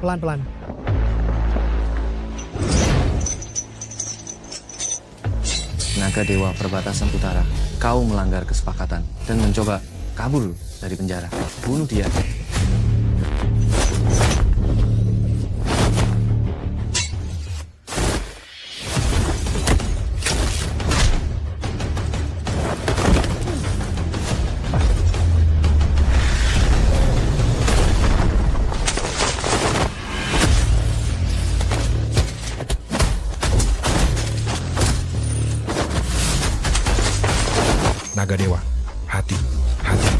Pelan-pelan. Naga Dewa Perbatasan Utara, kau melanggar kesepakatan dan mencoba kabur dari penjara. Bunuh dia. Naga Dewa, hati, hati.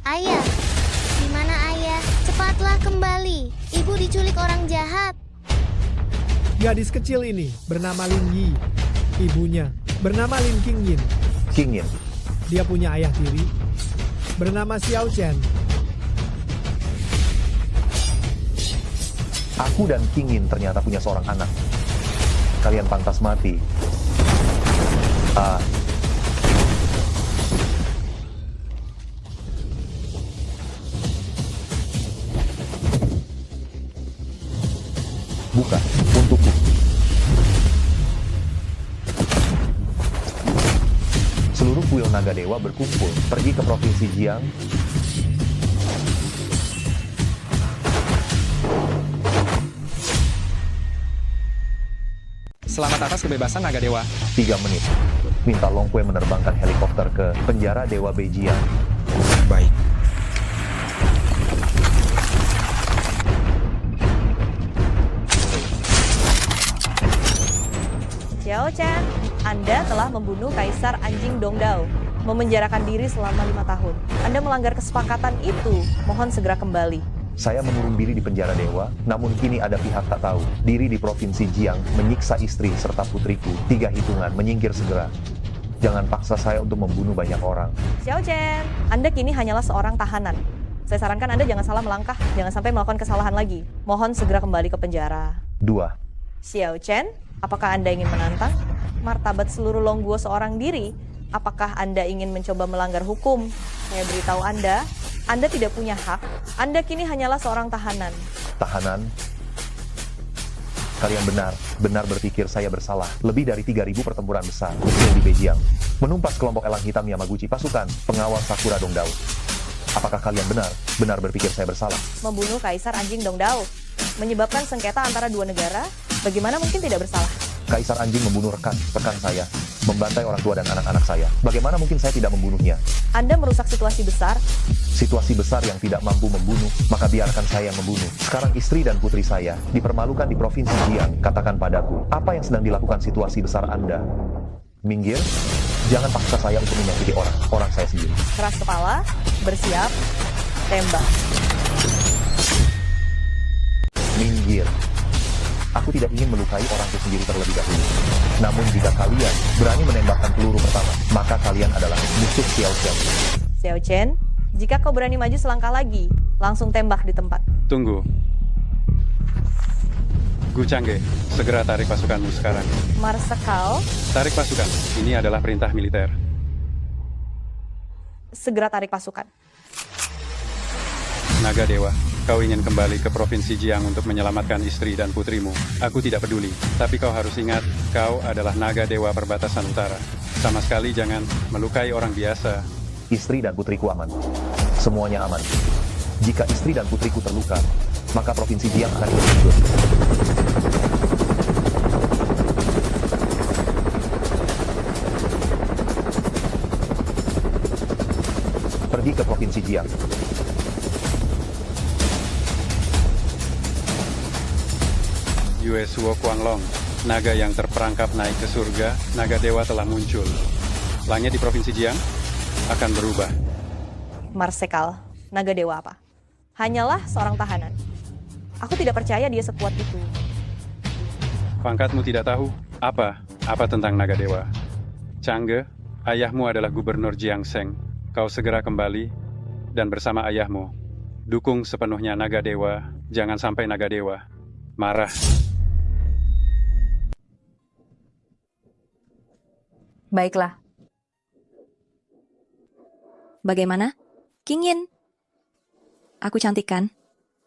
Ayah, di mana ayah? Cepatlah kembali. Ibu diculik orang jahat. Gadis kecil ini bernama Lin Yi. Ibunya bernama Lin Qingyin. Qingyin, Dia punya ayah tiri bernama Xiao Chen. aku dan Qingyin ternyata punya seorang anak. Kalian pantas mati. Buka untukku. Seluruh kuil Naga Dewa berkumpul pergi ke Provinsi Jiang. Selamat atas kebebasan Naga Dewa. 3 menit. Minta Long Kue menerbangkan helikopter ke penjara Dewa Beijiang. Baik. Xiao Chen, Anda telah membunuh Kaisar Anjing Dongdao, memenjarakan diri selama 5 tahun. Anda melanggar kesepakatan itu, mohon segera kembali. Saya mengurung diri di penjara Dewa, namun kini ada pihak tak tahu. Diri di Provinsi Jiang menyiksa istri serta putriku. 3 hitungan, menyingkir segera. Jangan paksa saya untuk membunuh banyak orang. Xiao Chen, Anda kini hanyalah seorang tahanan. Saya sarankan Anda jangan salah melangkah, jangan sampai melakukan kesalahan lagi. Mohon segera kembali ke penjara. 2. Xiao Chen, apakah Anda ingin menantang martabat seluruh Longguo seorang diri? Apakah Anda ingin mencoba melanggar hukum? Saya beritahu Anda tidak punya hak. Anda kini hanyalah seorang tahanan. Tahanan. Kalian benar berpikir saya bersalah. Lebih dari 3.000 pertempuran besar di Beijiang menumpas kelompok elang hitam Yamaguchi, pasukan pengawal Sakura Dongdao. Apakah kalian benar berpikir saya bersalah? Membunuh Kaisar Anjing Dongdao, menyebabkan sengketa antara dua negara, bagaimana mungkin tidak bersalah? Kaisar Anjing membunuh rekan saya, membantai orang tua dan anak-anak saya. Bagaimana mungkin saya tidak membunuhnya? Anda merusak situasi besar. Situasi besar yang tidak mampu membunuh, maka biarkan saya yang membunuh. Sekarang istri dan putri saya dipermalukan di Provinsi Jiang. Katakan padaku, apa yang sedang dilakukan situasi besar Anda? Minggir, jangan paksa saya untuk menyakiti orang saya sendiri. Keras kepala, bersiap, tembak. Minggir. Aku tidak ingin melukai orangku sendiri terlebih dahulu. Namun jika kalian berani menembakkan peluru pertama, maka kalian adalah musuh Xiao Chen. Xiao Chen, jika kau berani maju selangkah lagi, langsung tembak di tempat. Tunggu. Gu Changge, segera tarik pasukanmu sekarang. Marsekal, Tarik pasukan. Ini adalah perintah militer. segera tarik pasukan. Naga Dewa, kau ingin kembali ke Provinsi Jiang untuk menyelamatkan istri dan putrimu. Aku tidak peduli, tapi kau harus ingat, kau adalah Naga Dewa Perbatasan Utara. Sama sekali jangan melukai orang biasa. Istri dan putriku aman. Semuanya aman. Jika istri dan putriku terluka, maka Provinsi Jiang akan ikut mundur. Pergi ke Provinsi Jiang. Yue Suo Kuanglong, naga yang terperangkap naik ke surga, naga dewa telah muncul. Langit di Provinsi Jiang akan berubah. Marsekal, naga dewa apa? Hanyalah seorang tahanan. Aku tidak percaya dia sekuat itu. Pangkatmu tidak tahu? Apa tentang naga dewa? Changge, Ayahmu adalah Gubernur Jiangseng. Kau segera kembali dan bersama ayahmu. Dukung sepenuhnya Naga Dewa. Jangan sampai Naga Dewa marah. Baiklah. Bagaimana? King Yin? Aku cantik kan?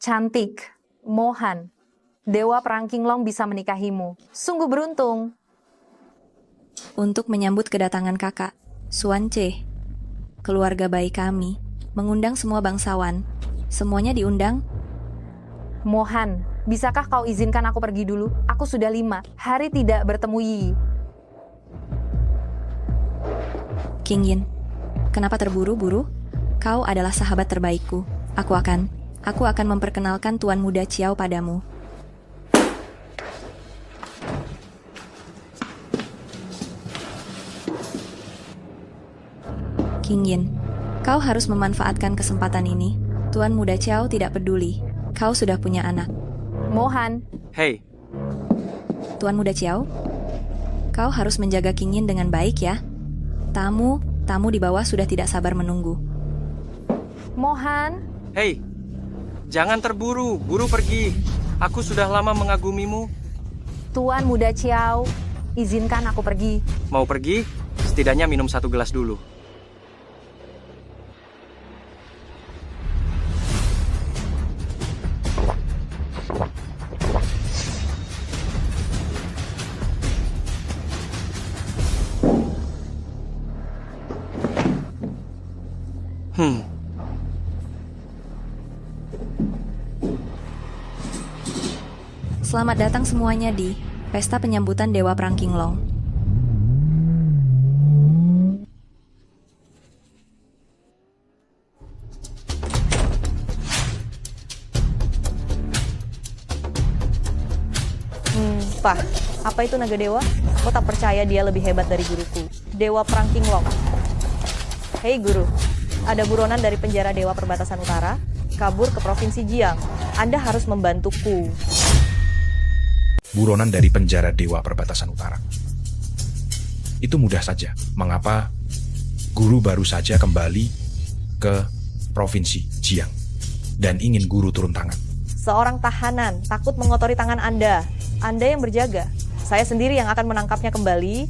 Cantik. Mohan. Dewa Perang Qinglong bisa menikahimu. Sungguh beruntung. Untuk menyambut kedatangan kakak, Suan Ce, keluarga bayi kami, mengundang semua bangsawan. Semuanya diundang. Mohan, bisakah kau izinkan aku pergi dulu? Aku sudah 5 hari tidak bertemu Yi. King Yin, kenapa terburu-buru? Kau adalah sahabat terbaikku. Aku akan memperkenalkan Tuan Muda Chiao padamu. King Yin, kau harus memanfaatkan kesempatan ini. Tuan Muda Chiao tidak peduli. Kau sudah punya anak. Mohan, Hei, Tuan Muda Chiao, kau harus menjaga King Yin dengan baik ya. Tamu di bawah sudah tidak sabar menunggu. Mohan, Hei, jangan terburu, buru pergi. Aku sudah lama mengagumimu. Tuan Muda Chiao, izinkan aku pergi. Mau pergi? Setidaknya minum 1 gelas dulu. Selamat datang semuanya di Pesta Penyambutan Dewa Perang Qinglong. Pak, apa itu naga dewa? Aku tak percaya dia lebih hebat dari guruku, Dewa Perang Qinglong. Hei guru, ada buronan dari penjara Dewa Perbatasan Utara, kabur ke Provinsi Jiang. Anda harus membantuku. Buronan dari penjara Dewa Perbatasan Utara. Itu mudah saja. Mengapa guru baru saja kembali ke Provinsi Jiang dan ingin guru turun tangan? Seorang tahanan takut mengotori tangan Anda. Anda yang berjaga. Saya sendiri yang akan menangkapnya kembali.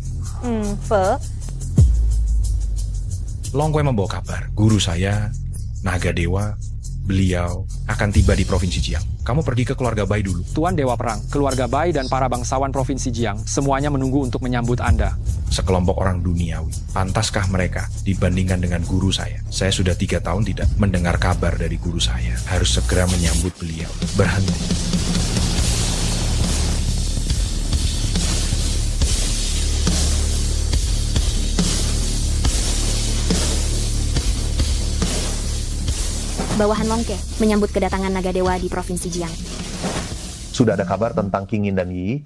Long Kue membawa kabar, guru saya, Naga Dewa, beliau akan tiba di Provinsi Jiang. Kamu pergi ke keluarga Bai dulu. Tuan Dewa Perang, keluarga Bai dan para bangsawan Provinsi Jiang semuanya menunggu untuk menyambut Anda. Sekelompok orang duniawi. Pantaskah mereka dibandingkan dengan guru saya? Saya sudah 3 tahun tidak mendengar kabar dari guru saya. Harus segera menyambut beliau. Berhenti. Bawahan Longke menyambut kedatangan Naga Dewa di Provinsi Jiang. Sudah ada kabar tentang King Yin dan Yi?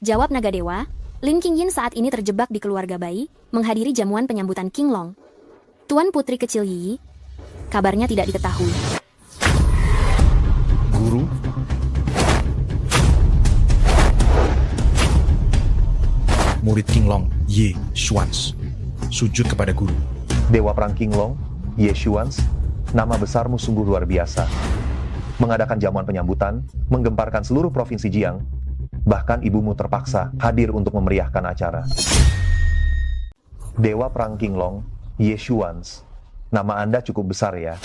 Jawab Naga Dewa, Lin King Yin saat ini terjebak di keluarga Bai, menghadiri jamuan penyambutan King Long. Tuan Putri kecil Yi, kabarnya tidak diketahui. Guru? Murid King Long, Ye Xuans, sujud kepada guru. Dewa Perang Qinglong, Ye Xuans, nama besarmu sungguh luar biasa. Mengadakan jamuan penyambutan, menggemparkan seluruh provinsi Jiang, bahkan ibumu terpaksa hadir untuk memeriahkan acara. Dewa Perang Qinglong, Ye Xuans, nama Anda cukup besar ya.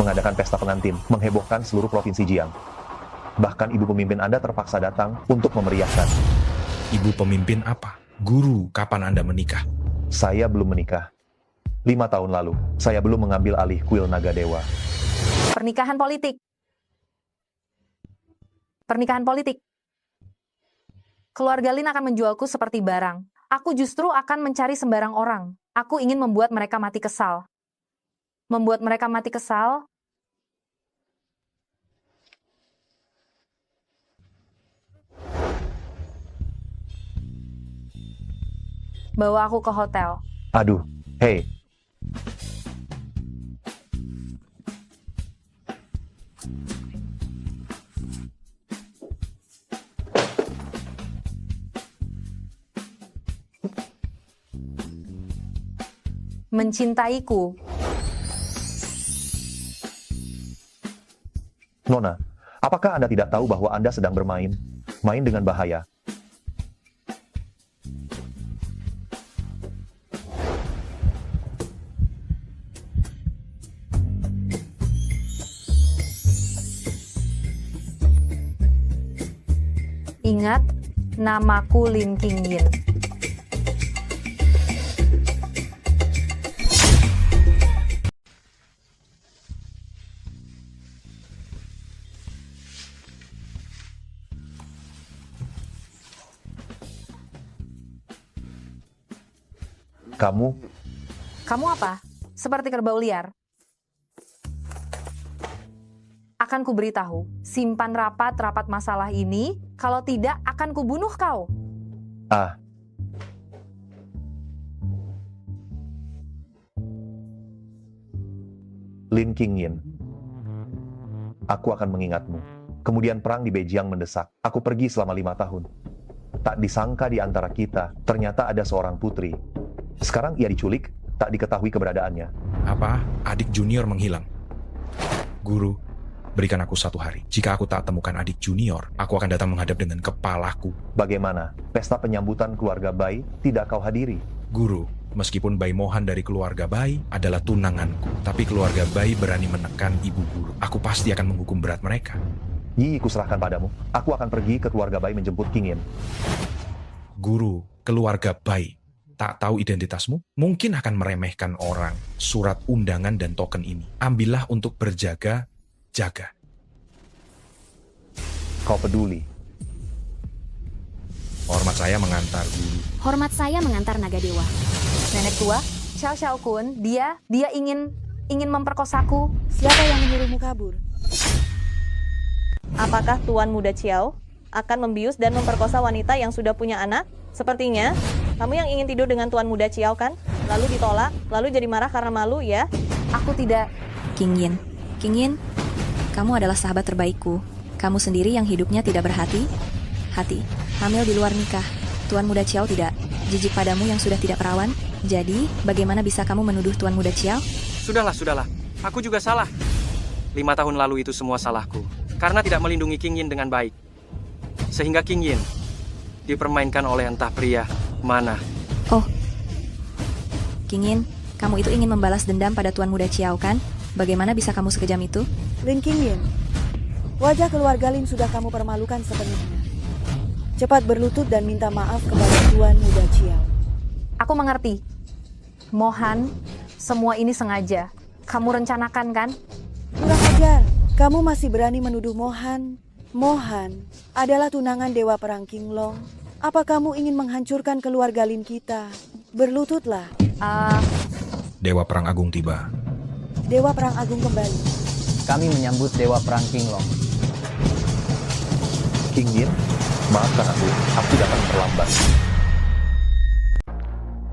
Mengadakan pesta pengantin, menghebohkan seluruh provinsi Jiang. Bahkan ibu pemimpin Anda terpaksa datang untuk memeriahkan. Ibu pemimpin apa? Guru, kapan Anda menikah? Saya belum menikah. 5 tahun lalu, saya belum mengambil alih kuil Naga Dewa. Pernikahan politik. Pernikahan politik. Keluarga Lin akan menjualku seperti barang. Aku justru akan mencari sembarang orang. Aku ingin membuat mereka mati kesal. Membuat mereka mati kesal. Bawa aku ke hotel. Aduh, hei. mencintaiku. Nona, apakah Anda tidak tahu bahwa Anda sedang bermain? Main dengan bahaya. Ingat, namaku Lin Qingyin. Kamu apa? Seperti kerbau liar. Akan kuberitahu, simpan rapat masalah ini, kalau tidak akan kubunuh kau. Lin Qingyin, aku akan mengingatmu. Kemudian perang di Beijing mendesak. Aku pergi selama 5 tahun. Tak disangka di antara kita, ternyata ada seorang putri. Sekarang ia diculik, tak diketahui keberadaannya. Apa? Adik junior menghilang. Guru, berikan aku 1 hari. Jika aku tak temukan adik junior, aku akan datang menghadap dengan kepalaku. Bagaimana? Pesta penyambutan keluarga Bai tidak kau hadiri? Guru, meskipun Bai Mohan dari keluarga Bai adalah tunanganku, tapi keluarga Bai berani menekan ibu guru. Aku pasti akan menghukum berat mereka. Yi, kuserahkan padamu. Aku akan pergi ke keluarga Bai menjemput Qingyin. Guru, keluarga Bai tak tahu identitasmu? Mungkin akan meremehkan orang, surat undangan dan token ini. Ambillah untuk berjaga-jaga. Kau peduli? Hormat saya mengantar guru. Hormat saya mengantar naga dewa. Nenek tua, Xiao Xiao Kun, dia ingin memperkosaku. Siapa yang menyuruhmu kabur? Apakah Tuan Muda Xiao akan membius dan memperkosa wanita yang sudah punya anak? Sepertinya, kamu yang ingin tidur dengan Tuan Muda Xiao kan? Lalu ditolak, lalu jadi marah karena malu ya? Aku tidak. Qingyin, kamu adalah sahabat terbaikku. Kamu sendiri yang hidupnya tidak berhati. Hamil di luar nikah. Tuan Muda Xiao tidak jijik padamu yang sudah tidak perawan. Jadi, bagaimana bisa kamu menuduh Tuan Muda Xiao? Sudahlah. Aku juga salah. 5 tahun lalu itu semua salahku. Karena tidak melindungi Qingyin dengan baik. Sehingga Qingyin dipermainkan oleh entah pria mana. Oh, Qingyin, kamu itu ingin membalas dendam pada Tuan Muda Xiao kan? Bagaimana bisa kamu sekejam itu? Lin Qingyin, wajah keluarga Lin sudah kamu permalukan sepenuhnya. Cepat berlutut dan minta maaf kepada Tuan Muda Xiao. Aku mengerti. Mohan, semua ini sengaja. Kamu rencanakan kan? Kurang ajar, kamu masih berani menuduh Mohan. Mohan adalah tunangan Dewa Perang Qinglong. Apa kamu ingin menghancurkan keluarga Lin kita? Berlututlah. Dewa Perang Agung tiba. Dewa Perang Agung kembali. Kami menyambut Dewa Perang Qinglong. Qingyin, maafkan aku datang terlambat.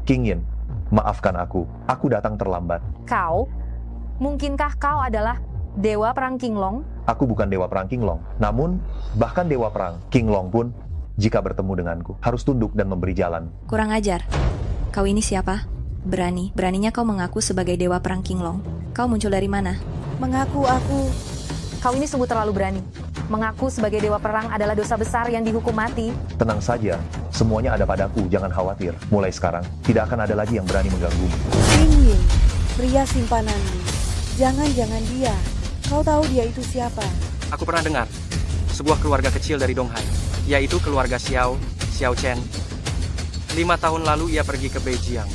Qingyin, maafkan aku datang terlambat. Kau? Mungkinkah kau adalah Dewa Perang Qinglong? Aku bukan Dewa Perang Qinglong. Namun, bahkan Dewa Perang Qinglong pun, jika bertemu denganku, harus tunduk dan memberi jalan. Kurang ajar. Kau ini siapa? Beraninya kau mengaku sebagai Dewa Perang Qinglong. Kau muncul dari mana? Mengaku aku... Kau ini sungguh terlalu berani. Mengaku sebagai Dewa Perang adalah dosa besar yang dihukum mati. Tenang saja, semuanya ada padaku, jangan khawatir. Mulai sekarang, tidak akan ada lagi yang berani mengganggumu. Qingyin, pria simpananmu. Jangan dia. Kau tahu dia itu siapa? Aku pernah dengar. Sebuah keluarga kecil dari Donghai, yaitu keluarga Xiao Chen. 5 tahun lalu ia pergi ke Beijing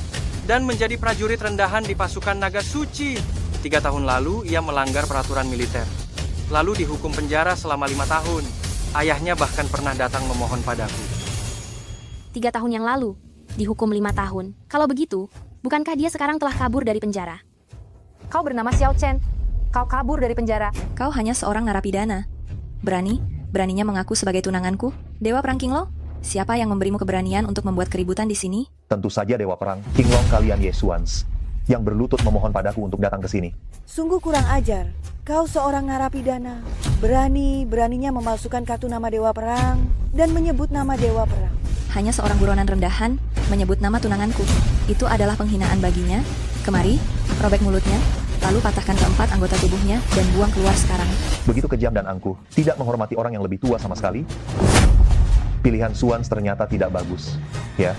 dan menjadi prajurit rendahan di pasukan naga suci. 3 tahun lalu ia melanggar peraturan militer. Lalu dihukum penjara selama 5 tahun. Ayahnya bahkan pernah datang memohon padaku. 3 tahun yang lalu, dihukum 5 tahun. Kalau begitu, bukankah dia sekarang telah kabur dari penjara? Kau bernama Xiao Chen. Kau kabur dari penjara. Kau hanya seorang narapidana. Beraninya mengaku sebagai tunanganku? Dewa Perang Qinglong? Siapa yang memberimu keberanian untuk membuat keributan di sini? Tentu saja Dewa Perang Qinglong kalian Yesuans, yang berlutut memohon padaku untuk datang ke sini. Sungguh kurang ajar. Kau seorang narapidana. Beraninya memalsukan kartu nama Dewa Perang dan menyebut nama Dewa Perang. Hanya seorang buronan rendahan menyebut nama tunanganku. Itu adalah penghinaan baginya. Kemari, robek mulutnya, lalu patahkan keempat anggota tubuhnya dan buang keluar sekarang. Begitu kejam dan angkuh, tidak menghormati orang yang lebih tua sama sekali. Pilihan Suans ternyata tidak bagus, ya.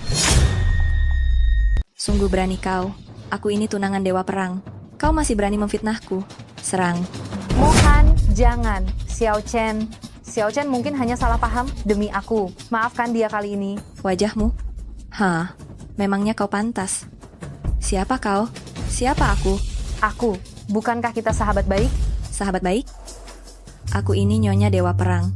Sungguh berani kau. Aku ini tunangan dewa perang. Kau masih berani memfitnahku. Serang. Mohan, jangan. Xiao Chen. Xiao Chen mungkin hanya salah paham demi aku. Maafkan dia kali ini. Wajahmu? Hah, memangnya kau pantas. Siapa kau? Siapa aku? Aku. Bukankah kita sahabat baik? Sahabat baik? Aku ini nyonya dewa perang.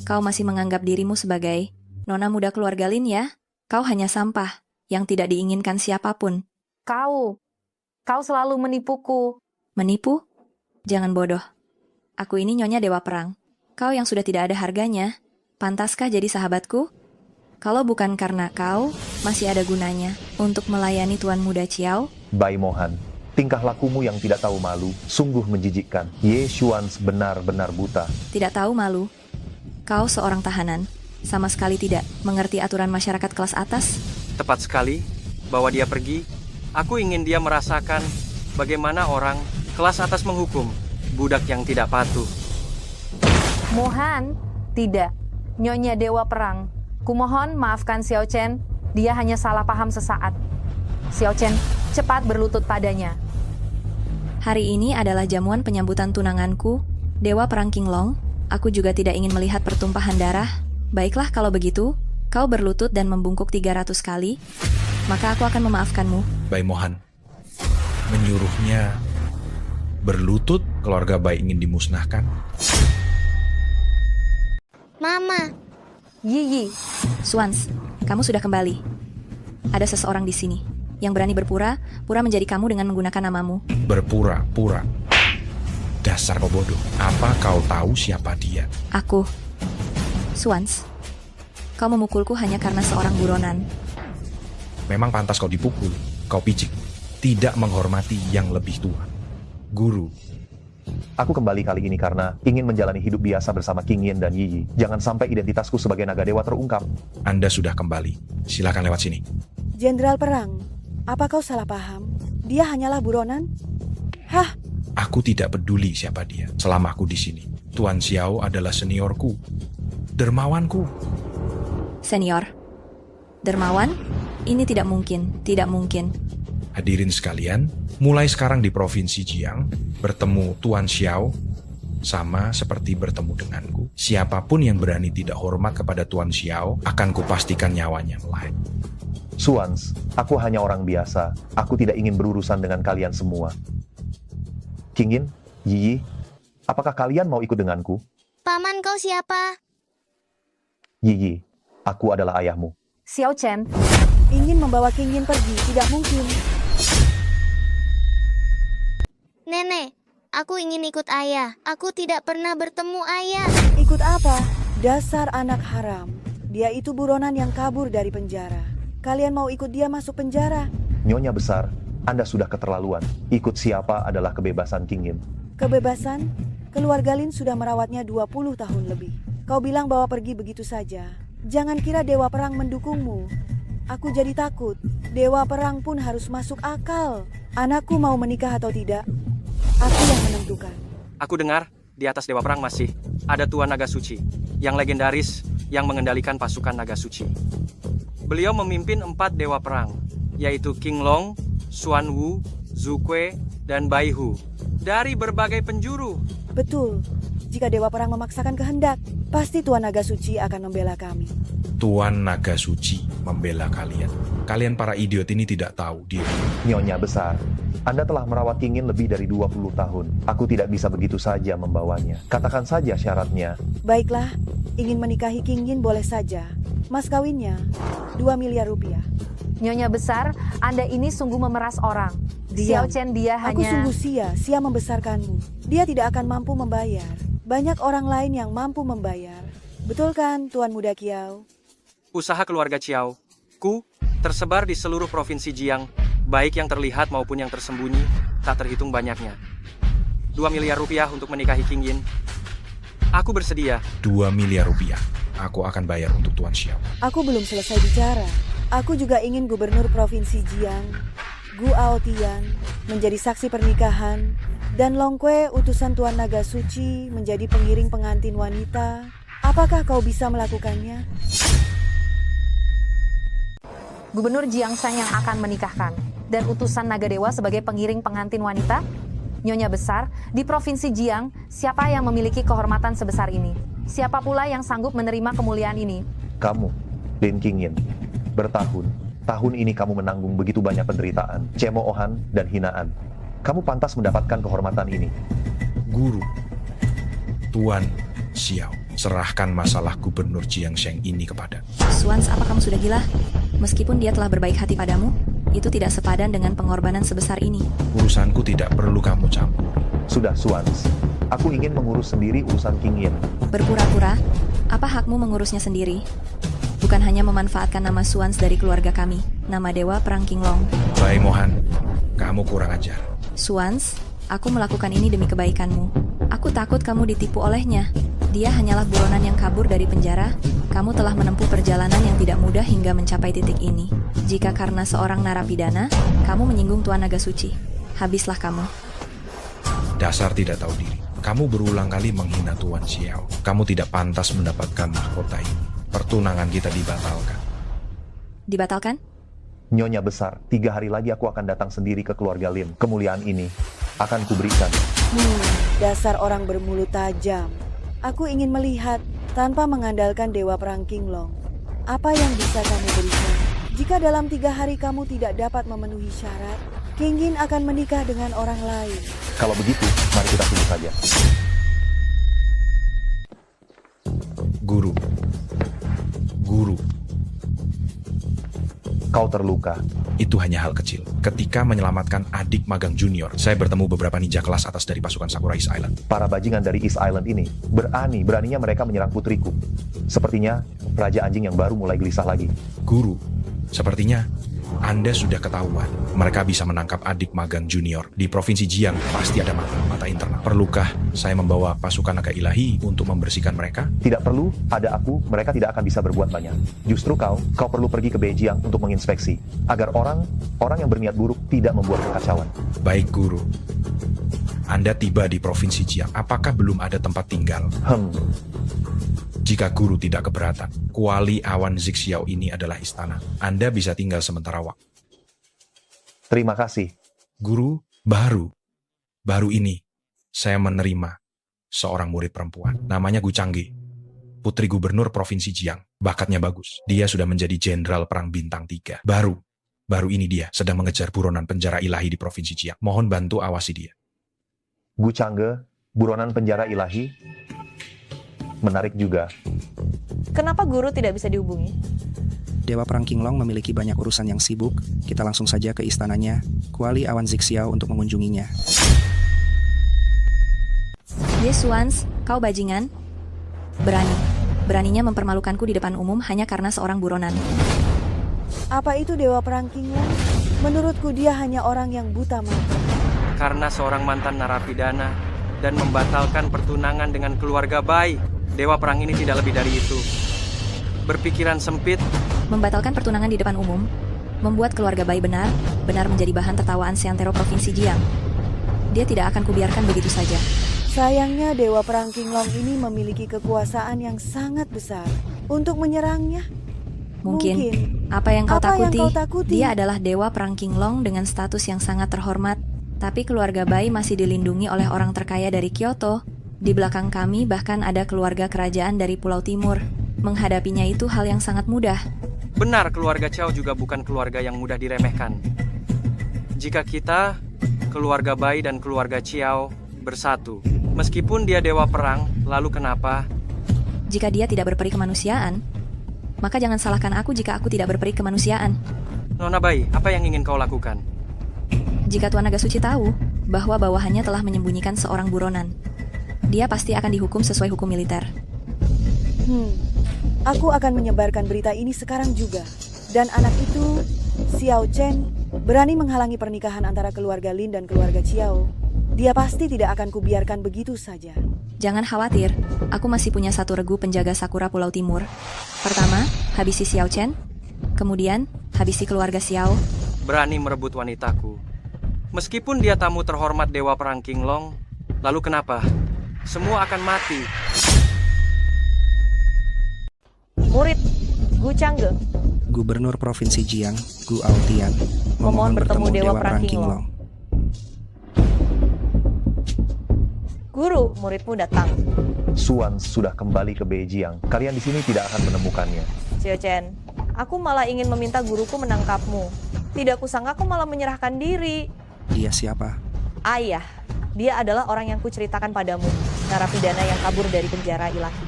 Kau masih menganggap dirimu sebagai nona muda keluarga Lin ya? Kau hanya sampah yang tidak diinginkan siapapun. Kau selalu menipuku. Menipu? Jangan bodoh. Aku ini nyonya dewa perang. Kau yang sudah tidak ada harganya. Pantaskah jadi sahabatku? Kalau bukan karena kau masih ada gunanya untuk melayani Tuan Muda Chiao. Bai Mohan, tingkah lakumu yang tidak tahu malu sungguh menjijikkan. Ye Xuans benar-benar buta. Tidak tahu malu. Kau seorang tahanan, sama sekali tidak mengerti aturan masyarakat kelas atas. Tepat sekali, bawa dia pergi. Aku ingin dia merasakan bagaimana orang kelas atas menghukum budak yang tidak patuh. Mohan, tidak. Nyonya dewa perang. Kumohon maafkan Xiao Chen. Dia hanya salah paham sesaat. Xiao Chen, cepat berlutut padanya. Hari ini adalah jamuan penyambutan tunanganku, Dewa Perang Qinglong. Aku juga tidak ingin melihat pertumpahan darah. Baiklah kalau begitu, kau berlutut dan membungkuk 300 kali, maka aku akan memaafkanmu. Bai Mohan, menyuruhnya berlutut, keluarga Bai ingin dimusnahkan. Mama. Yi. Suans, kamu sudah kembali. Ada seseorang di sini yang berani berpura-pura menjadi kamu dengan menggunakan namamu. Berpura-pura. Dasar kau bodoh. Apa kau tahu siapa dia? Aku. Suans, kau memukulku hanya karena seorang buronan. Memang pantas kau dipukul. Kau picik. Tidak menghormati yang lebih tua. Guru. Aku kembali kali ini karena ingin menjalani hidup biasa bersama King Yin dan Yi. Jangan sampai identitasku sebagai naga dewa terungkap. Anda sudah kembali. Silakan lewat sini. Jenderal Perang, apa kau salah paham? Dia hanyalah buronan? Hah? Aku tidak peduli siapa dia selama aku di sini. Tuan Xiao adalah seniorku, dermawanku. Senior? Dermawan? Ini tidak mungkin, tidak mungkin. Hadirin sekalian, mulai sekarang di Provinsi Jiang, bertemu Tuan Xiao sama seperti bertemu denganku. Siapapun yang berani tidak hormat kepada Tuan Xiao, akan kupastikan nyawanya melahirkan. Suans, aku hanya orang biasa. Aku tidak ingin berurusan dengan kalian semua. King Yin, Yi, apakah kalian mau ikut denganku? Paman kau siapa? Yi, aku adalah ayahmu. Xiao Chen. Ingin membawa King Yin pergi, tidak mungkin. Nenek, aku ingin ikut ayah. Aku tidak pernah bertemu ayah. Ikut apa? Dasar anak haram. Dia itu buronan yang kabur dari penjara. Kalian mau ikut dia masuk penjara? Nyonya besar, Anda sudah keterlaluan. Ikut siapa adalah kebebasan King Yin. Kebebasan? Keluarga Lin sudah merawatnya 20 tahun lebih. Kau bilang bahwa pergi begitu saja. Jangan kira Dewa Perang mendukungmu. Aku jadi takut. Dewa Perang pun harus masuk akal. Anakku mau menikah atau tidak, aku yang menentukan. Aku dengar di atas Dewa Perang masih ada Tuan Naga Suci yang legendaris yang mengendalikan pasukan Naga Suci. Beliau memimpin 4 Dewa Perang, yaitu Qinglong, Xuan Wu, Zhu Kui, dan Bai Hu dari berbagai penjuru. Betul. Jika Dewa Perang memaksakan kehendak, pasti Tuan Naga Suci akan membela kami. Tuan Naga Suci membela kalian. Kalian para idiot ini tidak tahu diri. Nyonya besar, Anda telah merawat King Yin lebih dari 20 tahun. Aku tidak bisa begitu saja membawanya. Katakan saja syaratnya. Baiklah, ingin menikahi King Yin boleh saja. Mas kawinnya, 2 miliar rupiah. Nyonya besar, Anda ini sungguh memeras orang. Diam. Xiao Chen dia Aku hanya... sungguh sia membesarkanmu. Dia tidak akan mampu membayar. Banyak orang lain yang mampu membayar. Betul kan, Tuan Muda Kiao? Usaha keluarga Chiao, Ku, tersebar di seluruh provinsi Jiang, baik yang terlihat maupun yang tersembunyi, tak terhitung banyaknya. 2 miliar rupiah untuk menikahi King Yin. Aku bersedia. 2 miliar rupiah. Aku akan bayar untuk Tuan Xiao. Aku belum selesai bicara. Aku juga ingin gubernur Provinsi Jiang. Gu Aotian menjadi saksi pernikahan, dan Long Kue, utusan Tuan Naga Suci, menjadi pengiring pengantin wanita. Apakah kau bisa melakukannya? Gubernur Jiangshan yang akan menikahkan, dan utusan Naga Dewa sebagai pengiring pengantin wanita? Nyonya besar, di Provinsi Jiang, siapa yang memiliki kehormatan sebesar ini? Siapa pula yang sanggup menerima kemuliaan ini? Kamu, Lin Qingyin, tahun ini kamu menanggung begitu banyak penderitaan, cemoohan, dan hinaan. Kamu pantas mendapatkan kehormatan ini. Guru, Tuan Xiao, serahkan masalah Gubernur Jiangsheng ini kepada. Suans, apa kamu sudah gila? Meskipun dia telah berbaik hati padamu, itu tidak sepadan dengan pengorbanan sebesar ini. Urusanku tidak perlu kamu campur. Sudah, Suans. Aku ingin mengurus sendiri urusan Qingyin. Berpura-pura? Apa hakmu mengurusnya sendiri? Bukan hanya memanfaatkan nama Suans dari keluarga kami, nama Dewa Perang Qinglong. Bai Mohan, kamu kurang ajar. Suans, aku melakukan ini demi kebaikanmu. Aku takut kamu ditipu olehnya. Dia hanyalah buronan yang kabur dari penjara. Kamu telah menempuh perjalanan yang tidak mudah hingga mencapai titik ini. Jika karena seorang narapidana, kamu menyinggung Tuan Naga Suci, habislah kamu. Dasar tidak tahu diri. Kamu berulang kali menghina Tuan Xiao. Kamu tidak pantas mendapatkan mahkota ini. Pertunangan kita dibatalkan. Dibatalkan? Nyonya besar, 3 hari lagi aku akan datang sendiri ke keluarga Lin. Kemuliaan ini akan kuberikan. Dasar orang bermulut tajam. Aku ingin melihat tanpa mengandalkan Dewa Perang Qinglong. Apa yang bisa kamu berikan? Jika dalam 3 hari kamu tidak dapat memenuhi syarat, Qingyin akan menikah dengan orang lain. Kalau begitu, mari kita tunggu saja. Guru. Kau terluka. Itu hanya hal kecil. Ketika menyelamatkan adik magang junior, saya bertemu beberapa ninja kelas atas dari pasukan Sakura East Island. Para bajingan dari East Island ini, beraninya mereka menyerang putriku. Sepertinya, Raja Anjing yang baru mulai gelisah lagi. Guru, sepertinya Anda sudah ketahuan. Mereka bisa menangkap adik magang junior. Di Provinsi Jiang pasti ada mata internal. Perlukah saya membawa pasukan naga ilahi untuk membersihkan mereka? Tidak perlu, ada aku, mereka tidak akan bisa berbuat banyak. Justru kau perlu pergi ke Beijing untuk menginspeksi, agar orang yang berniat buruk tidak membuat kekacauan. Baik, Guru. Anda tiba di Provinsi Jiang, apakah belum ada tempat tinggal? Jika Guru tidak keberatan, Kuali Awan Zixiao ini adalah istana. Anda bisa tinggal sementara waktu. Terima kasih. Guru, baru ini, saya menerima seorang murid perempuan. Namanya Gu Changge, putri gubernur Provinsi Jiang. Bakatnya bagus. Dia sudah menjadi jenderal perang bintang 3. Baru ini dia sedang mengejar buronan penjara ilahi di Provinsi Jiang. Mohon bantu awasi dia. Gu Changge, buronan penjara ilahi. Menarik juga. Kenapa guru tidak bisa dihubungi? Dewa Perang Qinglong memiliki banyak urusan yang sibuk. Kita langsung saja ke istananya, Kuali Awan Zixiao, untuk mengunjunginya. Yes, Suans, kau bajingan. Beraninya mempermalukanku di depan umum hanya karena seorang buronan. Apa itu Dewa Perang Qinglong? Menurutku dia hanya orang yang buta mata. Karena seorang mantan narapidana dan membatalkan pertunangan dengan keluarga Bai. Dewa Perang ini tidak lebih dari itu. Berpikiran sempit. Membatalkan pertunangan di depan umum, membuat keluarga Bai benar menjadi bahan tertawaan seantero Provinsi Jiang. Dia tidak akan kubiarkan begitu saja. Sayangnya Dewa Perang Qinglong ini memiliki kekuasaan yang sangat besar untuk menyerangnya. Mungkin. Apa yang kau takuti? Dia adalah Dewa Perang Qinglong dengan status yang sangat terhormat. Tapi keluarga Bai masih dilindungi oleh orang terkaya dari Kyoto. Di belakang kami bahkan ada keluarga kerajaan dari Pulau Timur. Menghadapinya itu hal yang sangat mudah. Benar, keluarga Chao juga bukan keluarga yang mudah diremehkan. Jika kita, keluarga Bai dan keluarga Xiao, bersatu, meskipun dia dewa perang, lalu kenapa? Jika dia tidak berperi kemanusiaan, maka jangan salahkan aku jika aku tidak berperi kemanusiaan. Nona Bai, apa yang ingin kau lakukan? Jika Tuan Naga Suci tahu bahwa bawahannya telah menyembunyikan seorang buronan, dia pasti akan dihukum sesuai hukum militer. Aku akan menyebarkan berita ini sekarang juga. Dan anak itu, Xiao Chen, berani menghalangi pernikahan antara keluarga Lin dan keluarga Xiao. Dia pasti tidak akan kubiarkan begitu saja. Jangan khawatir, aku masih punya satu regu penjaga Sakura Pulau Timur. Pertama, habisi Xiao Chen. Kemudian, habisi keluarga Xiao. berani merebut wanitaku. Meskipun dia tamu terhormat Dewa Perang Qinglong, lalu kenapa? Semua akan mati. Murid Gu Changge, Gubernur Provinsi Jiang, Gu Aotian, memohon bertemu Dewa Perang Qinglong. Guru, muridmu datang. Suans sudah kembali ke Beijiang. Kalian di sini tidak akan menemukannya. Xiao Chen, aku malah ingin meminta guruku menangkapmu. Tidak kusangka kau malah menyerahkan diri. Dia siapa? Ayah, dia adalah orang yang kuceritakan padamu, narapidana yang kabur dari penjara ilahi.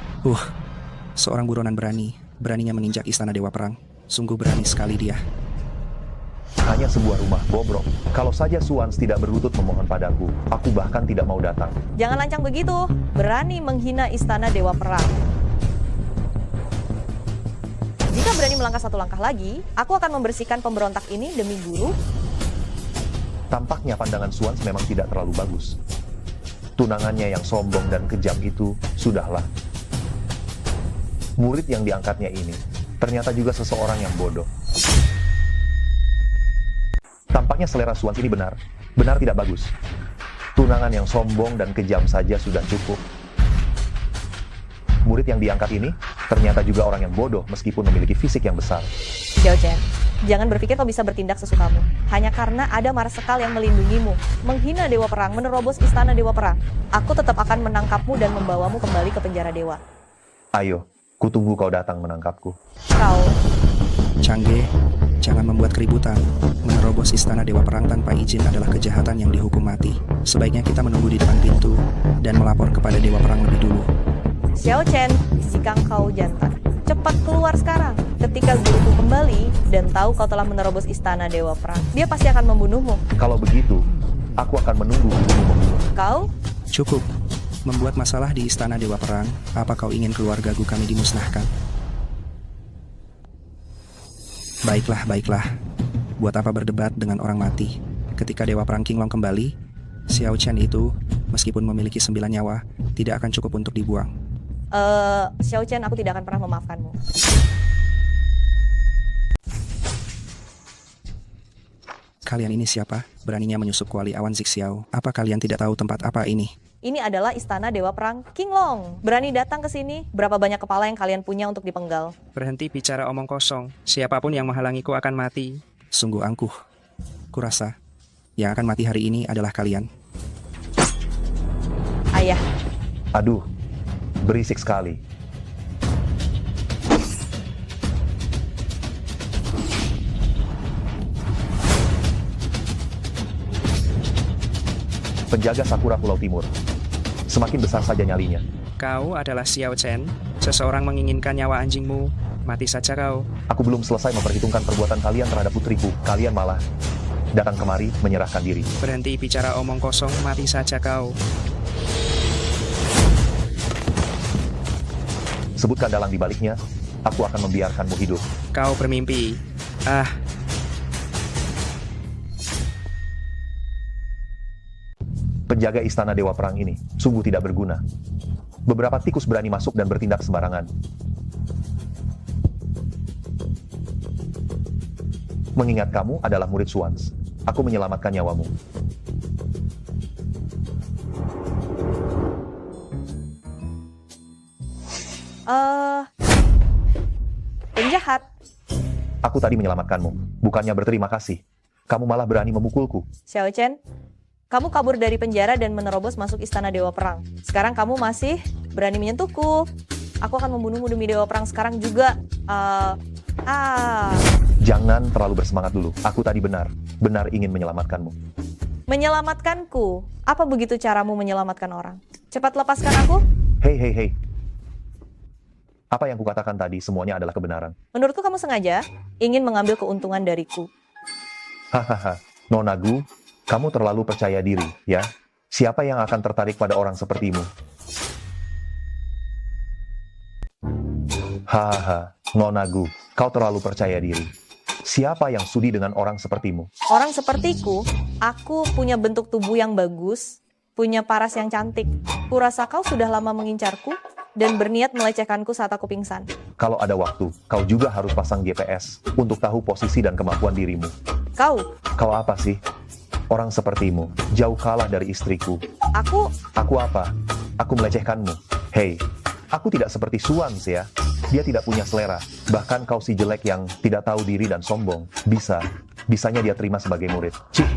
Seorang buronan beraninya meninjak istana Dewa Perang. Sungguh berani sekali dia. Hanya sebuah rumah bobrok. Kalau saja Suans tidak berlutut memohon padaku, aku bahkan tidak mau datang. Jangan lancang begitu, berani menghina istana Dewa Perang. Jika berani melangkah satu langkah lagi, aku akan membersihkan pemberontak ini demi guru. Tampaknya pandangan Suans memang tidak terlalu bagus. Tunangannya yang sombong dan kejam itu, sudahlah. Murid yang diangkatnya ini, ternyata juga seseorang yang bodoh. Tampaknya selera Suans ini benar tidak bagus. Tunangan yang sombong dan kejam saja sudah cukup. Murid yang diangkat ini, ternyata juga orang yang bodoh meskipun memiliki fisik yang besar. Xiao Chen, jangan berpikir kau bisa bertindak sesukamu. Hanya karena ada marsekal yang melindungimu, menghina Dewa Perang, menerobos istana Dewa Perang. Aku tetap akan menangkapmu dan membawamu kembali ke penjara dewa. Ayo, kutunggu kau datang menangkapku. Kau. Changge, jangan membuat keributan. Menerobos istana Dewa Perang tanpa izin adalah kejahatan yang dihukum mati. Sebaiknya kita menunggu di depan pintu dan melapor kepada Dewa Perang lebih dulu. Xiao Chen, jika kau jantan, cepat keluar sekarang. Ketika guruku kembali dan tahu kau telah menerobos istana Dewa Perang, dia pasti akan membunuhmu. Kalau begitu, aku akan menunggu gurumu membunuh. Kau? Cukup. Membuat masalah di istana Dewa Perang, apa kau ingin keluarga Gu kami dimusnahkan? Baiklah. Buat apa berdebat dengan orang mati? Ketika Dewa Perang Qinglong kembali, Xiao Chen itu, meskipun memiliki 9 nyawa, tidak akan cukup untuk dibuang. Xiao Chen, aku tidak akan pernah memaafkanmu. Kalian ini siapa? Beraninya menyusup kuali awan Zixiao. Apa kalian tidak tahu tempat apa ini? Ini adalah istana Dewa Perang Qinglong. Berani datang ke sini? Berapa banyak kepala yang kalian punya untuk dipenggal? Berhenti bicara omong kosong. Siapapun yang menghalangiku akan mati. Sungguh angkuh. Kurasa, yang akan mati hari ini adalah kalian. Ayah. Aduh, berisik sekali. Penjaga Sakura Pulau Timur. Semakin besar saja nyalinya. Kau adalah Xiao Chen. Seseorang menginginkan nyawa anjingmu. Mati saja kau. Aku belum selesai memperhitungkan perbuatan kalian terhadap putriku. Kalian malah datang kemari menyerahkan diri. Berhenti bicara omong kosong. Mati saja kau. Sebutkan dalang di baliknya. Aku akan membiarkanmu hidup. Kau bermimpi. Penjaga istana Dewa Perang ini sungguh tidak berguna. Beberapa tikus berani masuk dan bertindak sembarangan. Mengingat kamu adalah murid Suans, aku menyelamatkan nyawamu. Penjahat. Aku tadi menyelamatkanmu, bukannya berterima kasih. Kamu malah berani memukulku. Xiao Chen, kamu kabur dari penjara dan menerobos masuk istana Dewa Perang. Sekarang kamu masih berani menyentuhku. Aku akan membunuhmu demi Dewa Perang sekarang juga. Jangan terlalu bersemangat dulu. Aku tadi benar ingin menyelamatkanmu. Menyelamatkanku? Apa begitu caramu menyelamatkan orang? Cepat lepaskan aku. Hei. Apa yang kukatakan tadi semuanya adalah kebenaran. Menurutku kamu sengaja ingin mengambil keuntungan dariku. Hahaha, Nona Gu, kamu terlalu percaya diri, ya? Siapa yang akan tertarik pada orang sepertimu? Hahaha, Nona Gu, kau terlalu percaya diri. Siapa yang sudi dengan orang sepertimu? Orang sepertiku, aku punya bentuk tubuh yang bagus, punya paras yang cantik. Kurasa kau sudah lama mengincarku dan berniat melecehkanku saat aku pingsan. Kalau ada waktu, kau juga harus pasang GPS untuk tahu posisi dan kemampuan dirimu. Kau apa sih? Orang sepertimu, jauh kalah dari istriku. Aku apa? Aku melecehkanmu. Hei, aku tidak seperti Suans ya. Dia tidak punya selera. Bahkan kau si jelek yang tidak tahu diri dan sombong. Bisanya dia terima sebagai murid. Cih,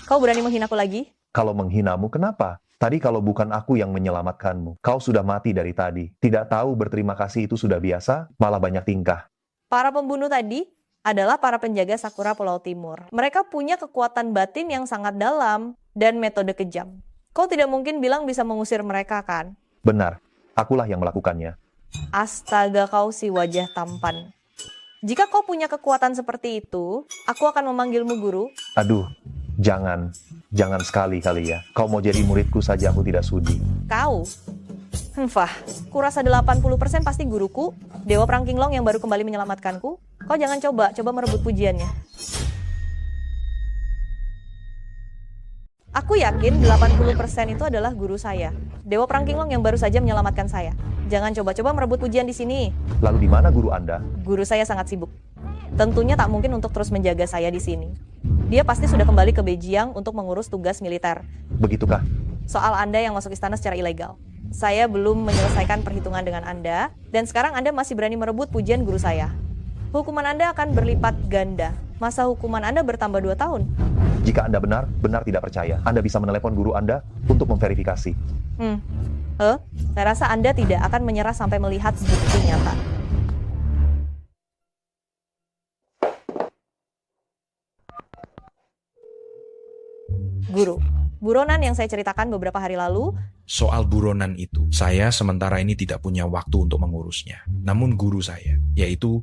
Kau berani menghinaku lagi? kalau menghinamu kenapa? Tadi kalau bukan aku yang menyelamatkanmu, kau sudah mati dari tadi. Tidak tahu berterima kasih itu sudah biasa, malah banyak tingkah. Para pembunuh tadi adalah para penjaga Sakura Pulau Timur. Mereka punya kekuatan batin yang sangat dalam dan metode kejam. Kau tidak mungkin bilang bisa mengusir mereka, kan? Benar, akulah yang melakukannya. Astaga, kau si wajah tampan. Jika kau punya kekuatan seperti itu, aku akan memanggilmu guru. Aduh, jangan sekali kali ya. Kau mau jadi muridku saja aku tidak sudi. Kau? Kurasa 80% pasti guruku, Dewa Perang Kinglong yang baru kembali menyelamatkanku. Kau jangan coba merebut pujiannya. Aku yakin 80% itu adalah guru saya, Dewa Perang Kinglong yang baru saja menyelamatkan saya. Jangan coba-coba merebut pujian di sini. Lalu di mana guru Anda? Guru saya sangat sibuk. Tentunya tak mungkin untuk terus menjaga saya di sini. Dia pasti sudah kembali ke Beijing untuk mengurus tugas militer. Begitukah? Soal Anda yang masuk istana secara ilegal. Saya belum menyelesaikan perhitungan dengan Anda, dan sekarang Anda masih berani merebut pujian guru saya. Hukuman Anda akan berlipat ganda. Masa hukuman Anda bertambah 2 tahun. Jika Anda benar tidak percaya, Anda bisa menelepon guru Anda untuk memverifikasi. Saya rasa Anda tidak akan menyerah sampai melihat bukti nyata. Guru, buronan yang saya ceritakan beberapa hari lalu. Soal buronan itu, saya sementara ini tidak punya waktu untuk mengurusnya. Namun guru saya, yaitu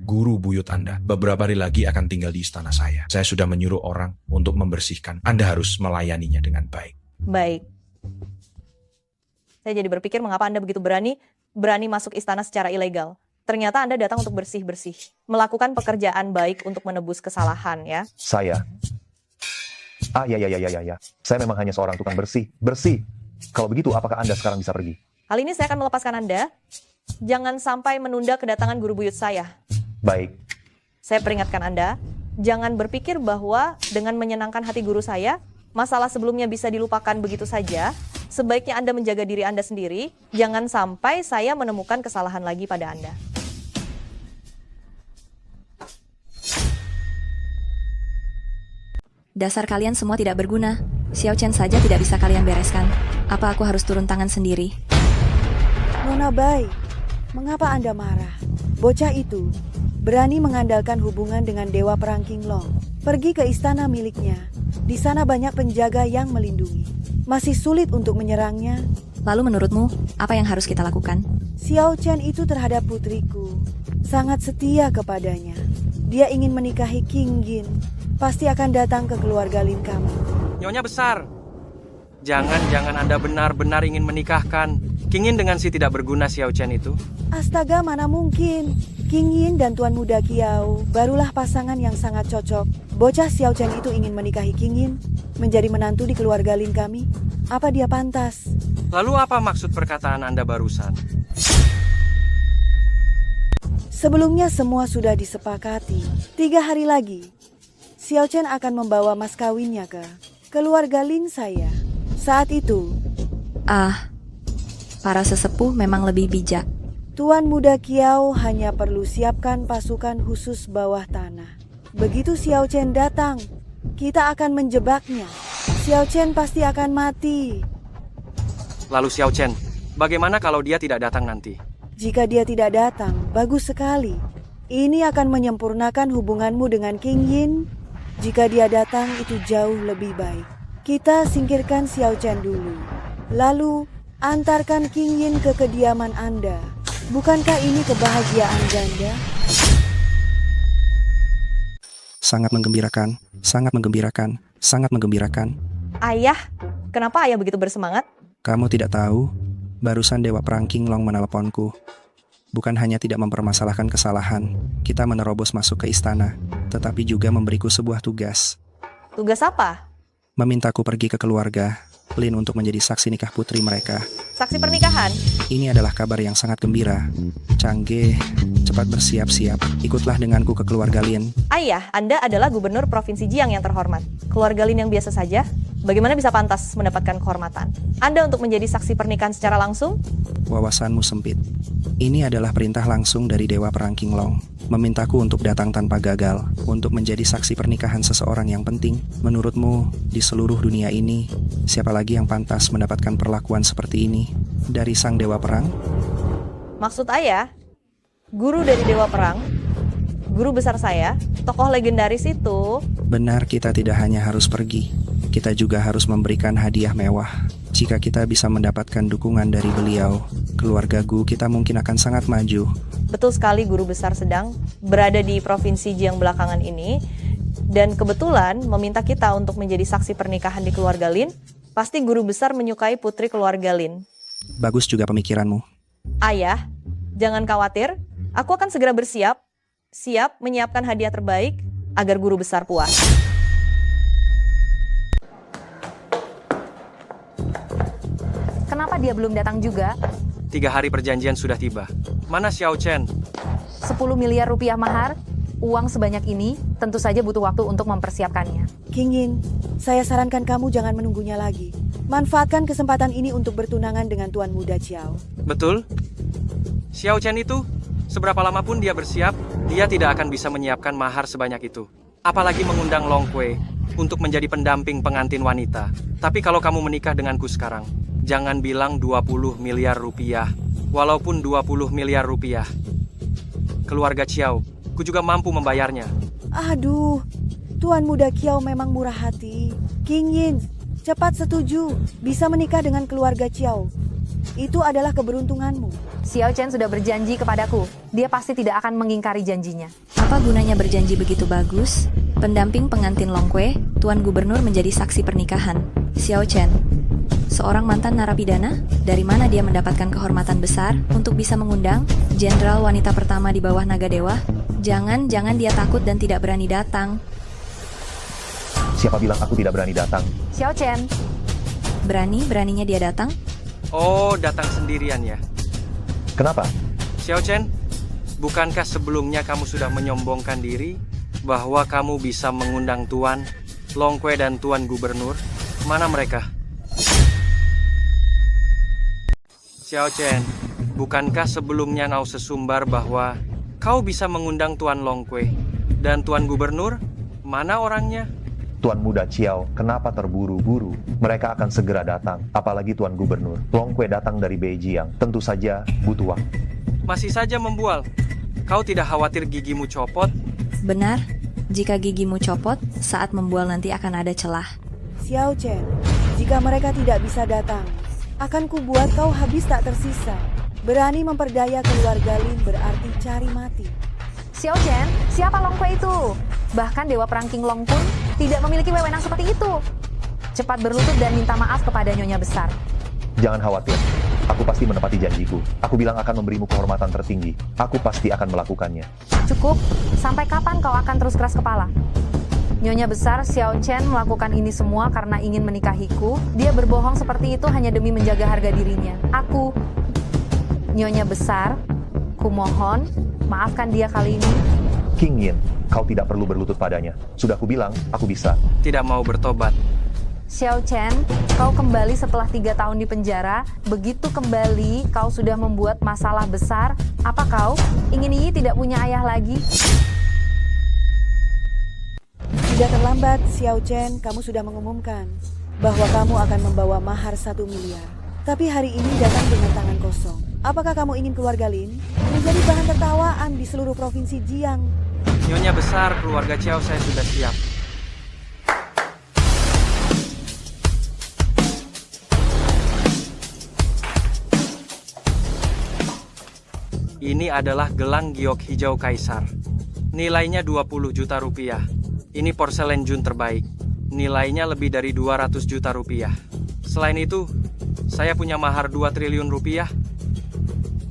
guru buyut Anda, beberapa hari lagi akan tinggal di istana saya. Saya sudah menyuruh orang untuk membersihkan. Anda harus melayaninya dengan baik. Baik. Saya jadi berpikir mengapa Anda begitu berani masuk istana secara ilegal. Ternyata Anda datang untuk bersih-bersih. Melakukan pekerjaan baik untuk menebus kesalahan, ya. Saya? Ya. Saya memang hanya seorang tukang bersih. Kalau begitu, apakah Anda sekarang bisa pergi? Kali ini saya akan melepaskan Anda. Jangan sampai menunda kedatangan guru buyut saya. Baik. Saya peringatkan Anda, jangan berpikir bahwa dengan menyenangkan hati guru saya, masalah sebelumnya bisa dilupakan begitu saja. Sebaiknya Anda menjaga diri Anda sendiri, jangan sampai saya menemukan kesalahan lagi pada Anda. Dasar kalian semua tidak berguna. Xiao Chen saja tidak bisa kalian bereskan. Apa aku harus turun tangan sendiri? Nona Bai, mengapa Anda marah? Bocah itu berani mengandalkan hubungan dengan Dewa Perang Kinglong. Pergi ke istana miliknya. Di sana banyak penjaga yang melindungi. Masih sulit untuk menyerangnya. Lalu menurutmu, apa yang harus kita lakukan? Xiao Chen itu terhadap putriku sangat setia kepadanya. Dia ingin menikahi King Yin. Pasti akan datang ke keluarga Lin kami. Nyonya besar, jangan Anda benar-benar ingin menikahkan King Yin dengan si tidak berguna Xiao Chen itu. Astaga, mana mungkin. King Yin dan Tuan Muda Kiao barulah pasangan yang sangat cocok. Bocah Xiao Chen itu ingin menikahi King Yin, menjadi menantu di keluarga Lin kami. Apa dia pantas? Lalu apa maksud perkataan Anda barusan? Sebelumnya semua sudah disepakati. 3 hari lagi, Xiao Chen akan membawa mas kawinnya ke keluarga Lin saya. Saat itu, para sesepuh memang lebih bijak. Tuan Muda Kiao hanya perlu siapkan pasukan khusus bawah tanah. Begitu Xiao Chen datang, kita akan menjebaknya. Xiao Chen pasti akan mati. Lalu Xiao Chen, bagaimana kalau dia tidak datang nanti? Jika dia tidak datang, bagus sekali. Ini akan menyempurnakan hubunganmu dengan King Yin. Jika dia datang, itu jauh lebih baik. Kita singkirkan Xiao Chen dulu. Lalu, antarkan King Yin ke kediaman Anda. Bukankah ini kebahagiaan ganda? Sangat menggembirakan, sangat menggembirakan, sangat menggembirakan. Ayah, kenapa ayah begitu bersemangat? Kamu tidak tahu, barusan Dewa Perang Kinglong meneleponku. Bukan hanya tidak mempermasalahkan kesalahan, kita menerobos masuk ke istana, tetapi juga memberiku sebuah tugas. Tugas apa? Memintaku pergi ke keluarga Lin untuk menjadi saksi nikah putri mereka. Saksi pernikahan? Ini adalah kabar yang sangat gembira. Changge, cepat bersiap-siap. Ikutlah denganku ke keluarga Lin. Ayah, Anda adalah gubernur Provinsi Jiang yang terhormat. Keluarga Lin yang biasa saja, bagaimana bisa pantas mendapatkan kehormatan? Anda untuk menjadi saksi pernikahan secara langsung? Wawasanmu sempit. Ini adalah perintah langsung dari Dewa Perang Qinglong. Memintaku untuk datang tanpa gagal, untuk menjadi saksi pernikahan seseorang yang penting. Menurutmu, di seluruh dunia ini, siapa lagi yang pantas mendapatkan perlakuan seperti ini dari Sang Dewa Perang? Maksud ayah, guru dari Dewa Perang, guru besar saya, tokoh legendaris itu. Benar, kita tidak hanya harus pergi, kita juga harus memberikan hadiah mewah. Jika kita bisa mendapatkan dukungan dari beliau, keluarga Gu kita mungkin akan sangat maju. Betul sekali, guru besar sedang berada di Provinsi Jiang belakangan ini. Dan kebetulan meminta kita untuk menjadi saksi pernikahan di keluarga Lin. Pasti guru besar menyukai putri keluarga Lin. Bagus juga pemikiranmu. Ayah, jangan khawatir. Aku akan segera bersiap. Siap menyiapkan hadiah terbaik agar guru besar puas. Kenapa dia belum datang juga? 3 hari perjanjian sudah tiba. Mana Xiao Chen? 10 miliar rupiah mahar? Uang sebanyak ini tentu saja butuh waktu untuk mempersiapkannya. King Yin, saya sarankan kamu jangan menunggunya lagi. Manfaatkan kesempatan ini untuk bertunangan dengan Tuan Muda Xiao. Betul? Xiao Chen itu, seberapa lama pun dia bersiap, dia tidak akan bisa menyiapkan mahar sebanyak itu. Apalagi mengundang Long Kui untuk menjadi pendamping pengantin wanita. Tapi kalau kamu menikah denganku sekarang, jangan bilang 20 miliar rupiah. Walaupun 20 miliar rupiah. Keluarga Xiao, ku juga mampu membayarnya. Aduh, Tuan Muda Xiao memang murah hati. King Yin, cepat setuju, bisa menikah dengan keluarga Xiao. Itu adalah keberuntunganmu. Xiao Chen sudah berjanji kepadaku. Dia pasti tidak akan mengingkari janjinya. Apa gunanya berjanji begitu bagus? Pendamping pengantin Long Kui, Tuan Gubernur menjadi saksi pernikahan. Xiao Chen, seorang mantan narapidana, dari mana dia mendapatkan kehormatan besar untuk bisa mengundang jenderal wanita pertama di bawah Naga Dewa? Jangan dia takut dan tidak berani datang. Siapa bilang aku tidak berani datang? Xiao Chen. Beraninya dia datang? Oh, datang sendirian ya? Kenapa? Xiao Chen, bukankah sebelumnya kamu sudah menyombongkan diri bahwa kamu bisa mengundang Tuan Long Kui dan Tuan Gubernur? Mana mereka? Xiao Chen, bukankah sebelumnya kau sesumbar bahwa kau bisa mengundang Tuan Long Kui dan Tuan Gubernur? Mana orangnya? Tuan Muda Xiao, kenapa terburu-buru? Mereka akan segera datang, apalagi Tuan Gubernur. Long Kui datang dari Beijing, tentu saja butuh waktu. Masih saja membual. Kau tidak khawatir gigimu copot? Benar, jika gigimu copot, saat membual nanti akan ada celah. Xiao Chen, jika mereka tidak bisa datang, akan kubuat kau habis tak tersisa. Berani memperdaya keluarga Lin berarti cari mati. Xiao Chen, siapa Long Kui itu? Bahkan Dewa Perang Qinglong pun tidak memiliki wewenang seperti itu. Cepat berlutut dan minta maaf kepada Nyonya Besar. Jangan khawatir, aku pasti menepati janjiku. Aku bilang akan memberimu kehormatan tertinggi. Aku pasti akan melakukannya. Cukup, sampai kapan kau akan terus keras kepala? Nyonya Besar, Xiao Chen melakukan ini semua karena ingin menikahiku. Dia berbohong seperti itu hanya demi menjaga harga dirinya. Aku, Nyonya Besar, kumohon, maafkan dia kali ini. King Yin, kau tidak perlu berlutut padanya. Sudah kubilang, aku bisa. Tidak mau bertobat. Xiao Chen, kau kembali setelah 3 tahun di penjara. Begitu kembali, kau sudah membuat masalah besar. Apa kau ingin Yi tidak punya ayah lagi? Tidak terlambat, Xiao Chen, kamu sudah mengumumkan bahwa kamu akan membawa mahar 1 miliar. Tapi hari ini datang dengan tangan kosong. Apakah kamu ingin keluarga Lin menjadi bahan tertawaan di seluruh provinsi Jiang? Nyonya Besar, keluarga Xiao saya sudah siap. Ini adalah gelang giok hijau kaisar. Nilainya 20 juta rupiah. Ini porselen Jun terbaik. Nilainya lebih dari 200 juta rupiah. Selain itu, saya punya mahar 2 triliun rupiah.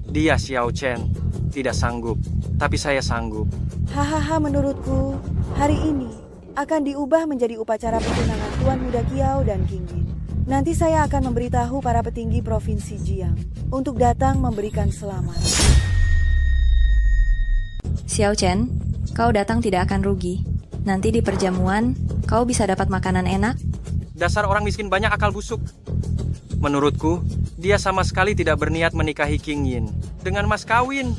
Dia Xiao Chen tidak sanggup, tapi saya sanggup. Hahaha, menurutku hari ini akan diubah menjadi upacara pertunangan Tuan Muda Xiao dan King Yin. Nanti saya akan memberitahu para petinggi Provinsi Jiang untuk datang memberikan selamat. Xiao Chen, kau datang tidak akan rugi. Nanti di perjamuan, kau bisa dapat makanan enak. Dasar orang miskin banyak akal busuk. Menurutku, dia sama sekali tidak berniat menikahi King Yin dengan mas kawin.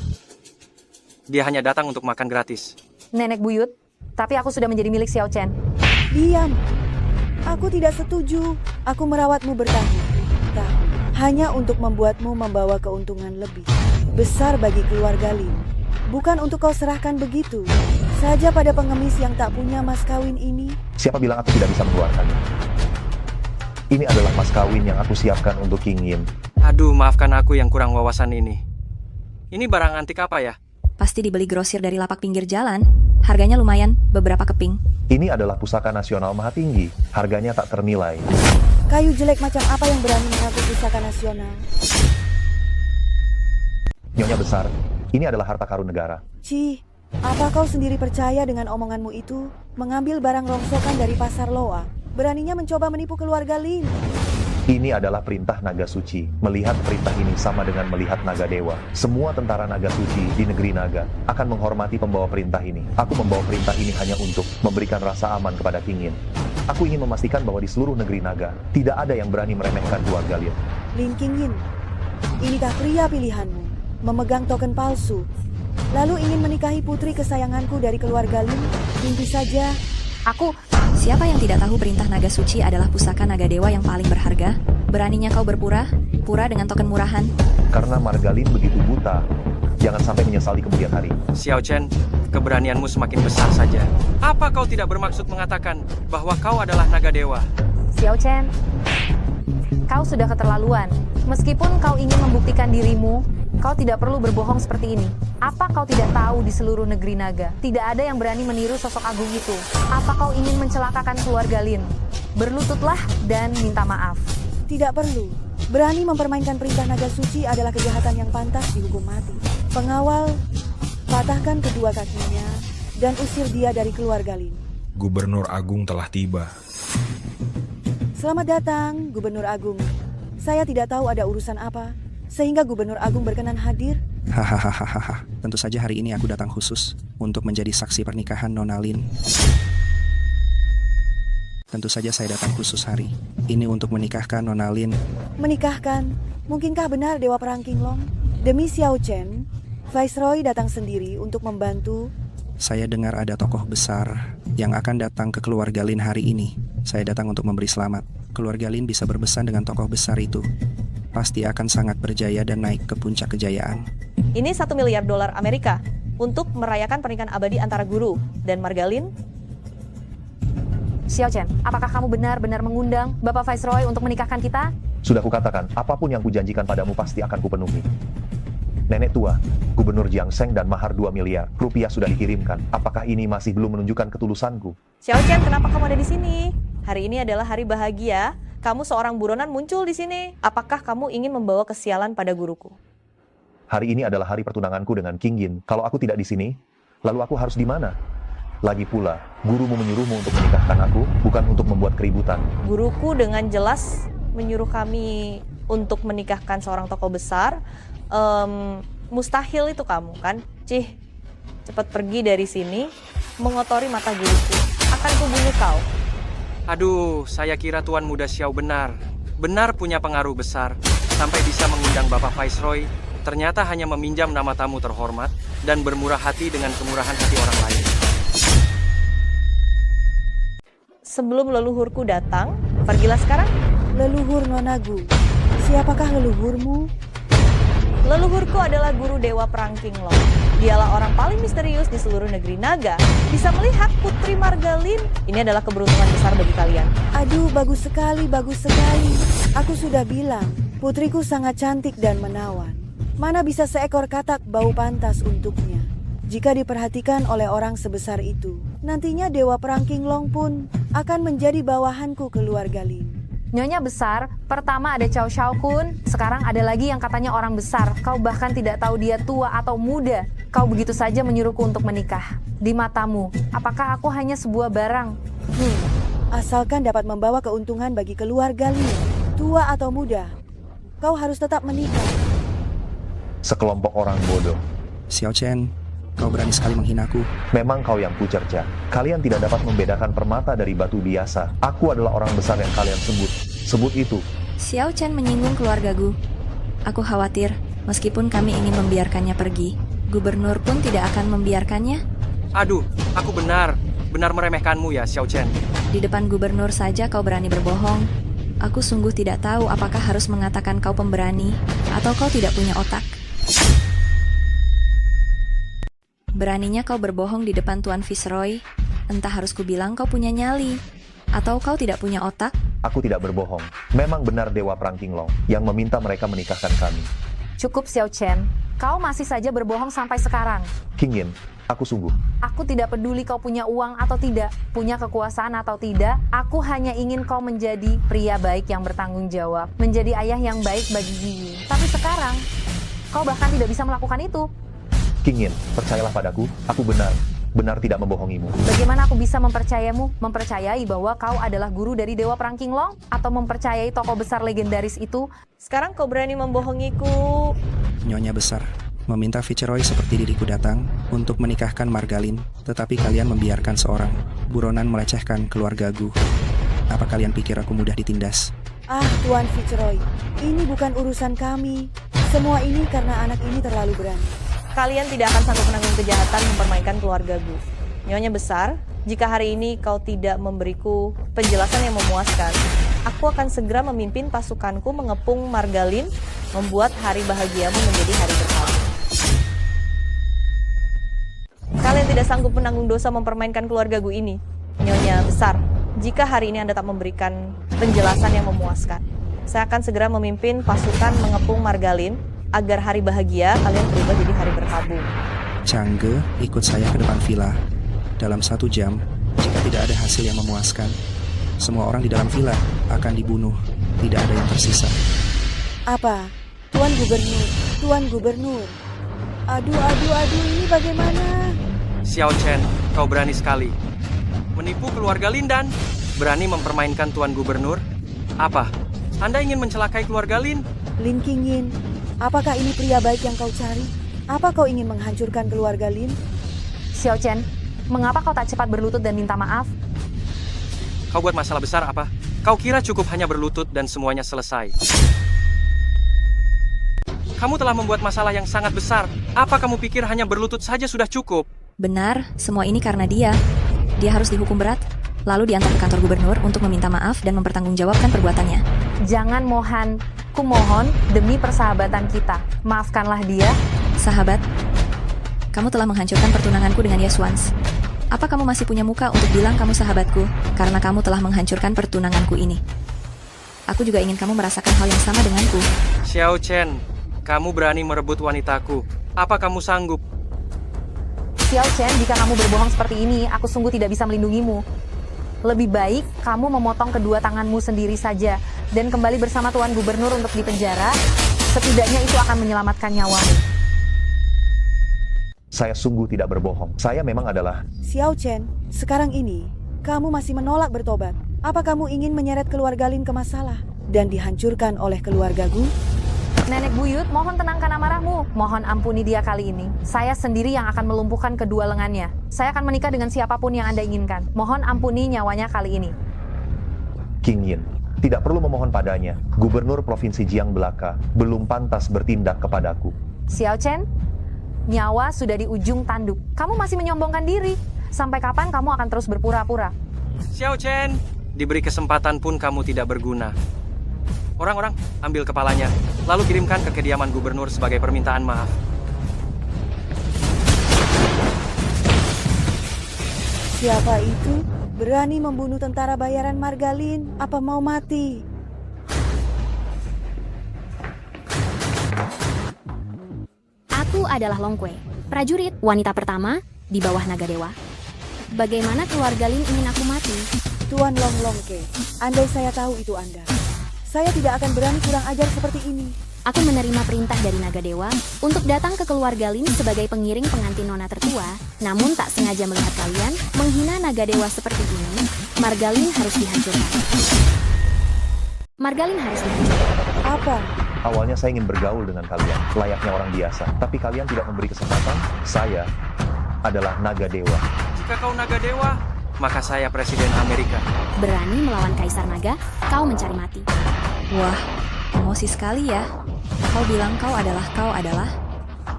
Dia hanya datang untuk makan gratis. Nenek buyut, tapi aku sudah menjadi milik Xiao Chen. Diam. Aku tidak setuju. Aku merawatmu bertahun-tahun hanya untuk membuatmu membawa keuntungan lebih besar bagi keluarga Lin. Bukan untuk kau serahkan begitu saja pada pengemis yang tak punya mas kawin ini. Siapa bilang aku tidak bisa mengeluarkannya? Ini adalah mas kawin yang aku siapkan untuk King Yin. Aduh, maafkan aku yang kurang wawasan ini. Ini barang antik apa ya? Pasti dibeli grosir dari lapak pinggir jalan. Harganya lumayan, beberapa keping. Ini adalah pusaka nasional maha tinggi. Harganya tak ternilai. Kayu jelek macam apa yang berani mengaku pusaka nasional? Nyonya besar, ini adalah harta karun negara. Ci, apa kau sendiri percaya dengan omonganmu itu? Mengambil barang rongsokan dari pasar Loa, beraninya mencoba menipu keluarga Lin. Ini adalah perintah naga suci. Melihat perintah ini sama dengan melihat naga dewa. Semua tentara naga suci di negeri naga akan menghormati pembawa perintah ini. Aku membawa perintah ini hanya untuk memberikan rasa aman kepada King Yin. Aku ingin memastikan bahwa di seluruh negeri naga tidak ada yang berani meremehkan keluarga Lin. Lin King Yin, inikah pria pilihanmu? Memegang token palsu, lalu ingin menikahi putri kesayanganku dari keluarga Lin? Mimpi saja. Siapa yang tidak tahu perintah naga suci adalah pusaka naga dewa yang paling berharga? Beraninya kau pura dengan token murahan. Karena Margalin begitu buta, jangan sampai menyesal di kemudian hari. Xiao Chen, keberanianmu semakin besar saja. Apa kau tidak bermaksud mengatakan bahwa kau adalah naga dewa? Xiao Chen, kau sudah keterlaluan. Meskipun kau ingin membuktikan dirimu, kau tidak perlu berbohong seperti ini. Apa kau tidak tahu di seluruh negeri naga tidak ada yang berani meniru sosok agung itu? Apa kau ingin mencelakakan keluarga Lin? Berlututlah dan minta maaf. Tidak perlu. Berani mempermainkan perintah naga suci adalah kejahatan yang pantas dihukum mati. Pengawal, patahkan kedua kakinya dan usir dia dari keluarga Lin. Gubernur Agung telah tiba. Selamat datang, Gubernur Agung. Saya tidak tahu ada urusan apa, sehingga Gubernur Agung berkenan hadir. Hahaha, tentu saja hari ini aku datang khusus untuk menjadi saksi pernikahan Nona Lin. Tentu saja saya datang khusus hari ini untuk menikahkan Nona Lin. Menikahkan? Mungkinkah benar Dewa Perang Qinglong? Demi Xiao Chen, Viceroy datang sendiri untuk membantu. Saya dengar ada tokoh besar yang akan datang ke keluarga Lin hari ini. Saya datang untuk memberi selamat. Keluarga Lin bisa berbesan dengan tokoh besar itu. Pasti akan sangat berjaya dan naik ke puncak kejayaan. Ini $1 miliar Amerika untuk merayakan pernikahan abadi antara guru dan Margalin. Xiao Chen, apakah kamu benar-benar mengundang Bapak Viceroy untuk menikahkan kita? Sudah kukatakan, apapun yang kujanjikan padamu pasti akan kupenuhi. Nenek tua, Gubernur Jiangsheng dan mahar 2 miliar rupiah sudah dikirimkan. Apakah ini masih belum menunjukkan ketulusanku? Xiao Chen, kenapa kamu ada di sini? Hari ini adalah hari bahagia. Kamu seorang buronan muncul di sini. Apakah kamu ingin membawa kesialan pada guruku? Hari ini adalah hari pertunanganku dengan King Yin. Kalau aku tidak di sini, lalu aku harus di mana? Lagi pula, gurumu menyuruhmu untuk menikahkan aku, bukan untuk membuat keributan. Guruku dengan jelas menyuruh kami untuk menikahkan seorang tokoh besar. Mustahil itu kamu kan? Cih, cepat pergi dari sini, mengotori mata guruku. Akan kubunuh kau. Aduh, saya kira Tuan Muda Xiao benar punya pengaruh besar, sampai bisa mengundang Bapak Viceroy, ternyata hanya meminjam nama tamu terhormat, dan bermurah hati dengan kemurahan hati orang lain. Sebelum leluhurku datang, pergilah sekarang. Leluhur Nonagu, siapakah leluhurmu? Leluhurku adalah guru Dewa Perang Qinglong. Dialah orang paling misterius di seluruh negeri naga. Bisa melihat Putri Margalin. Ini adalah keberuntungan besar bagi kalian. Aduh, bagus sekali, bagus sekali. Aku sudah bilang, putriku sangat cantik dan menawan. Mana bisa seekor katak bau pantas untuknya. Jika diperhatikan oleh orang sebesar itu, nantinya Dewa Perang Qinglong pun akan menjadi bawahanku keluarga Lin. Nyonya besar, pertama ada Cao Xiaokun, sekarang ada lagi yang katanya orang besar. Kau bahkan tidak tahu dia tua atau muda. Kau begitu saja menyuruhku untuk menikah. Di matamu, apakah aku hanya sebuah barang? Asalkan dapat membawa keuntungan bagi keluarga Lin. tua atau muda, kau harus tetap menikah. Sekelompok orang bodoh. Xiao Chen, kau berani sekali menghinaku. Memang kau yang kucerca. Kalian tidak dapat membedakan permata dari batu biasa. Aku adalah orang besar yang kalian sebut. Sebut itu. Xiao Chen menyinggung keluargaku. Aku khawatir, meskipun kami ingin membiarkannya pergi, gubernur pun tidak akan membiarkannya. Aduh, aku benar meremehkanmu ya, Xiao Chen. Di depan gubernur saja kau berani berbohong. Aku sungguh tidak tahu apakah harus mengatakan kau pemberani atau kau tidak punya otak. Beraninya kau berbohong di depan Tuan Viceroy. Entah harus kubilang kau punya nyali atau kau tidak punya otak. Aku tidak berbohong. Memang benar Dewa Perang Qinglong yang meminta mereka menikahkan kami. Cukup Xiao Chen, kau masih saja berbohong sampai sekarang. King Yin, aku sungguh. Aku tidak peduli kau punya uang atau tidak, punya kekuasaan atau tidak. Aku hanya ingin kau menjadi pria baik yang bertanggung jawab, menjadi ayah yang baik bagi Yi. Tapi sekarang, kau bahkan tidak bisa melakukan itu. King Yin, percayalah padaku, aku benar tidak membohongimu. Bagaimana aku bisa mempercayamu? Mempercayai bahwa kau adalah guru dari Dewa Perang Qinglong? Atau mempercayai tokoh besar legendaris itu? Sekarang kau berani membohongiku. Nyonya besar, meminta Viceroy seperti diriku datang untuk menikahkan Margalin, tetapi kalian membiarkan seorang buronan melecehkan keluargaku. Apa kalian pikir aku mudah ditindas? Ah, Tuan Viceroy, ini bukan urusan kami. Semua ini karena anak ini terlalu berani. Kalian tidak akan sanggup menanggung kejahatan mempermainkan keluargaku. Nyonya besar, jika hari ini kau tidak memberiku penjelasan yang memuaskan, aku akan segera memimpin pasukanku mengepung Margalin, membuat hari bahagiamu menjadi hari berkah. Kalian tidak sanggup menanggung dosa mempermainkan keluargaku ini. Nyonya besar, jika hari ini Anda tak memberikan penjelasan yang memuaskan, saya akan segera memimpin pasukan mengepung Margalin, agar hari bahagia kalian berubah jadi hari berkabung. Changge, ikut saya ke depan villa. Dalam 1 jam, jika tidak ada hasil yang memuaskan, semua orang di dalam villa akan dibunuh. Tidak ada yang tersisa. Apa? Tuan Gubernur. Aduh, ini bagaimana? Xiao Chen, kau berani sekali. Menipu keluarga Lindan, berani mempermainkan Tuan Gubernur. Apa? Anda ingin mencelakai keluarga Lin? Lin King Yin, apakah ini pria baik yang kau cari? Apa kau ingin menghancurkan keluarga Lin? Xiao Chen, mengapa kau tak cepat berlutut dan minta maaf? Kau buat masalah besar apa? Kau kira cukup hanya berlutut dan semuanya selesai? Kamu telah membuat masalah yang sangat besar. Apa kamu pikir hanya berlutut saja sudah cukup? Benar, semua ini karena dia. Dia harus dihukum berat, lalu diantar ke kantor gubernur untuk meminta maaf dan mempertanggungjawabkan perbuatannya. Jangan, Mohan. Kumohon, demi persahabatan kita, maafkanlah dia. Sahabat, kamu telah menghancurkan pertunanganku dengan Yaswans. Apa kamu masih punya muka untuk bilang kamu sahabatku karena kamu telah menghancurkan pertunanganku ini? Aku juga ingin kamu merasakan hal yang sama denganku. Xiao Chen, kamu berani merebut wanitaku. Apa kamu sanggup? Xiao Chen, jika kamu berbohong seperti ini, aku sungguh tidak bisa melindungimu. Lebih baik kamu memotong kedua tanganmu sendiri saja dan kembali bersama Tuan Gubernur untuk dipenjara. Setidaknya itu akan menyelamatkan nyawamu. Saya sungguh tidak berbohong. Saya memang adalah... Xiao Chen, sekarang ini kamu masih menolak bertobat. Apa kamu ingin menyeret keluarga Lin ke masalah dan dihancurkan oleh keluargaku? Nenek buyut, mohon tenangkan amarahmu. Mohon ampuni dia kali ini. Saya sendiri yang akan melumpuhkan kedua lengannya. Saya akan menikah dengan siapapun yang Anda inginkan. Mohon ampuni nyawanya kali ini. King Yin, tidak perlu memohon padanya. Gubernur Provinsi Jiang Belaka belum pantas bertindak kepadaku. Xiao Chen, nyawa sudah di ujung tanduk. Kamu masih menyombongkan diri. Sampai kapan kamu akan terus berpura-pura? Xiao Chen, diberi kesempatan pun kamu tidak berguna. Orang-orang, ambil kepalanya, lalu kirimkan ke kediaman gubernur sebagai permintaan maaf. Siapa itu? Berani membunuh tentara bayaran Margalin? Apa mau mati? Aku adalah Long Kue, prajurit wanita pertama di bawah naga dewa. Bagaimana keluarga Lin ingin aku mati? Tuan Long Ke, andai saya tahu itu Anda, saya tidak akan berani kurang ajar seperti ini. Aku menerima perintah dari naga dewa untuk datang ke keluarga Lin sebagai pengiring pengantin nona tertua. Namun tak sengaja melihat kalian menghina naga dewa seperti ini, Margalin harus dihancurkan. Margalin harus dihancurkan. Apa? Awalnya saya ingin bergaul dengan kalian, layaknya orang biasa. Tapi kalian tidak memberi kesempatan. Saya adalah naga dewa. Jika kau naga dewa, maka saya Presiden Amerika. Berani melawan Kaisar Naga, kau mencari mati. Wah, emosi sekali ya. Kau bilang kau adalah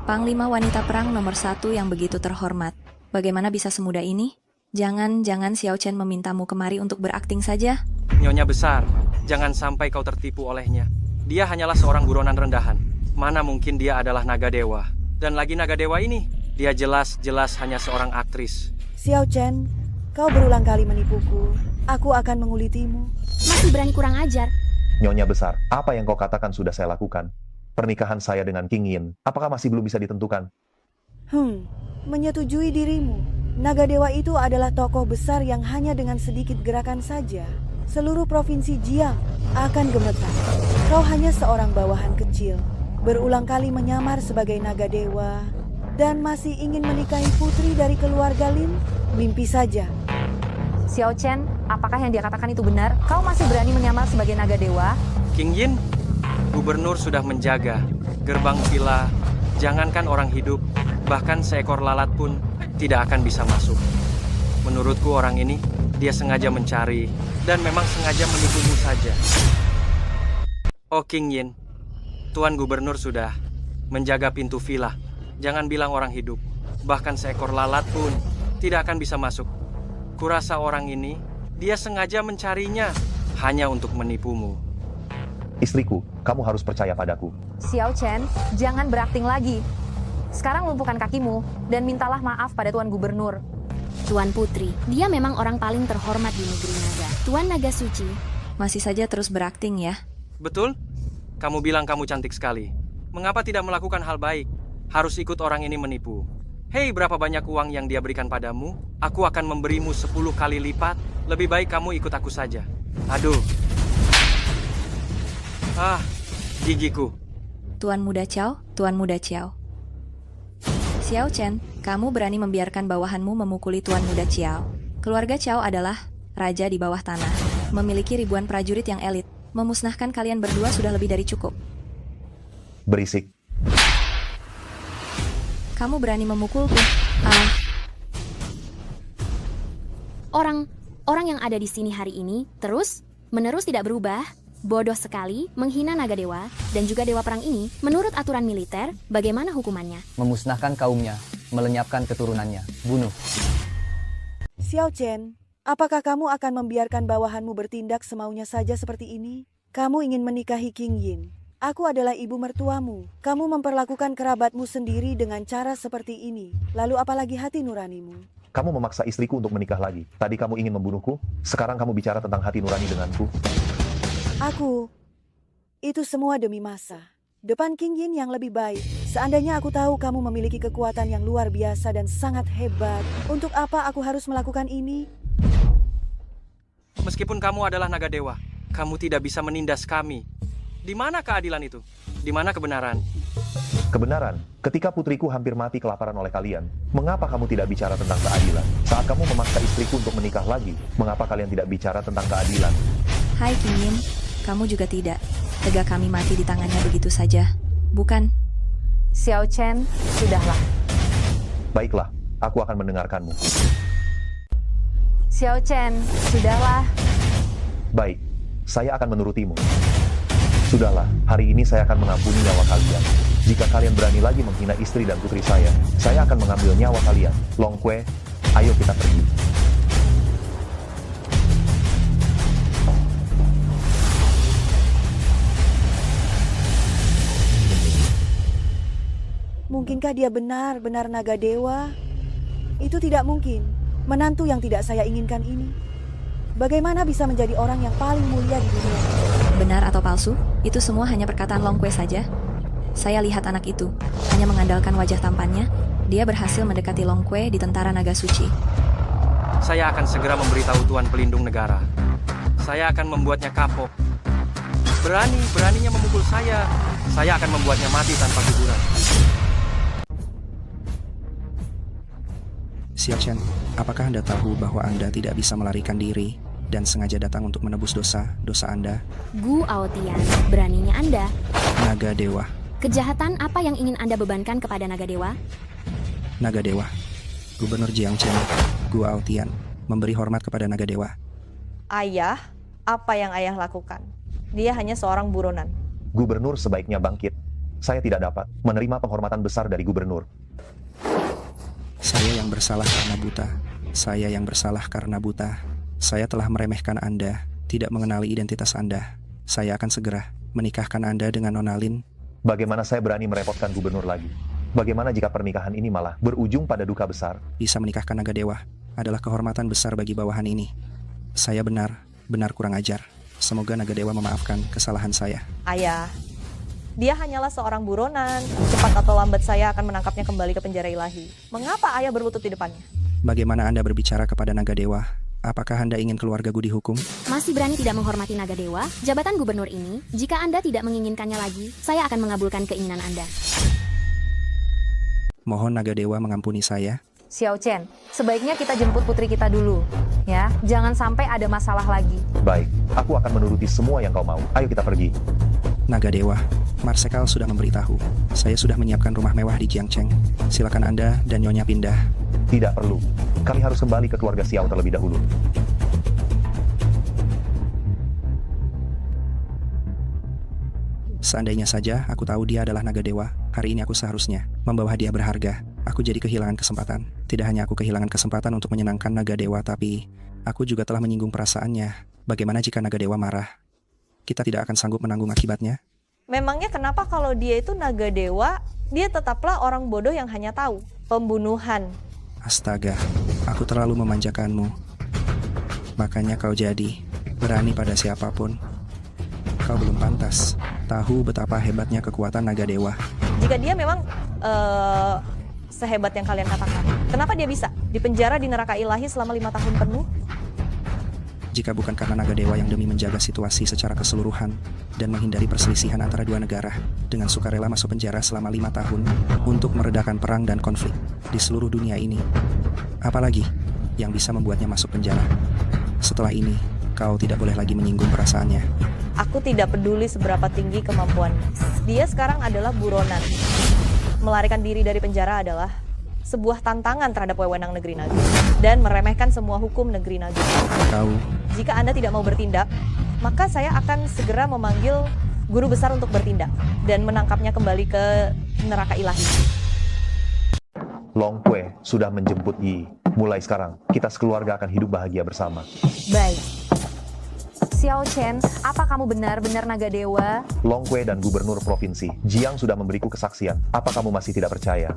Panglima wanita perang nomor 1 yang begitu terhormat. Bagaimana bisa semudah ini? Jangan Xiao Chen memintamu kemari untuk berakting saja. Nyonya besar, jangan sampai kau tertipu olehnya. Dia hanyalah seorang buronan rendahan. Mana mungkin dia adalah naga dewa. Dan lagi naga dewa ini, dia jelas-jelas hanya seorang aktris. Xiao Chen, kau berulang kali menipuku. Aku akan mengulitimu. Masih berani kurang ajar. Nyonya besar, apa yang kau katakan sudah saya lakukan. Pernikahan saya dengan King Yin, apakah masih belum bisa ditentukan? Menyetujui dirimu. Naga dewa itu adalah tokoh besar yang hanya dengan sedikit gerakan saja seluruh provinsi Jiang akan gemetar. Kau hanya seorang bawahan kecil, berulang kali menyamar sebagai naga dewa, dan masih ingin menikahi putri dari keluarga Lin? Mimpi saja. Xiao Chen, apakah yang dia katakan itu benar? Kau masih berani menyamar sebagai naga dewa? King Yin, gubernur sudah menjaga gerbang villa. Jangankan orang hidup, bahkan seekor lalat pun tidak akan bisa masuk. Menurutku orang ini, dia sengaja mencari dan memang sengaja menipumu saja. Oh King Yin, Tuan Gubernur sudah menjaga pintu villa. Jangan bilang orang hidup, bahkan seekor lalat pun tidak akan bisa masuk. Kurasa orang ini, dia sengaja mencarinya hanya untuk menipumu. Istriku, kamu harus percaya padaku. Xiao Chen, jangan berakting lagi. Sekarang lumpuhkan kakimu dan mintalah maaf pada Tuan Gubernur. Tuan Putri, dia memang orang paling terhormat di negeri naga. Tuan Naga Suci. Masih saja terus berakting ya. Betul? Kamu bilang kamu cantik sekali. Mengapa tidak melakukan hal baik? Harus ikut orang ini menipu. Hei, berapa banyak uang yang dia berikan padamu? Aku akan memberimu 10 kali lipat. Lebih baik kamu ikut aku saja. Aduh. Gigiku. Tuan Muda Qiao, Tuan Muda Qiao. Xiao Chen, kamu berani membiarkan bawahanmu memukuli Tuan Muda Qiao. Keluarga Qiao adalah raja di bawah tanah, memiliki ribuan prajurit yang elit. Memusnahkan kalian berdua sudah lebih dari cukup. Berisik. Kamu berani memukulku. Orang yang ada di sini hari ini menerus tidak berubah. Bodoh sekali, menghina naga dewa, dan juga dewa perang ini, menurut aturan militer, bagaimana hukumannya? Memusnahkan kaumnya, melenyapkan keturunannya, bunuh. Xiao Chen, apakah kamu akan membiarkan bawahanmu bertindak semaunya saja seperti ini? Kamu ingin menikahi King Yin. Aku adalah ibu mertuamu. Kamu memperlakukan kerabatmu sendiri dengan cara seperti ini. Lalu apalagi hati nuranimu? Kamu memaksa istriku untuk menikah lagi. Tadi kamu ingin membunuhku, sekarang kamu bicara tentang hati nurani denganku. Itu semua demi masa depan King Yin yang lebih baik. Seandainya aku tahu kamu memiliki kekuatan yang luar biasa dan sangat hebat, untuk apa aku harus melakukan ini? Meskipun kamu adalah naga dewa, kamu tidak bisa menindas kami. Di mana keadilan itu? Di mana kebenaran? Kebenaran, ketika putriku hampir mati kelaparan oleh kalian, mengapa kamu tidak bicara tentang keadilan? Saat kamu memaksa istriku untuk menikah lagi, mengapa kalian tidak bicara tentang keadilan? Hai King Yin, kamu juga tidak tega kami mati di tangannya begitu saja, bukan? Xiao Chen, sudahlah. Baiklah, aku akan mendengarkanmu. Xiao Chen, sudahlah. Baik, saya akan menurutimu. Sudahlah, hari ini saya akan mengampuni nyawa kalian. Jika kalian berani lagi menghina istri dan putri saya akan mengambil nyawa kalian. Long Kue, ayo kita pergi. Mungkinkah dia benar-benar naga dewa? Itu tidak mungkin. Menantu yang tidak saya inginkan ini. Bagaimana bisa menjadi orang yang paling mulia di dunia? Benar atau palsu, itu semua hanya perkataan Long Kue saja. Saya lihat anak itu, hanya mengandalkan wajah tampannya, dia berhasil mendekati Long Kue di tentara naga suci. Saya akan segera memberitahu Tuan Pelindung Negara. Saya akan membuatnya kapok. Beraninya memukul saya akan membuatnya mati tanpa hiburan. Xiao Chen, apakah Anda tahu bahwa Anda tidak bisa melarikan diri? dan sengaja datang untuk menebus dosa Anda. Gu Aotian, beraninya Anda. Naga Dewa. Kejahatan apa yang ingin Anda bebankan kepada Naga Dewa? Naga Dewa. Gubernur Jiang Chen, Gu Aotian, memberi hormat kepada Naga Dewa. Ayah, apa yang ayah lakukan? Dia hanya seorang buronan. Gubernur sebaiknya bangkit. Saya tidak dapat menerima penghormatan besar dari gubernur. Saya yang bersalah karena buta. Saya yang bersalah karena buta. Saya telah meremehkan Anda, tidak mengenali identitas Anda. Saya akan segera menikahkan Anda dengan Nona Lin. Bagaimana saya berani merepotkan gubernur lagi? Bagaimana jika pernikahan ini malah berujung pada duka besar? Bisa menikahkan Naga Dewa adalah kehormatan besar bagi bawahan ini. Saya benar kurang ajar. Semoga Naga Dewa memaafkan kesalahan saya. Ayah, dia hanyalah seorang buronan. Cepat atau lambat saya akan menangkapnya kembali ke penjara ilahi. Mengapa ayah berlutut di depannya? Bagaimana Anda berbicara kepada Naga Dewa? Apakah Anda ingin keluargaku dihukum? Masih berani tidak menghormati Naga Dewa? Jabatan gubernur ini, jika Anda tidak menginginkannya lagi, saya akan mengabulkan keinginan Anda. Mohon Naga Dewa mengampuni saya. Xiao Chen, sebaiknya kita jemput putri kita dulu, ya. Jangan sampai ada masalah lagi. Baik, aku akan menuruti semua yang kau mau. Ayo kita pergi. Naga Dewa, Marsekal sudah memberitahu. Saya sudah menyiapkan rumah mewah di Jiangcheng. Silakan Anda dan Nyonya pindah. Tidak perlu. Kami harus kembali ke keluarga Xiao terlebih dahulu. Seandainya saja aku tahu dia adalah Naga Dewa, hari ini aku seharusnya membawa hadiah berharga. Aku jadi kehilangan kesempatan. Tidak hanya aku kehilangan kesempatan untuk menyenangkan Naga Dewa, tapi aku juga telah menyinggung perasaannya. Bagaimana jika Naga Dewa marah? Kita tidak akan sanggup menanggung akibatnya. Memangnya kenapa kalau dia itu Naga Dewa, dia tetaplah orang bodoh yang hanya tahu pembunuhan. Astaga, aku terlalu memanjakanmu. Makanya kau jadi berani pada siapapun. Kau belum pantas tahu betapa hebatnya kekuatan Naga Dewa. Jika dia memang sehebat yang kalian katakan, kenapa dia bisa dipenjara di neraka ilahi selama 5 tahun penuh? Jika bukan karena Naga Dewa yang demi menjaga situasi secara keseluruhan dan menghindari perselisihan antara dua negara, dengan sukarela masuk penjara selama 5 tahun untuk meredakan perang dan konflik di seluruh dunia ini. Apalagi yang bisa membuatnya masuk penjara. Setelah ini, kau tidak boleh lagi menyinggung perasaannya. Aku tidak peduli seberapa tinggi kemampuannya. Dia sekarang adalah buronan. Melarikan diri dari penjara adalah sebuah tantangan terhadap wewenang negeri Naga dan meremehkan semua hukum negeri Naga. Jika Anda tidak mau bertindak, maka saya akan segera memanggil guru besar untuk bertindak dan menangkapnya kembali ke neraka ilahi. Long Kue sudah menjemput Yi. Mulai sekarang, kita sekeluarga akan hidup bahagia bersama. Baik. Xiao Chen, apa kamu benar-benar Naga Dewa? Long Kue dan gubernur provinsi Jiang sudah memberiku kesaksian. Apa kamu masih tidak percaya?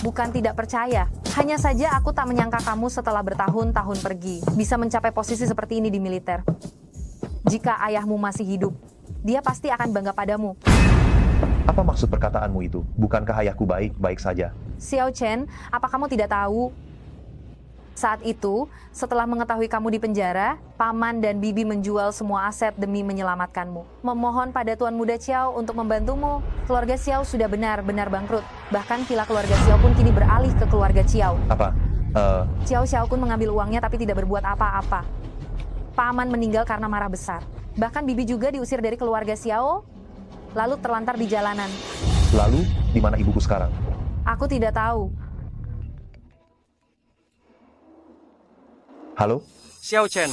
Bukan tidak percaya, hanya saja aku tak menyangka kamu setelah bertahun-tahun pergi bisa mencapai posisi seperti ini di militer. Jika ayahmu masih hidup, dia pasti akan bangga padamu. Apa maksud perkataanmu itu? Bukankah ayahku baik-baik saja? Xiao Chen, apa kamu tidak tahu? Saat itu, setelah mengetahui kamu di penjara, Paman dan Bibi menjual semua aset demi menyelamatkanmu. Memohon pada Tuan Muda Xiao untuk membantumu. Keluarga Xiao sudah benar-benar bangkrut. Bahkan villa keluarga Xiao pun kini beralih ke keluarga Xiao. Apa? Xiao Kun mengambil uangnya tapi tidak berbuat apa-apa. Paman meninggal karena marah besar. Bahkan Bibi juga diusir dari keluarga Xiao, lalu terlantar di jalanan. Lalu, di mana ibuku sekarang? Aku tidak tahu. Halo? Xiao Chen,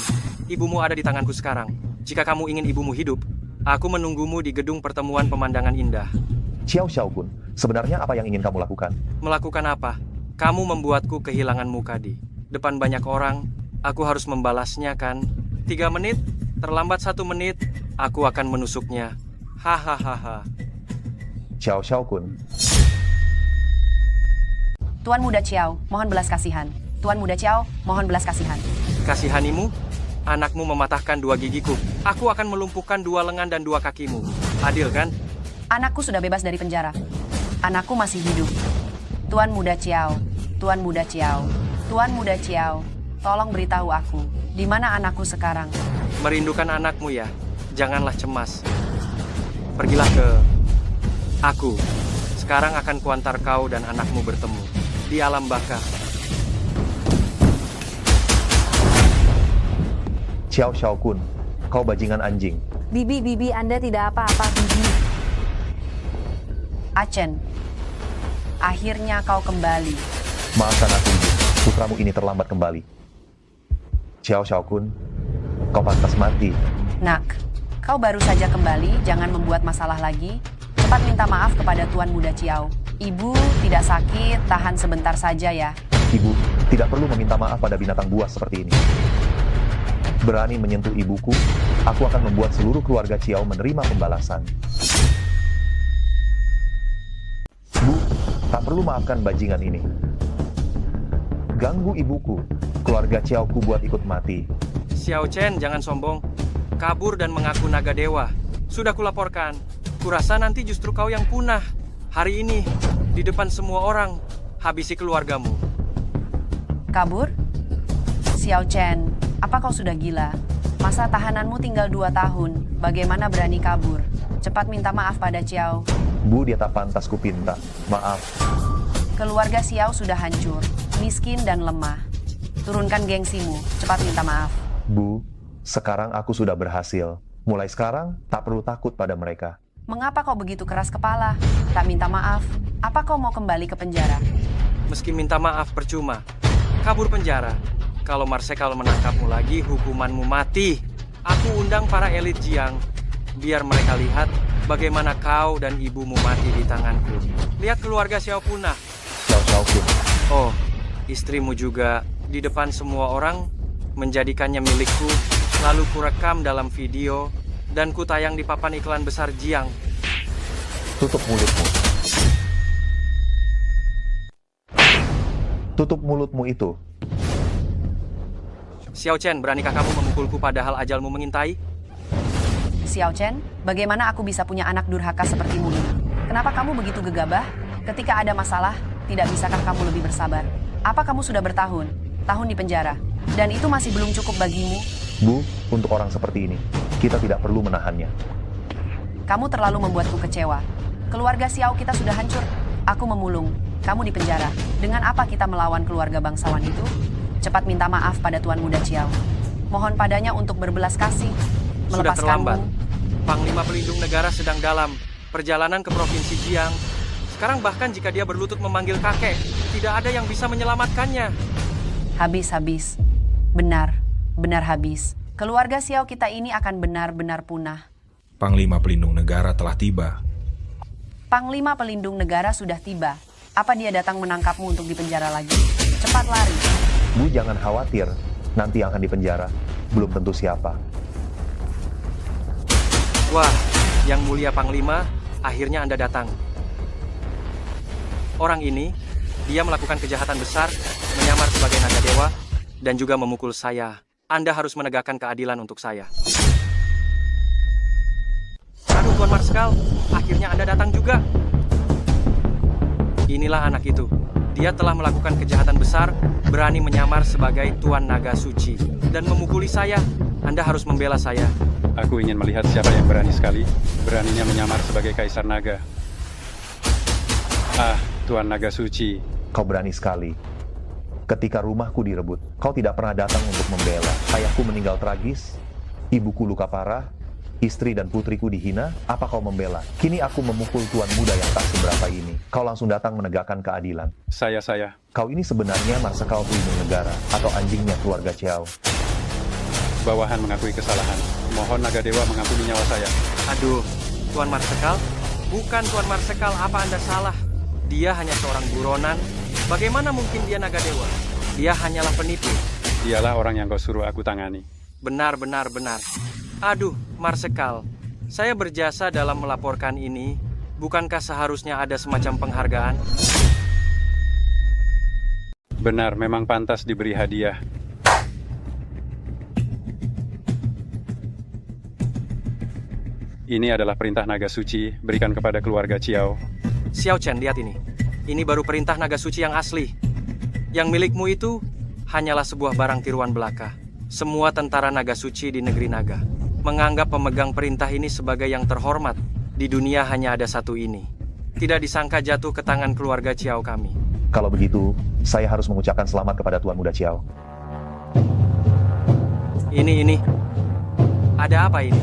ibumu ada di tanganku sekarang. Jika kamu ingin ibumu hidup, aku menunggumu di gedung pertemuan pemandangan indah. Xiao Kun, sebenarnya apa yang ingin kamu lakukan? Melakukan apa? Kamu membuatku kehilangan muka di depan banyak orang. Aku harus membalasnya kan? 3 menit? Terlambat 1 menit, aku akan menusuknya. Hahaha. Xiao Kun. Tuan Muda Xiao, mohon belas kasihan. Tuan Muda Xiao, mohon belas kasihan. Kasihanimu? Anakmu mematahkan 2 gigiku. Aku akan melumpuhkan 2 lengan dan 2 kakimu. Adil kan? Anakku sudah bebas dari penjara. Anakku masih hidup. Tuan Muda Xiao, Tuan Muda Xiao, Tuan Muda Xiao, tolong beritahu aku, di mana anakku sekarang? Merindukan anakmu ya? Janganlah cemas. Pergilah ke aku. Sekarang akan kuantar kau dan anakmu bertemu di alam baka. Xiao Xiaokun, kau bajingan anjing. Bibi, Anda tidak apa-apa, Bibi. Achen, akhirnya kau kembali. Maafkan aku, Ibu. Putramu ini terlambat kembali. Xiao Xiaokun, kau pantas mati. Nak, kau baru saja kembali, jangan membuat masalah lagi. Cepat minta maaf kepada Tuan Muda Chiao. Ibu tidak sakit, tahan sebentar saja ya. Ibu, tidak perlu meminta maaf pada binatang buas seperti ini. Berani menyentuh ibuku, aku akan membuat seluruh keluarga Chiao menerima pembalasan. Bu, tak perlu maafkan bajingan ini. Ganggu ibuku, keluarga Chiao ku buat ikut mati. Xiao Chen, jangan sombong. Kabur dan mengaku naga dewa. Sudah kulaporkan. Kurasa nanti justru kau yang punah. Hari ini, di depan semua orang, habisi keluargamu. Kabur? Xiao Chen, apa kau sudah gila? Masa tahananmu tinggal 2 tahun. Bagaimana berani kabur? Cepat minta maaf pada Chiao. Bu, dia tak pantas ku pinta. Maaf. Keluarga Xiao sudah hancur, miskin dan lemah. Turunkan gengsimu, cepat minta maaf. Bu, sekarang aku sudah berhasil. Mulai sekarang, tak perlu takut pada mereka. Mengapa kau begitu keras kepala? Tak minta maaf? Apa kau mau kembali ke penjara? Meski minta maaf percuma. Kabur penjara. Kalau Marsekal menangkapmu lagi, hukumanmu mati. Aku undang para elit Jiang, biar mereka lihat bagaimana kau dan ibumu mati di tanganku. Lihat keluarga Xiao punah. Xiao Xiaokun. Oh, istrimu juga di depan semua orang menjadikannya milikku, lalu kurekam dalam video dan kutayang di papan iklan besar Jiang. Tutup mulutmu. Tutup mulutmu itu. Xiao Chen, beranikah kamu memukulku padahal ajalmu mengintai? Xiao Chen, bagaimana aku bisa punya anak durhaka sepertimu ini? Kenapa kamu begitu gegabah? Ketika ada masalah, tidak bisakah kamu lebih bersabar? Apa kamu sudah bertahun di penjara? Dan itu masih belum cukup bagimu? Bu, untuk orang seperti ini, kita tidak perlu menahannya. Kamu terlalu membuatku kecewa. Keluarga Xiao kita sudah hancur. Aku memulung, kamu di penjara. Dengan apa kita melawan keluarga bangsawan itu? Cepat minta maaf pada Tuan Muda Chiao. Mohon padanya untuk berbelas kasih. Sudah terlambat. Melepaskanmu. Panglima Pelindung Negara sedang dalam perjalanan ke Provinsi Jiang. Sekarang bahkan jika dia berlutut memanggil kakek, tidak ada yang bisa menyelamatkannya. Habis. Benar habis. Keluarga Xiao kita ini akan benar-benar punah. Panglima Pelindung Negara telah tiba. Panglima Pelindung Negara sudah tiba. Apa dia datang menangkapmu untuk dipenjara lagi? Cepat lari. Bu, jangan khawatir. Nanti yang akan dipenjara belum tentu siapa. Wah, Yang Mulia Panglima, akhirnya Anda datang. Orang ini, dia melakukan kejahatan besar, menyamar sebagai naga dewa, dan juga memukul saya. Anda harus menegakkan keadilan untuk saya. Aduh, Tuan Marskal, akhirnya Anda datang juga. Inilah anak itu. Dia telah melakukan kejahatan besar, berani menyamar sebagai Tuan Naga Suci, dan memukuli saya. Anda harus membela saya. Aku ingin melihat siapa yang berani sekali, beraninya menyamar sebagai Kaisar Naga. Ah, Tuan Naga Suci. Kau berani sekali. Ketika rumahku direbut, kau tidak pernah datang untuk membela. Ayahku meninggal tragis, ibuku luka parah, istri dan putriku dihina, apa kau membela? Kini aku memukul tuan muda yang tak seberapa ini. Kau langsung datang menegakkan keadilan. Saya. Kau ini sebenarnya Marsekal Pelindung Negara atau anjingnya keluarga Chiao. Bawahan mengakui kesalahan. Mohon Naga Dewa mengampuni nyawa saya. Aduh, Tuan Marsekal? Bukan Tuan Marsekal, apa Anda salah? Dia hanya seorang buronan. Bagaimana mungkin dia Naga Dewa? Dia hanyalah penipu. Dialah orang yang kau suruh aku tangani. Benar. Aduh, Marsekal, saya berjasa dalam melaporkan ini. Bukankah seharusnya ada semacam penghargaan? Benar, memang pantas diberi hadiah. Ini adalah perintah naga suci, berikan kepada keluarga Chiao. Xiao Chen, lihat ini. Ini baru perintah naga suci yang asli. Yang milikmu itu hanyalah sebuah barang tiruan belaka. Semua tentara naga suci di negeri naga menganggap pemegang perintah ini sebagai yang terhormat. Di dunia hanya ada satu ini. Tidak disangka jatuh ke tangan keluarga Chiao kami. Kalau begitu, saya harus mengucapkan selamat kepada Tuan Muda Chiao. Ini. Ada apa ini?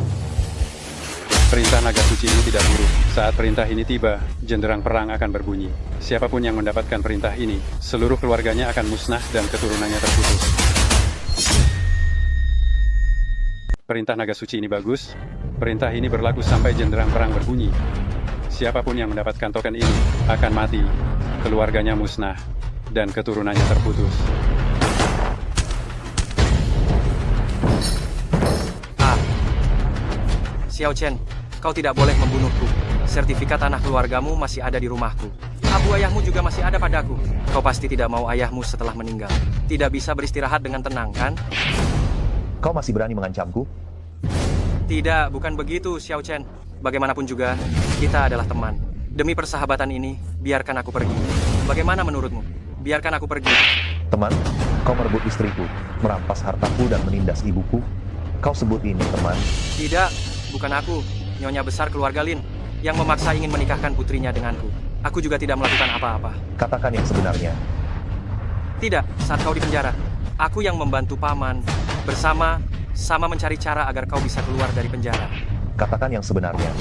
Perintah naga suci ini tidak buruk. Saat perintah ini tiba, genderang perang akan berbunyi. Siapapun yang mendapatkan perintah ini, seluruh keluarganya akan musnah dan keturunannya terputus. Perintah naga suci ini bagus. Perintah ini berlaku sampai genderang perang berbunyi. Siapapun yang mendapatkan token ini akan mati, keluarganya musnah, dan keturunannya terputus. Xiao Chen, kau tidak boleh membunuhku. Sertifikat tanah keluargamu masih ada di rumahku. Abu ayahmu juga masih ada padaku. Kau pasti tidak mau ayahmu setelah meninggal tidak bisa beristirahat dengan tenang, kan? Kau masih berani mengancamku? Tidak, bukan begitu, Xiao Chen. Bagaimanapun juga, kita adalah teman. Demi persahabatan ini, biarkan aku pergi. Bagaimana menurutmu? Biarkan aku pergi. Teman, kau merebut istriku, merampas hartaku dan menindas ibuku. Kau sebut ini teman? Tidak. Bukan aku, Nyonya besar keluarga Lin, yang memaksa ingin menikahkan putrinya denganku. Aku juga tidak melakukan apa-apa. Katakan yang sebenarnya. Tidak, saat kau di penjara, aku yang membantu paman, bersama mencari cara agar kau bisa keluar dari penjara. Katakan yang sebenarnya.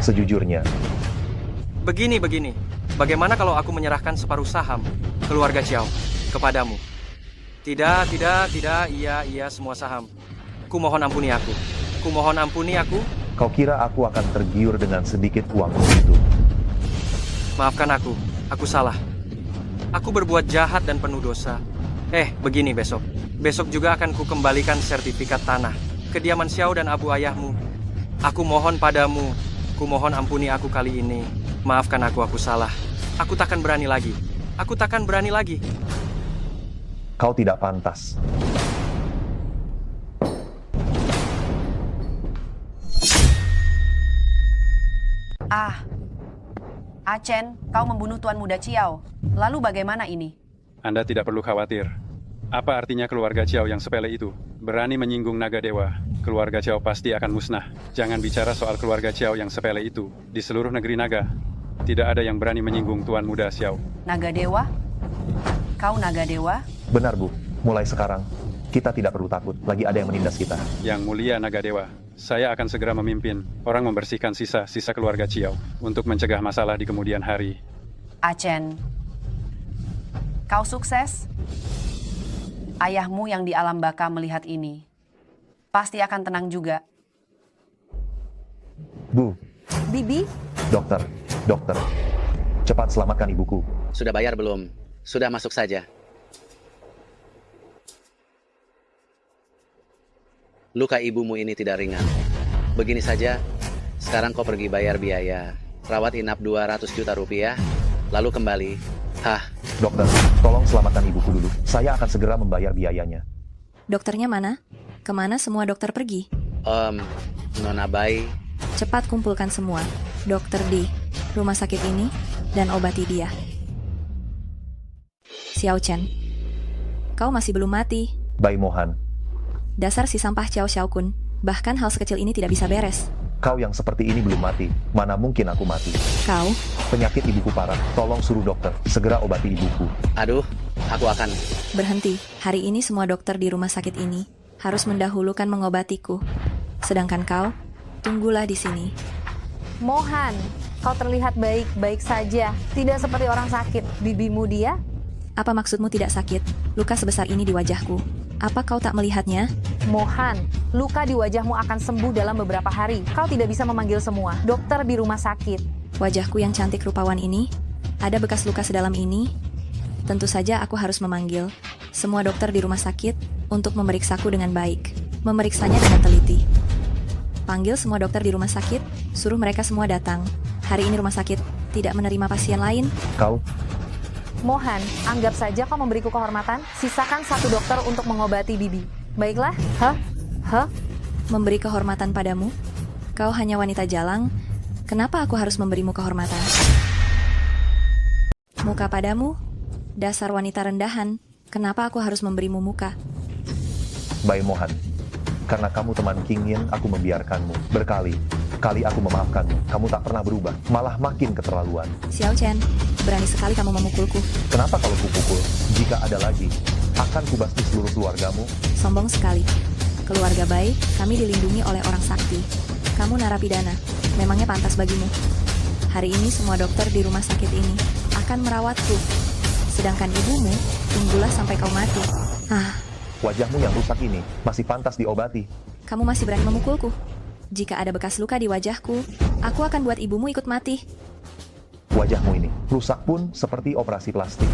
Sejujurnya. Begini. Bagaimana kalau aku menyerahkan separuh saham keluarga Xiao kepadamu? Tidak, iya, semua saham. Kumohon ampuni aku. Kau kira aku akan tergiur dengan sedikit uang itu? Maafkan aku salah. Aku berbuat jahat dan penuh dosa. Begini besok. Besok juga akan kukembalikan sertifikat tanah, kediaman Xiao dan abu ayahmu. Aku mohon padamu, kumohon ampuni aku kali ini. Maafkan aku salah. Aku takkan berani lagi. Kau tidak pantas. Chen, kau membunuh Tuan Muda Qiao. Lalu bagaimana ini? Anda tidak perlu khawatir. Apa artinya keluarga Qiao yang sepele itu? Berani menyinggung naga dewa. Keluarga Qiao pasti akan musnah. Jangan bicara soal keluarga Qiao yang sepele itu. Di seluruh negeri naga, tidak ada yang berani menyinggung Tuan Muda Xiao. Naga dewa? Kau naga dewa? Benar, Bu. Mulai sekarang, kita tidak perlu takut. Lagi ada yang menindas kita. Yang mulia naga dewa, saya akan segera memimpin orang membersihkan sisa keluarga Qiao untuk mencegah masalah di kemudian hari. Chen, kau sukses? Ayahmu yang di alam baka melihat ini pasti akan tenang juga. Bu. Bibi? Dokter. Cepat selamatkan ibuku. Sudah bayar belum? Sudah masuk saja. Luka ibumu ini tidak ringan. Begini saja, sekarang kau pergi bayar biaya rawat inap 200 juta rupiah, lalu kembali. Dokter, tolong selamatkan ibuku dulu. Saya akan segera membayar biayanya. Dokternya mana? Kemana semua dokter pergi? Nona Bai. Cepat kumpulkan semua dokter di rumah sakit ini dan obati dia. Xiao Chen, kau masih belum mati. Bai Mohan. Dasar si sampah Xiao Xiaokun, bahkan hal sekecil ini tidak bisa beres. Kau yang seperti ini belum mati. Mana mungkin aku mati? Kau? Penyakit ibuku parah. Tolong suruh dokter segera obati ibuku. Aduh, aku akan. Berhenti. Hari ini semua dokter di rumah sakit ini harus mendahulukan mengobatiku. Sedangkan kau, tunggulah di sini. Mohan, kau terlihat baik-baik saja. Tidak seperti orang sakit. Bibimu dia? Apa maksudmu tidak sakit? Luka sebesar ini di wajahku. Apa kau tak melihatnya? Mohan, luka di wajahmu akan sembuh dalam beberapa hari. Kau tidak bisa memanggil semua dokter di rumah sakit. Wajahku yang cantik rupawan ini, ada bekas luka sedalam ini. Tentu saja aku harus memanggil semua dokter di rumah sakit untuk memeriksaku dengan baik. Memeriksanya dengan teliti. Panggil semua dokter di rumah sakit, suruh mereka semua datang. Hari ini rumah sakit tidak menerima pasien lain. Kau? Mohan, anggap saja kau memberiku kehormatan. Sisakan satu dokter untuk mengobati Bibi. Baiklah. Memberi kehormatan padamu? Kau hanya wanita jalang. Kenapa aku harus memberimu kehormatan? Muka padamu? Dasar wanita rendahan. Kenapa aku harus memberimu muka? Bai Mohan, karena kamu teman King Yin, aku membiarkanmu. Berkali-kali aku memaafkanmu. Kamu tak pernah berubah, malah makin keterlaluan. Xiao Chen, berani sekali kamu memukulku. Kenapa kalau kupukul? Jika ada lagi, Akan kubasmi seluruh keluargamu. Sombong sekali. Keluarga Bai, kami dilindungi oleh orang sakti. Kamu narapidana, memangnya pantas bagimu. Hari ini semua dokter di rumah sakit ini akan merawatku. Sedangkan ibumu, tunggulah sampai kau mati. Wajahmu yang rusak ini masih pantas diobati. Kamu masih berani memukulku? Jika ada bekas luka di wajahku, aku akan buat ibumu ikut mati. Wajahmu ini rusak pun seperti operasi plastik.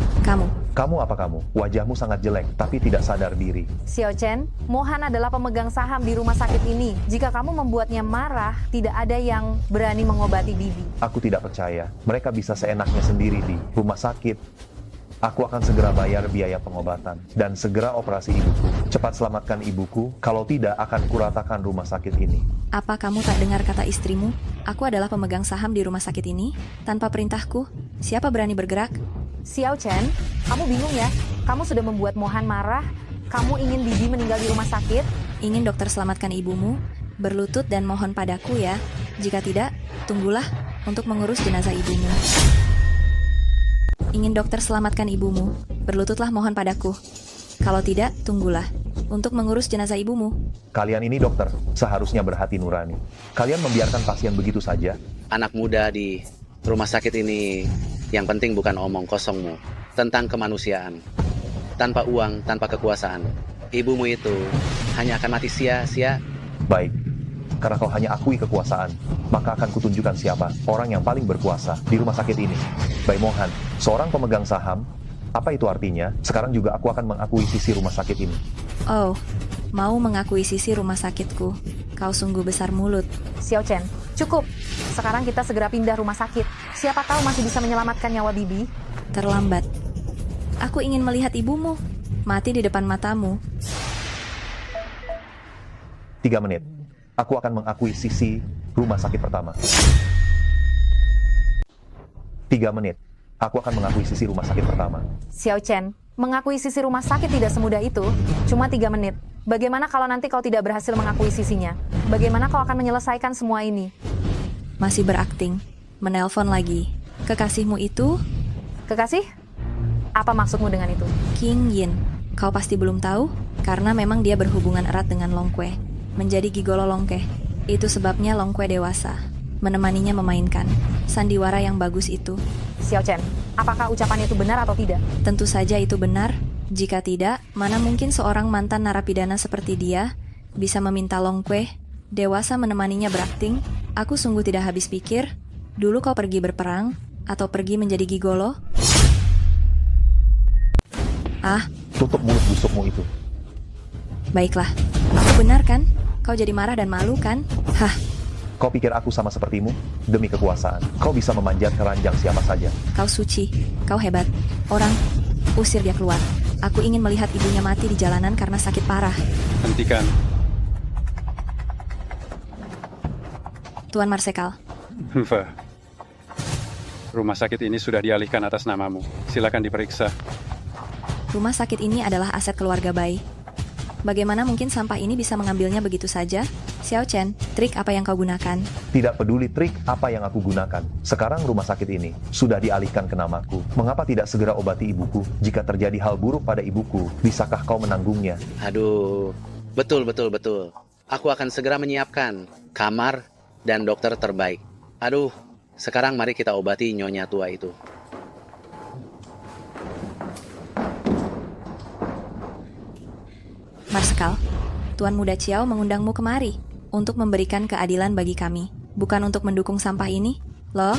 Kamu apa kamu? Wajahmu sangat jelek, tapi tidak sadar diri. Xiao Chen, Mohan adalah pemegang saham di rumah sakit ini. Jika kamu membuatnya marah, tidak ada yang berani mengobati Bibi. Aku tidak percaya. Mereka bisa seenaknya sendiri di rumah sakit. Aku akan segera bayar biaya pengobatan dan segera operasi ibuku. Cepat selamatkan ibuku, kalau tidak akan kuratakan rumah sakit ini. Apa kamu tak dengar kata istrimu? Aku adalah pemegang saham di rumah sakit ini. Tanpa perintahku, siapa berani bergerak? Xiao Chen, kamu bingung ya? Kamu sudah membuat Mohan marah. Kamu ingin Bibi meninggal di rumah sakit? Ingin dokter selamatkan ibumu? Berlutut dan mohon padaku ya. Jika tidak, tunggulah untuk mengurus jenazah ibumu. Ingin dokter selamatkan ibumu? Berlututlah mohon padaku. Kalau tidak, tunggulah untuk mengurus jenazah ibumu. Kalian ini dokter, seharusnya berhati nurani. Kalian membiarkan pasien begitu saja? Anak muda di rumah sakit ini, yang penting bukan omong kosongmu tentang kemanusiaan. Tanpa uang, tanpa kekuasaan, ibumu itu hanya akan mati sia-sia. Baik, karena kau hanya akui kekuasaan, maka akan kutunjukkan siapa orang yang paling berkuasa di rumah sakit ini. Bai Mohan, seorang pemegang saham. Apa itu artinya? Sekarang juga aku akan mengakuisisi rumah sakit ini. Oh, mau mengakuisisi rumah sakitku? Kau sungguh besar mulut. Xiao Chen, cukup. Sekarang kita segera pindah rumah sakit. Siapa tahu masih bisa menyelamatkan nyawa Bibi. Terlambat. Aku ingin melihat ibumu mati di depan matamu. 3 menit. Aku akan mengakuisisi rumah sakit pertama. 3 menit. Aku akan mengakuisisi rumah sakit pertama. Xiao Chen, mengakuisisi rumah sakit tidak semudah itu. Cuma 3 menit. Bagaimana kalau nanti kau tidak berhasil mengakuisisinya? Bagaimana kau akan menyelesaikan semua ini? Masih berakting. Menelpon lagi. Kekasihmu itu? Kekasih? Apa maksudmu dengan itu? King Yin. Kau pasti belum tahu? Karena memang dia berhubungan erat dengan Long Kue. Menjadi gigolo Long Kue. Itu sebabnya Long Kue dewasa. Menemaninya memainkan. Sandiwara yang bagus itu. Xiao Chen, apakah ucapan itu benar atau tidak? Tentu saja itu benar. Jika tidak, mana mungkin seorang mantan narapidana seperti dia bisa meminta Long Kue dewasa menemaninya berakting? Aku sungguh tidak habis pikir. Dulu kau pergi berperang atau pergi menjadi gigolo? Tutup mulut busukmu itu. Baiklah, aku benar kan? Kau jadi marah dan malu kan? Kau pikir aku sama sepertimu? Demi kekuasaan, kau bisa memanjat keranjang siapa saja. Kau suci, kau hebat. Orang, usir dia keluar. Aku ingin melihat ibunya mati di jalanan karena sakit parah. Hentikan. Tuan Marsekal. Rumah sakit ini sudah dialihkan atas namamu. Silakan diperiksa. Rumah sakit ini adalah aset keluarga Bai. Bagaimana mungkin sampah ini bisa mengambilnya begitu saja? Xiao Chen, trik apa yang kau gunakan? Tidak peduli trik apa yang aku gunakan. Sekarang rumah sakit ini sudah dialihkan ke namaku. Mengapa tidak segera obati ibuku? Jika terjadi hal buruk pada ibuku, bisakah kau menanggungnya? Aduh, betul. Aku akan segera menyiapkan kamar dan dokter terbaik. Aduh, sekarang mari kita obati nyonya tua itu. Marsekal, Tuan Muda Chiao mengundangmu kemari untuk memberikan keadilan bagi kami, bukan untuk mendukung sampah ini. Loh?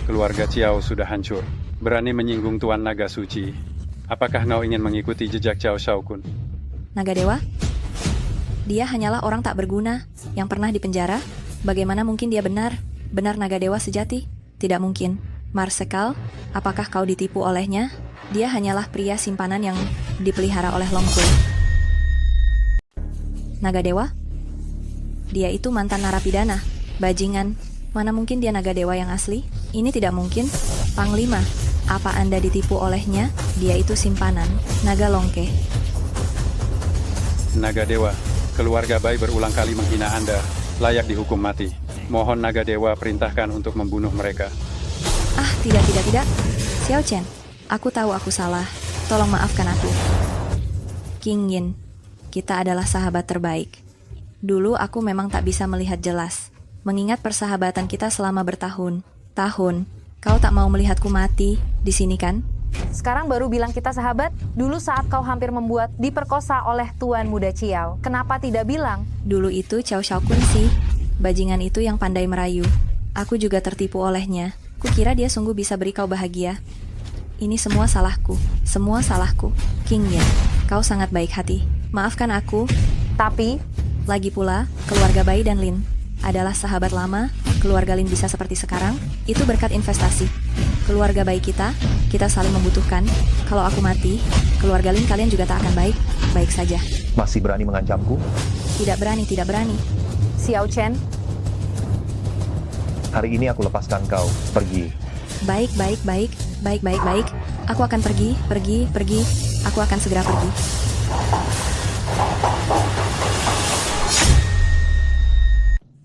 Keluarga Chiao sudah hancur. Berani menyinggung Tuan Naga Suci. Apakah kau ingin mengikuti jejak Chiao Shaokun? Naga Dewa? Dia hanyalah orang tak berguna yang pernah dipenjara. Bagaimana mungkin dia benar Naga Dewa sejati? Tidak mungkin. Marsekal, apakah kau ditipu olehnya? Dia hanyalah pria simpanan yang dipelihara oleh Long Kue. Naga Dewa? Dia itu mantan narapidana, bajingan. Mana mungkin dia Naga Dewa yang asli? Ini tidak mungkin. Panglima, apa Anda ditipu olehnya? Dia itu simpanan, Naga Long Kue. Naga Dewa, keluarga Bai berulang kali menghina Anda. Layak dihukum mati. Mohon Naga Dewa perintahkan untuk membunuh mereka. Tidak. Xiao Chen, aku tahu aku salah. Tolong maafkan aku. King Yin, kita adalah sahabat terbaik. Dulu aku memang tak bisa melihat jelas. Mengingat persahabatan kita selama bertahun-tahun. Kau tak mau melihatku mati di sini kan? Sekarang baru bilang kita sahabat? Dulu saat kau hampir membuat diperkosa oleh Tuan Muda Chiao, kenapa tidak bilang? Dulu itu Cao Xiaokun sih. Bajingan itu yang pandai merayu. Aku juga tertipu olehnya. Kukira dia sungguh bisa beri kau bahagia. Ini semua salahku. Semua salahku. King Yin, kau sangat baik hati. Maafkan aku. Tapi, lagi pula, keluarga Bai dan Lin adalah sahabat lama. Keluarga Lin bisa seperti sekarang, itu berkat investasi. Keluarga Bai kita saling membutuhkan. Kalau aku mati, keluarga Lin kalian juga tak akan baik. Baik saja. Masih berani mengancamku? Tidak berani, tidak berani. Xiao Chen, hari ini aku lepaskan kau. Pergi. Baik. Aku akan pergi. Aku akan segera pergi.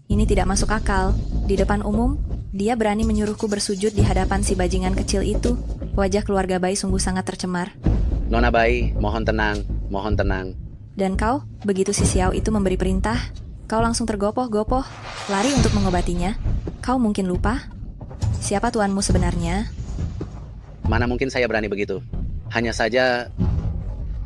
Ini tidak masuk akal. Di depan umum, dia berani menyuruhku bersujud di hadapan si bajingan kecil itu. Wajah keluarga Bai sungguh sangat tercemar. Nona Bai, mohon tenang, mohon tenang. Dan kau, begitu si Xiao itu memberi perintah, kau langsung tergopoh-gopoh, lari untuk mengobatinya. Kau mungkin lupa? Siapa tuanmu sebenarnya? Mana mungkin saya berani begitu. Hanya saja,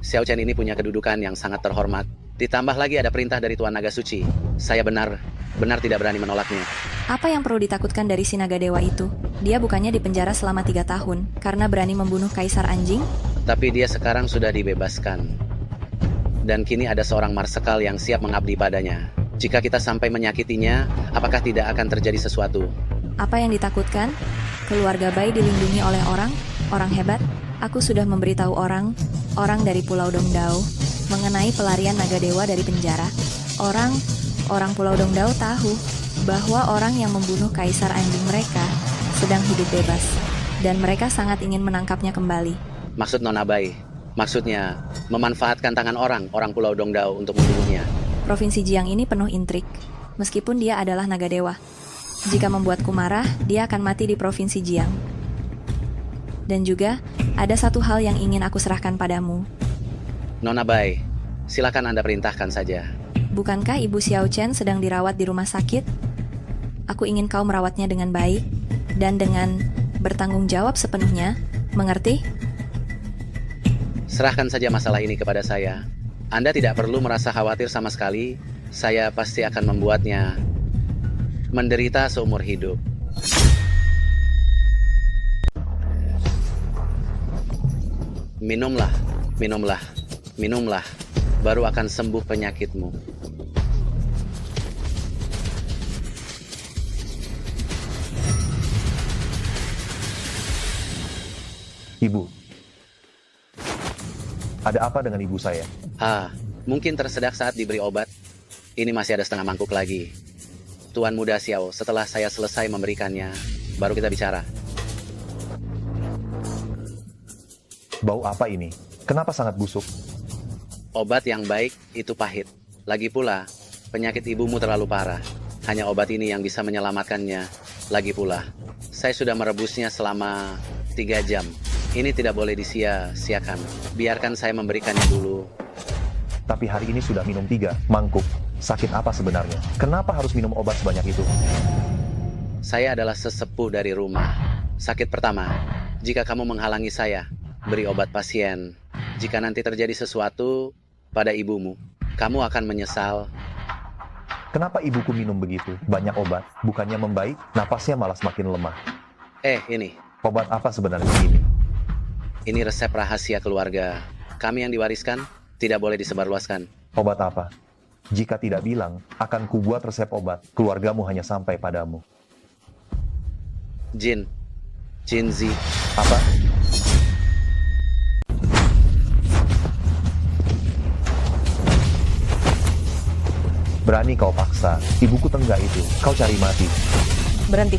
Xiao Chen ini punya kedudukan yang sangat terhormat. Ditambah lagi ada perintah dari Tuan Naga Suci. Saya benar tidak berani menolaknya. Apa yang perlu ditakutkan dari si naga dewa itu? Dia bukannya dipenjara selama 3 tahun karena berani membunuh kaisar anjing? Tapi dia sekarang sudah dibebaskan. Dan kini ada seorang marsekal yang siap mengabdi padanya. Jika kita sampai menyakitinya, apakah tidak akan terjadi sesuatu? Apa yang ditakutkan? Keluarga Bai dilindungi oleh orang hebat. Aku sudah memberitahu orang dari Pulau Dongdao mengenai pelarian naga dewa dari penjara. Orang Pulau Dongdao tahu bahwa orang yang membunuh kaisar anjing mereka sedang hidup bebas, dan mereka sangat ingin menangkapnya kembali. Maksud Nona Bai, maksudnya memanfaatkan tangan orang Pulau Dongdao untuk membunuhnya. Provinsi Jiang ini penuh intrik, meskipun dia adalah naga dewa. Jika membuatku marah, dia akan mati di Provinsi Jiang. Dan juga, ada satu hal yang ingin aku serahkan padamu. Nona Bai, silakan Anda perintahkan saja. Bukankah Ibu Xiao Chen sedang dirawat di rumah sakit? Aku ingin kau merawatnya dengan baik dan dengan bertanggung jawab sepenuhnya, mengerti? Serahkan saja masalah ini kepada saya. Anda tidak perlu merasa khawatir sama sekali. Saya pasti akan membuatnya menderita seumur hidup. Minumlah, baru akan sembuh penyakitmu. Ibu, ada apa dengan ibu saya? Mungkin tersedak saat diberi obat. Ini masih ada setengah mangkuk lagi. Tuan Muda Xiao, setelah saya selesai memberikannya, baru kita bicara. Bau apa ini? Kenapa sangat busuk? Obat yang baik itu pahit. Lagi pula, penyakit ibumu terlalu parah. Hanya obat ini yang bisa menyelamatkannya. Lagi pula, saya sudah merebusnya selama 3 jam. Ini tidak boleh disia-siakan. Biarkan saya memberikannya dulu. Tapi hari ini sudah minum 3 mangkuk. Sakit apa sebenarnya? Kenapa harus minum obat sebanyak itu? Saya adalah sesepuh dari rumah. Sakit pertama, jika kamu menghalangi saya beri obat pasien. Jika nanti terjadi sesuatu pada ibumu, kamu akan menyesal. Kenapa ibuku minum begitu banyak obat? Bukannya membaik, napasnya malah semakin lemah. Ini. Obat apa sebenarnya ini? Ini resep rahasia keluarga. Kami yang diwariskan, tidak boleh disebarluaskan. Obat apa? Jika tidak bilang, akan kubuat resep obat. Keluargamu hanya sampai padamu. Jinzi. Apa? Berani kau paksa. Ibuku tenggak itu. Kau cari mati. Berhenti.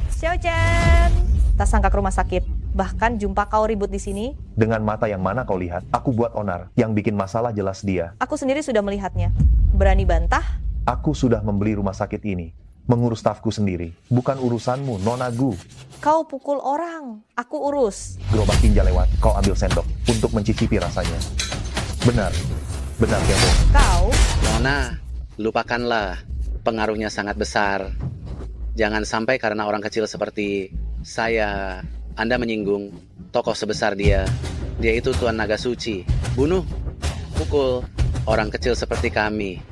Xiao Chen, tak sangka ke rumah sakit. Bahkan jumpa kau ribut di sini. Dengan mata yang mana kau lihat? Aku buat onar. Yang bikin masalah jelas dia. Aku sendiri sudah melihatnya. Berani bantah? Aku sudah membeli rumah sakit ini. Mengurus stafku sendiri, bukan urusanmu, Nona Gu. Kau pukul orang, aku urus. Gerobak tinja lewat, kau ambil sendok untuk mencicipi rasanya. Benar, benar Kevo. Kau? Nona, lupakanlah. Pengaruhnya sangat besar. Jangan sampai karena orang kecil seperti saya, Anda menyinggung tokoh sebesar dia. Dia itu Tuan Naga Suci. Bunuh, pukul orang kecil seperti kami.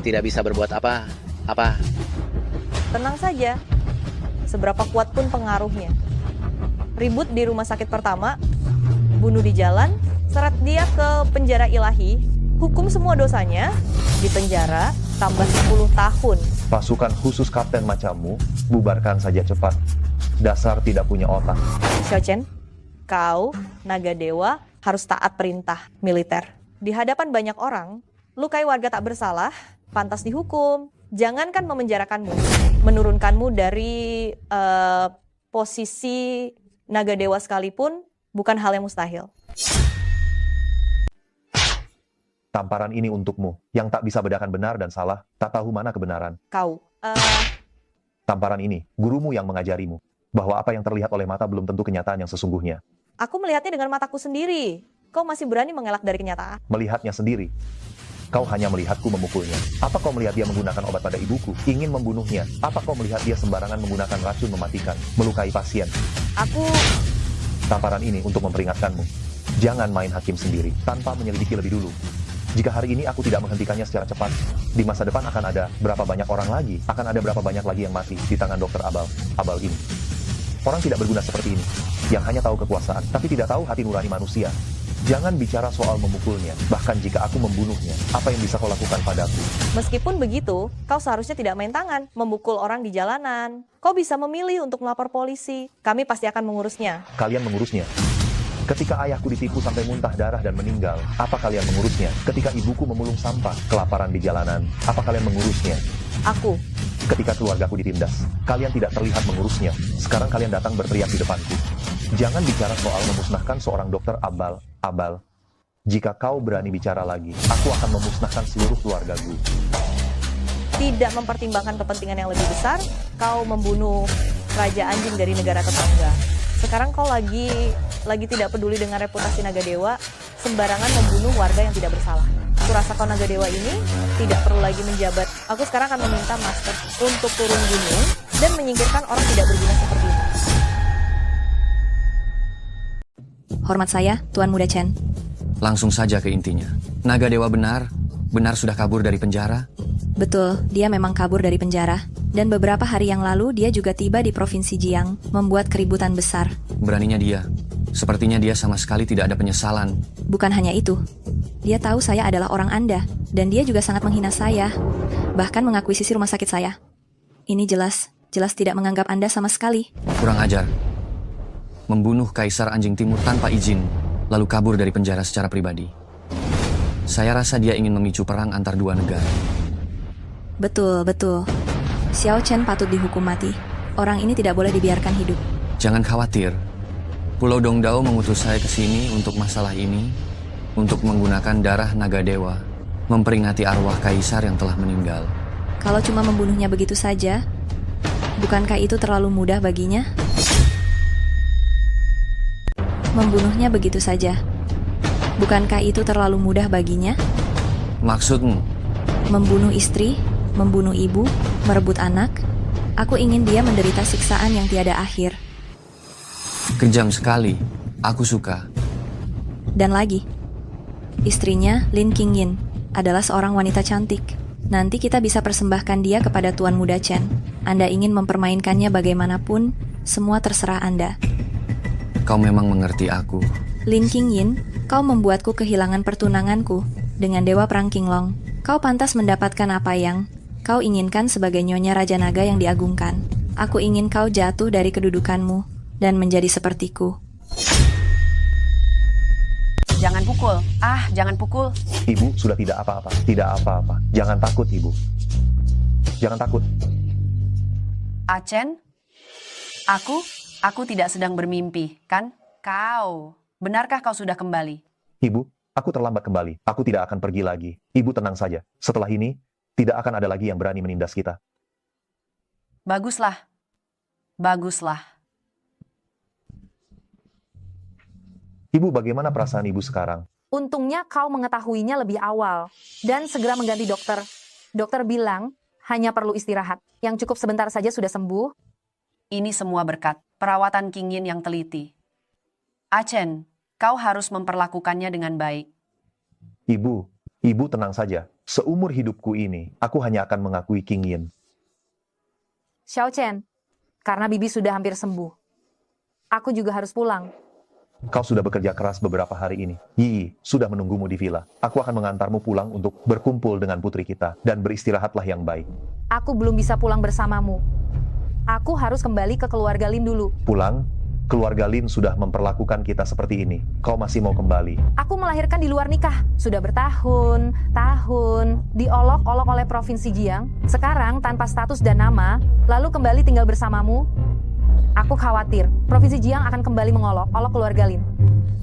Tidak bisa berbuat apa. Tenang saja. Seberapa kuat pun pengaruhnya. Ribut di rumah sakit pertama, bunuh di jalan, seret dia ke penjara ilahi, hukum semua dosanya, di penjara, tambah 10 tahun. Pasukan khusus kapten macammu, bubarkan saja cepat. Dasar tidak punya otak. Xiao Chen, kau, naga dewa, harus taat perintah militer. Di hadapan banyak orang, lukai warga tak bersalah, pantas dihukum. Jangankan memenjarakanmu, menurunkanmu dari posisi naga dewa sekalipun, bukan hal yang mustahil. Tamparan ini untukmu, yang tak bisa bedakan benar dan salah, tak tahu mana kebenaran. Kau, Tamparan ini, gurumu yang mengajarimu, bahwa apa yang terlihat oleh mata belum tentu kenyataan yang sesungguhnya. aku melihatnya dengan mataku sendiri. Kau masih berani mengelak dari kenyataan? Melihatnya sendiri. Kau hanya melihatku memukulnya. Apa kau melihat dia menggunakan obat pada ibuku? Ingin membunuhnya? Apa kau melihat dia sembarangan menggunakan racun mematikan, melukai pasien? Aku... Tamparan ini untuk memperingatkanmu. Jangan main hakim sendiri, tanpa menyelidiki lebih dulu. Jika hari ini aku tidak menghentikannya secara cepat, di masa depan akan ada berapa banyak orang lagi, akan ada berapa banyak lagi yang mati di tangan dokter Abal ini. Orang tidak berguna seperti ini, yang hanya tahu kekuasaan, tapi tidak tahu hati nurani manusia. Jangan bicara soal memukulnya, bahkan jika aku membunuhnya, apa yang bisa kau lakukan padaku? Meskipun begitu, kau seharusnya tidak main tangan, memukul orang di jalanan. Kau bisa memilih untuk melapor polisi. Kami pasti akan mengurusnya. Kalian mengurusnya? Ketika ayahku ditipu sampai muntah darah dan meninggal, apa kalian mengurusnya? Ketika ibuku memulung sampah, kelaparan di jalanan, apa kalian mengurusnya? Aku. Ketika keluargaku ditindas, kalian tidak terlihat mengurusnya. Sekarang kalian datang berteriak di depanku. Jangan bicara soal memusnahkan seorang dokter Abal. Jika kau berani bicara lagi, aku akan memusnahkan seluruh keluargaku. Tidak mempertimbangkan kepentingan yang lebih besar, kau membunuh Raja Anjing dari negara tetangga. Sekarang kau lagi tidak peduli dengan reputasi naga dewa, sembarangan membunuh warga yang tidak bersalah. Aku rasa kau naga dewa ini tidak perlu lagi menjabat. Aku sekarang akan meminta Master untuk turun gunung dan menyingkirkan orang tidak berguna seperti ini. Hormat saya, Tuan Muda Chen. Langsung saja ke intinya. Naga dewa benar sudah kabur dari penjara? Betul, dia memang kabur dari penjara. Dan beberapa hari yang lalu dia juga tiba di Provinsi Jiang, membuat keributan besar. Beraninya dia. Sepertinya dia sama sekali tidak ada penyesalan. Bukan hanya itu. Dia tahu saya adalah orang Anda, dan dia juga sangat menghina saya. Bahkan mengakuisisi rumah sakit saya. Ini jelas tidak menganggap Anda sama sekali. Kurang ajar. Membunuh Kaisar Anjing Timur tanpa izin, lalu kabur dari penjara secara pribadi. Saya rasa dia ingin memicu perang antar dua negara. Betul. Xiao Chen patut dihukum mati. Orang ini tidak boleh dibiarkan hidup. Jangan khawatir. Pulau Dongdao mengutus saya ke sini untuk masalah ini, untuk menggunakan darah naga dewa, memperingati arwah Kaisar yang telah meninggal. Kalau cuma membunuhnya begitu saja, bukankah itu terlalu mudah baginya? Membunuhnya begitu saja. Bukankah itu terlalu mudah baginya? Maksudmu? Membunuh istri, membunuh ibu, merebut anak. Aku ingin dia menderita siksaan yang tiada akhir. Kejam sekali. Aku suka. Dan lagi, istrinya, Lin Qingyin, adalah seorang wanita cantik. Nanti kita bisa persembahkan dia kepada Tuan Muda Chen. Anda ingin mempermainkannya bagaimanapun, semua terserah Anda. Kau memang mengerti aku. Lin Qingyin, kau membuatku kehilangan pertunanganku dengan Dewa Perang Qinglong. Kau pantas mendapatkan apa yang kau inginkan sebagai Nyonya Raja Naga yang diagungkan. Aku ingin kau jatuh dari kedudukanmu dan menjadi sepertiku. Jangan pukul. Jangan pukul. Ibu sudah tidak apa-apa. Tidak apa-apa. Jangan takut, Ibu. Jangan takut. Achen? Aku tidak sedang bermimpi, kan? Kau. Benarkah kau sudah kembali? Ibu, aku terlambat kembali. Aku tidak akan pergi lagi. Ibu tenang saja. Setelah ini, tidak akan ada lagi yang berani menindas kita. Baguslah. Baguslah. Ibu, bagaimana perasaan ibu sekarang? Untungnya kau mengetahuinya lebih awal dan segera mengganti dokter. Dokter bilang hanya perlu istirahat. Yang cukup sebentar saja sudah sembuh. Ini semua berkat perawatan King Yin yang teliti. Achen, kau harus memperlakukannya dengan baik. Ibu tenang saja. Seumur hidupku ini, aku hanya akan mengakui King Yin. Xiao Chen, karena Bibi sudah hampir sembuh. Aku juga harus pulang. Kau sudah bekerja keras beberapa hari ini. Yi sudah menunggumu di villa. Aku akan mengantarmu pulang untuk berkumpul dengan putri kita. Dan beristirahatlah yang baik. Aku belum bisa pulang bersamamu. Aku harus kembali ke keluarga Lin dulu. Pulang? Keluarga Lin sudah memperlakukan kita seperti ini. Kau masih mau kembali? Aku melahirkan di luar nikah. Sudah bertahun-tahun. Diolok-olok oleh Provinsi Jiang. Sekarang tanpa status dan nama. Lalu kembali tinggal bersamamu. Aku khawatir Provinsi Jiang akan kembali mengolok-olok keluarga Lin.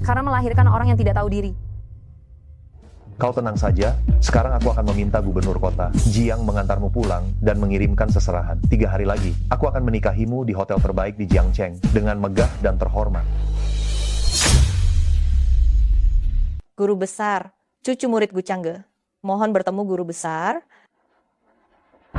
Karena melahirkan orang yang tidak tahu diri. Kau tenang saja. Sekarang aku akan meminta gubernur kota Jiang mengantarmu pulang dan mengirimkan seserahan. 3 hari lagi, aku akan menikahimu di hotel terbaik di Jiangcheng dengan megah dan terhormat. Guru besar, cucu murid Gu Changge. Mohon bertemu guru besar.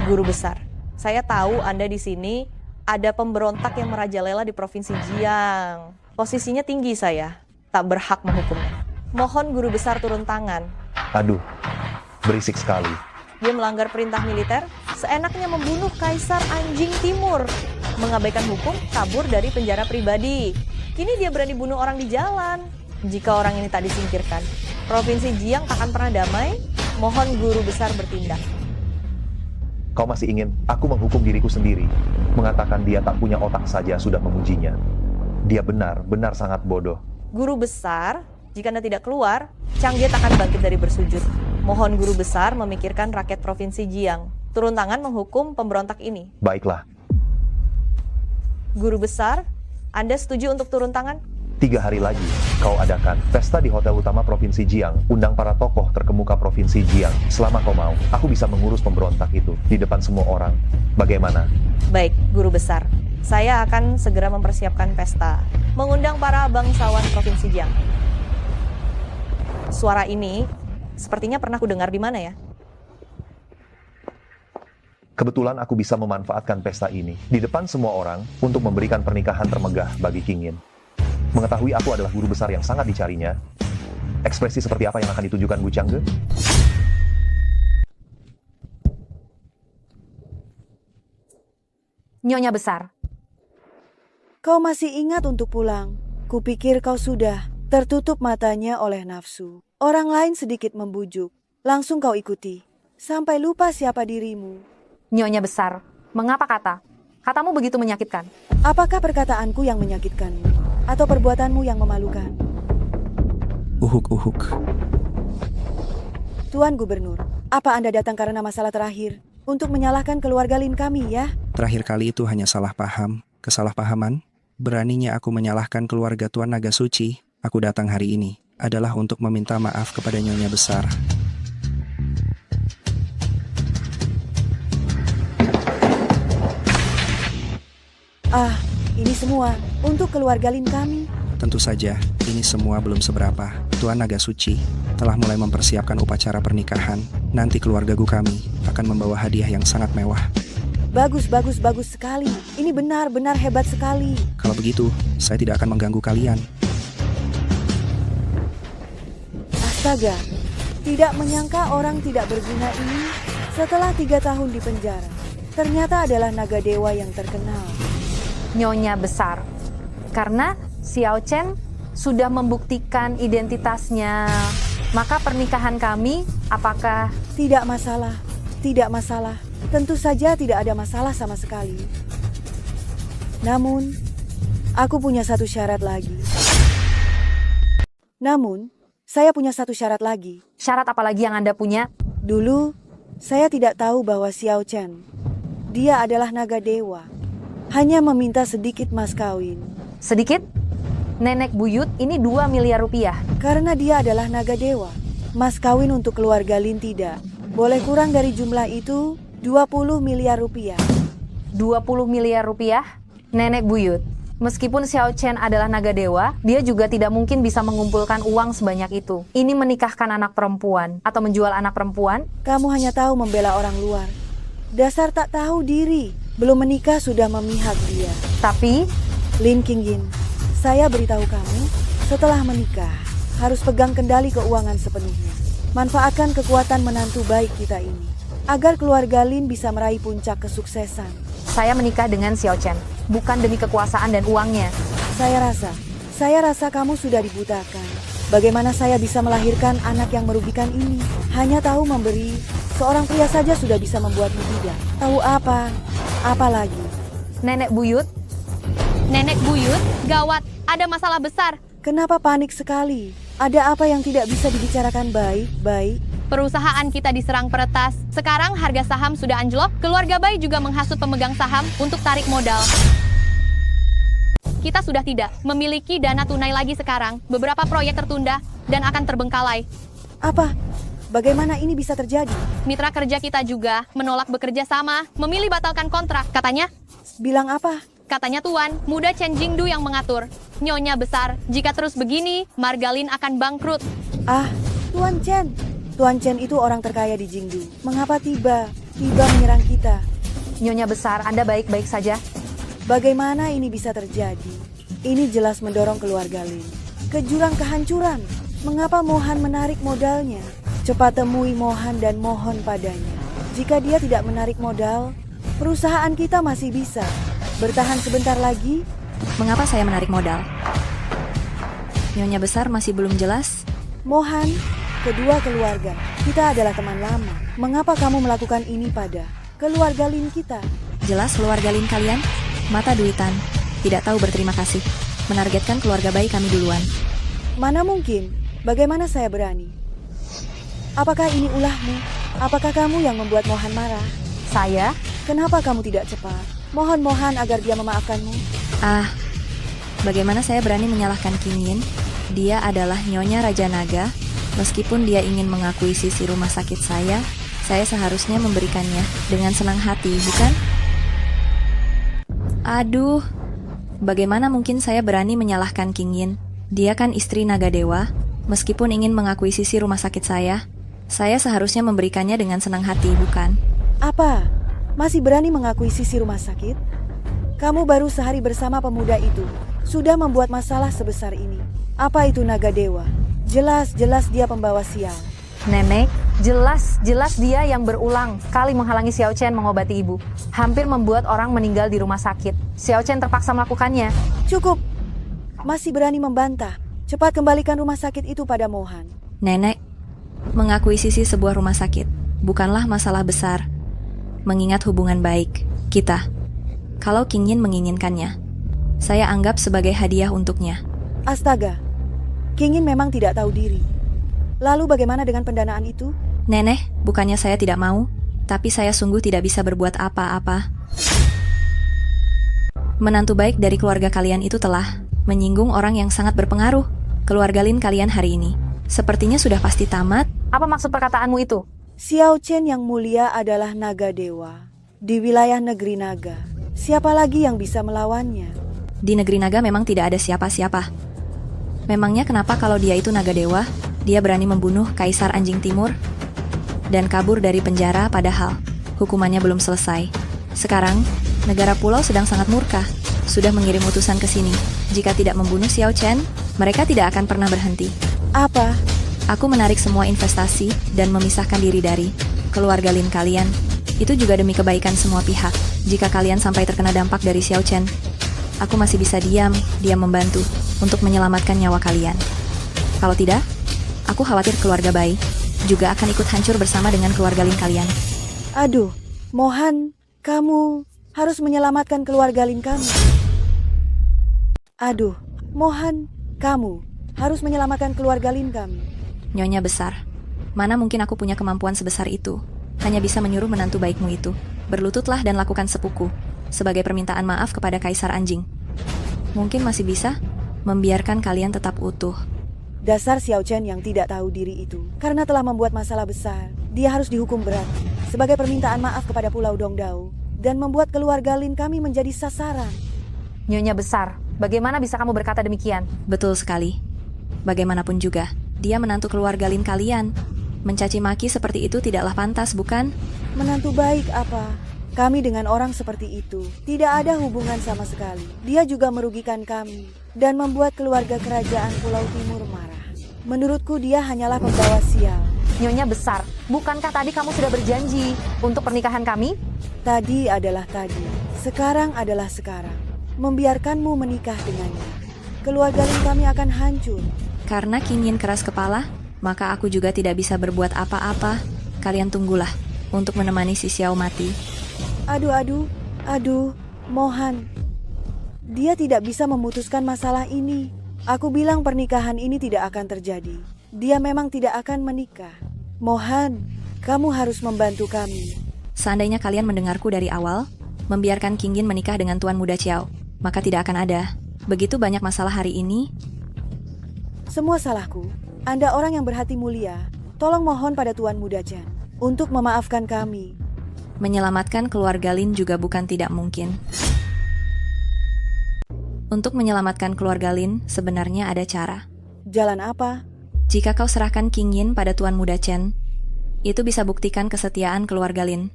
Guru besar, saya tahu Anda di sini ada pemberontak yang merajalela di Provinsi Jiang. Posisinya tinggi saya, tak berhak menghukumnya. Mohon guru besar turun tangan. Aduh, berisik sekali. Dia melanggar perintah militer, seenaknya membunuh Kaisar Anjing Timur. Mengabaikan hukum, kabur dari penjara pribadi. Kini dia berani bunuh orang di jalan. Jika orang ini tak disingkirkan, Provinsi Jiang tak akan pernah damai. Mohon guru besar bertindak. Kau masih ingin aku menghukum diriku sendiri. Mengatakan dia tak punya otak saja sudah memujinya. Dia benar sangat bodoh. Guru besar, jika Anda tidak keluar, Changge tak akan bangkit dari bersujud. Mohon guru besar memikirkan rakyat Provinsi Jiang. Turun tangan menghukum pemberontak ini. Baiklah. Guru besar, Anda setuju untuk turun tangan? 3 hari lagi, kau adakan pesta di hotel utama Provinsi Jiang. Undang para tokoh terkemuka Provinsi Jiang. Selama kau mau, aku bisa mengurus pemberontak itu di depan semua orang. Bagaimana? Baik, guru besar. Saya akan segera mempersiapkan pesta. Mengundang para bangsawan Provinsi Jiang. Suara ini sepertinya pernah kudengar di mana ya? Kebetulan aku bisa memanfaatkan pesta ini di depan semua orang untuk memberikan pernikahan termegah bagi King Yin. Mengetahui aku adalah guru besar yang sangat dicarinya, ekspresi seperti apa yang akan ditunjukkan Gu Changge? Nyonya besar. Kau masih ingat untuk pulang. Kupikir kau sudah tertutup matanya oleh nafsu. Orang lain sedikit membujuk. Langsung kau ikuti. Sampai lupa siapa dirimu. Nyonya besar, mengapa katamu begitu menyakitkan? Apakah perkataanku yang menyakitkanmu? Atau perbuatanmu yang memalukan? Uhuk. Tuan Gubernur, apa Anda datang karena masalah terakhir? Untuk menyalahkan keluarga Lin kami, ya? Terakhir kali itu hanya salah paham. Kesalahpahaman? Beraninya aku menyalahkan keluarga Tuan Naga Suci. Aku datang hari ini adalah untuk meminta maaf kepada Nyonya Besar. Ini semua untuk keluarga Lin kami. Tentu saja, ini semua belum seberapa. Tuan Naga Suci telah mulai mempersiapkan upacara pernikahan. Nanti keluargaku kami akan membawa hadiah yang sangat mewah. Bagus sekali. Ini benar-benar hebat sekali. Kalau begitu, saya tidak akan mengganggu kalian. Astaga, tidak menyangka orang tidak berguna ini setelah 3 tahun di penjara. Ternyata adalah naga dewa yang terkenal. Nyonya besar, karena Xiao Chen sudah membuktikan identitasnya, maka pernikahan kami apakah... Tidak masalah. Tentu saja tidak ada masalah sama sekali. Namun, aku punya satu syarat lagi. Syarat apa lagi yang Anda punya? Dulu, saya tidak tahu bahwa Xiao Chen, dia adalah naga dewa. Hanya meminta sedikit mas kawin. Sedikit? Nenek buyut ini 2 miliar rupiah. Karena dia adalah naga dewa. Mas kawin untuk keluarga Lin tidak. Boleh kurang dari jumlah itu 20 miliar rupiah. 20 miliar rupiah? Nenek buyut, meskipun Xiao Chen adalah naga dewa, dia juga tidak mungkin bisa mengumpulkan uang sebanyak itu. Ini menikahkan anak perempuan atau menjual anak perempuan? Kamu hanya tahu membela orang luar. Dasar tak tahu diri. Belum menikah sudah memihak dia. Tapi, Lin Qingyin, saya beritahu kamu, setelah menikah, harus pegang kendali keuangan sepenuhnya. Manfaatkan kekuatan menantu baik kita ini, agar keluarga Lin bisa meraih puncak kesuksesan. Saya menikah dengan Xiao Chen, bukan demi kekuasaan dan uangnya. Saya rasa kamu sudah dibutakan. Bagaimana saya bisa melahirkan anak yang merugikan ini? Hanya tahu memberi, seorang pria saja sudah bisa membuatmu tidak. Tahu apa? Apa lagi? Nenek buyut, gawat, ada masalah besar. Kenapa panik sekali? Ada apa yang tidak bisa dibicarakan baik-baik? Perusahaan kita diserang peretas. Sekarang harga saham sudah anjlok. Keluarga Bai juga menghasut pemegang saham untuk tarik modal. Kita sudah tidak memiliki dana tunai lagi sekarang. Beberapa proyek tertunda dan akan terbengkalai. Apa? Bagaimana ini bisa terjadi? Mitra kerja kita juga menolak bekerja sama, memilih batalkan kontrak. Katanya, bilang apa? Katanya Tuan Muda Chen Jingdu yang mengatur. Nyonya besar, jika terus begini, Margalin akan bangkrut. Ah, Tuan Chen. Tuan Chen itu orang terkaya di Jingdu. Mengapa tiba menyerang kita? Nyonya besar, Anda baik-baik saja? Bagaimana ini bisa terjadi? Ini jelas mendorong keluarga Lin ke jurang kehancuran. Mengapa Mohan menarik modalnya? Cepat temui Mohan dan mohon padanya. Jika dia tidak menarik modal, perusahaan kita masih bisa bertahan sebentar lagi. Mengapa saya menarik modal? Nyonya besar masih belum jelas? Mohan, kedua keluarga, kita adalah teman lama. Mengapa kamu melakukan ini pada keluarga Lin kita? Jelas keluarga Lin kalian? Mata duitan, tidak tahu berterima kasih. Menargetkan keluarga bayi kami duluan. Mana mungkin? Bagaimana saya berani? Apakah ini ulahmu? Apakah kamu yang membuat Mohan marah? Saya? Kenapa kamu tidak cepat? Mohon Mohan agar dia memaafkanmu. Bagaimana saya berani menyalahkan Qingyin? Dia adalah Nyonya Raja Naga. Meskipun dia ingin mengakuisisi rumah sakit saya seharusnya memberikannya dengan senang hati, bukan? Aduh, bagaimana mungkin saya berani menyalahkan Qingyin? Dia kan istri Naga Dewa. Meskipun ingin mengakuisisi rumah sakit saya seharusnya memberikannya dengan senang hati, bukan? Apa? Masih berani mengakuisisi rumah sakit? Kamu baru sehari bersama pemuda itu, sudah membuat masalah sebesar ini. Apa itu Naga Dewa? Jelas-jelas dia pembawa sial. Nenek, jelas dia yang berulang kali menghalangi Xiao Chen mengobati ibu. Hampir membuat orang meninggal di rumah sakit. Xiao Chen terpaksa melakukannya. Cukup. Masih berani membantah. Cepat kembalikan rumah sakit itu pada Mohan. Nenek, mengakuisisi sebuah rumah sakit bukanlah masalah besar. Mengingat hubungan baik kita. Kalau Qingyin menginginkannya, saya anggap sebagai hadiah untuknya. Astaga, Qingyin memang tidak tahu diri. Lalu bagaimana dengan pendanaan itu? Nenek, bukannya saya tidak mau, tapi saya sungguh tidak bisa berbuat apa-apa. Menantu baik dari keluarga kalian itu telah menyinggung orang yang sangat berpengaruh. Keluarga Lin kalian hari ini sepertinya sudah pasti tamat. Apa maksud perkataanmu itu? Xiao Chen yang mulia adalah naga dewa di wilayah negeri naga. Siapa lagi yang bisa melawannya? Di negeri naga memang tidak ada siapa-siapa. Memangnya kenapa kalau dia itu naga dewa, dia berani membunuh Kaisar Anjing Timur dan kabur dari penjara padahal hukumannya belum selesai. Sekarang, negara pulau sedang sangat murka, sudah mengirim utusan ke sini. Jika tidak membunuh Xiao Chen, mereka tidak akan pernah berhenti. Apa? Aku menarik semua investasi dan memisahkan diri dari keluarga Lin kalian. Itu juga demi kebaikan semua pihak. Jika kalian sampai terkena dampak dari Xiao Chen, aku masih bisa diam membantu untuk menyelamatkan nyawa kalian. Kalau tidak, aku khawatir keluarga Bai juga akan ikut hancur bersama dengan keluarga Lin kalian. Aduh, Mohan, kamu harus menyelamatkan keluarga Lin kami. Aduh, Mohan, kamu harus menyelamatkan keluarga Lin kami. Nyonya besar, mana mungkin aku punya kemampuan sebesar itu? Hanya bisa menyuruh menantu baikmu itu. Berlututlah dan lakukan sepuku, sebagai permintaan maaf kepada Kaisar Anjing. Mungkin masih bisa membiarkan kalian tetap utuh. Dasar Xiao Chen yang tidak tahu diri itu. Karena telah membuat masalah besar, dia harus dihukum berat. Sebagai permintaan maaf kepada Pulau Dongdao, dan membuat keluarga Lin kami menjadi sasaran. Nyonya besar, bagaimana bisa kamu berkata demikian? Betul sekali. Bagaimanapun juga, dia menantu keluarga Lin kalian. Mencaci maki seperti itu tidaklah pantas, bukan? Menantu baik apa? Kami dengan orang seperti itu tidak ada hubungan sama sekali. Dia juga merugikan kami dan membuat keluarga kerajaan Pulau Timur marah. Menurutku dia hanyalah pembawa sial. Nyonya besar, bukankah tadi kamu sudah berjanji untuk pernikahan kami? Tadi adalah tadi, sekarang adalah sekarang. Membiarkanmu menikah dengannya, keluarga Lin kami akan hancur. Karena King Yin keras kepala, maka aku juga tidak bisa berbuat apa-apa. Kalian tunggulah untuk menemani si Xiao mati. Aduh, Mohan. Dia tidak bisa memutuskan masalah ini. Aku bilang pernikahan ini tidak akan terjadi. Dia memang tidak akan menikah. Mohan, kamu harus membantu kami. Seandainya kalian mendengarku dari awal, membiarkan King Yin menikah dengan Tuan Muda Xiao, maka tidak akan ada begitu banyak masalah hari ini. Semua salahku. Anda orang yang berhati mulia. Tolong mohon pada Tuan Muda Chen untuk memaafkan kami. Menyelamatkan keluarga Lin juga bukan tidak mungkin. Untuk menyelamatkan keluarga Lin, sebenarnya ada cara. Jalan apa? Jika kau serahkan King Yin pada Tuan Muda Chen, itu bisa buktikan kesetiaan keluarga Lin.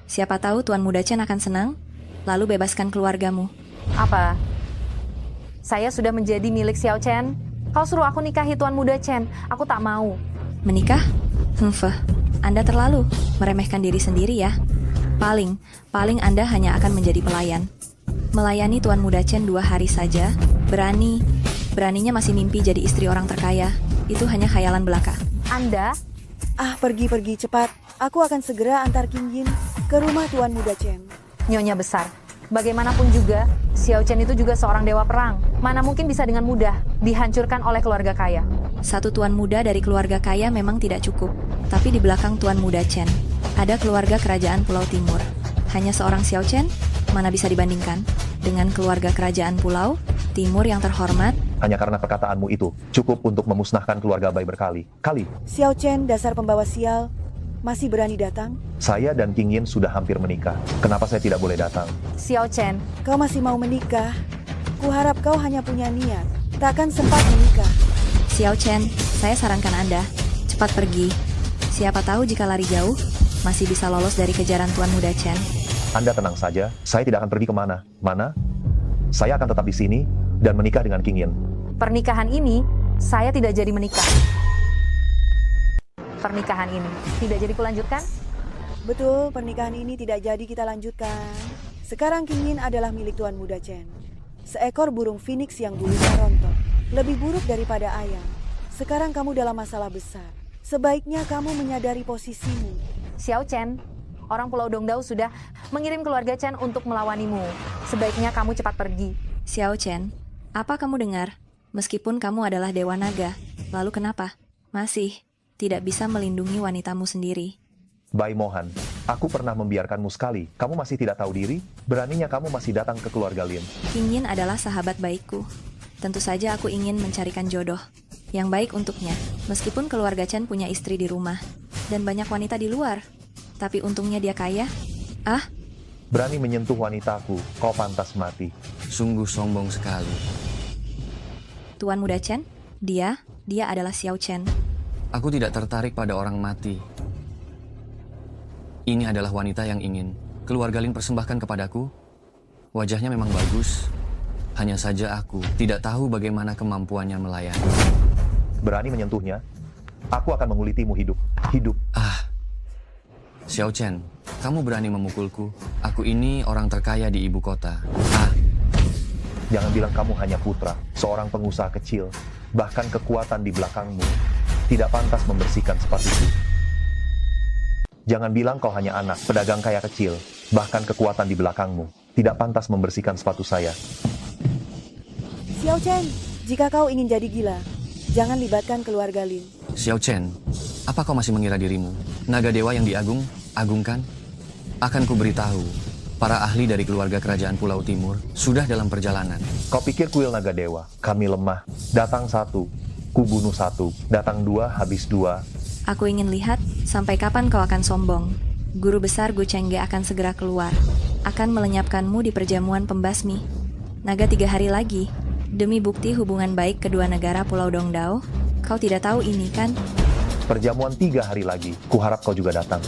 Siapa tahu Tuan Muda Chen akan senang, lalu bebaskan keluargamu. Apa? Saya sudah menjadi milik Xiao Chen. Kau suruh aku nikahi Tuan Muda Chen. Aku tak mau. Menikah? Anda terlalu meremehkan diri sendiri ya. Paling Anda hanya akan menjadi pelayan. Melayani Tuan Muda Chen 2 hari saja, beraninya masih mimpi jadi istri orang terkaya. Itu hanya khayalan belaka. Anda? Pergi cepat. Aku akan segera antar King Yin ke rumah Tuan Muda Chen. Nyonya besar, bagaimanapun juga, Xiao Chen itu juga seorang dewa perang. Mana mungkin bisa dengan mudah dihancurkan oleh keluarga kaya. Satu tuan muda dari keluarga kaya memang tidak cukup. Tapi di belakang Tuan Muda Chen, ada keluarga kerajaan Pulau Timur. Hanya seorang Xiao Chen, mana bisa dibandingkan dengan keluarga kerajaan Pulau Timur yang terhormat. Hanya karena perkataanmu itu, cukup untuk memusnahkan keluarga Bai berkali-kali. Xiao Chen, dasar pembawa sial, masih berani datang? Saya dan King Yin sudah hampir menikah. Kenapa saya tidak boleh datang? Xiao Chen, kau masih mau menikah? Kuharap kau hanya punya niat, takkan sempat menikah. Xiao Chen, saya sarankan Anda, cepat pergi. Siapa tahu jika lari jauh, masih bisa lolos dari kejaran Tuan Muda Chen. Anda tenang saja, saya tidak akan pergi kemana. Mana? Saya akan tetap di sini dan menikah dengan King Yin. Pernikahan ini, saya tidak jadi menikah. Pernikahan ini tidak jadi kulanjutkan? Betul, pernikahan ini tidak jadi kita lanjutkan. Sekarang King Yin adalah milik Tuan Muda Chen. Seekor burung phoenix yang bulunya rontok. Lebih buruk daripada ayam. Sekarang kamu dalam masalah besar. Sebaiknya kamu menyadari posisimu. Xiao Chen, orang Pulau Dongdao sudah mengirim keluarga Chen untuk melawanimu. Sebaiknya kamu cepat pergi. Xiao Chen, apa kamu dengar? Meskipun kamu adalah Dewa Naga, lalu kenapa? Masih tidak bisa melindungi wanitamu sendiri. Bai Mohan, aku pernah membiarkanmu sekali. Kamu masih tidak tahu diri? Beraninya kamu masih datang ke keluarga Lin. King Yin adalah sahabat baikku. Tentu saja aku ingin mencarikan jodoh yang baik untuknya. Meskipun keluarga Chen punya istri di rumah dan banyak wanita di luar. Tapi untungnya dia kaya. Berani menyentuh wanitaku, kau pantas mati. Sungguh sombong sekali. Tuan Muda Chen, dia adalah Xiao Chen. Aku tidak tertarik pada orang mati. Ini adalah wanita yang ingin keluarga Lin persembahkan kepadaku. Wajahnya memang bagus. Hanya saja aku tidak tahu bagaimana kemampuannya melayani. Berani menyentuhnya? Aku akan mengulitimu hidup. Xiao Chen, kamu berani memukulku? Aku ini orang terkaya di ibu kota. Jangan bilang kamu hanya putra, seorang pengusaha kecil. Bahkan kekuatan di belakangmu tidak pantas membersihkan sepatuku. Jangan bilang kau hanya anak, pedagang kaya kecil. Bahkan kekuatan di belakangmu tidak pantas membersihkan sepatu saya. Xiao Chen, jika kau ingin jadi gila, jangan libatkan keluarga Lin. Xiao Chen, apa kau masih mengira dirimu naga dewa yang agungkan? Akan ku beritahu, para ahli dari keluarga kerajaan Pulau Timur sudah dalam perjalanan. Kau pikir kuil naga dewa? Kami lemah. Datang 1, ku bunuh 1. Datang 2, habis 2. Aku ingin lihat sampai kapan kau akan sombong. Guru besar Gu Chengge akan segera keluar. akan melenyapkanmu di perjamuan pembasmi. Naga 3 hari lagi, demi bukti hubungan baik kedua negara Pulau Dongdao. Kau tidak tahu ini kan? Perjamuan 3 hari lagi. Kuharap kau juga datang.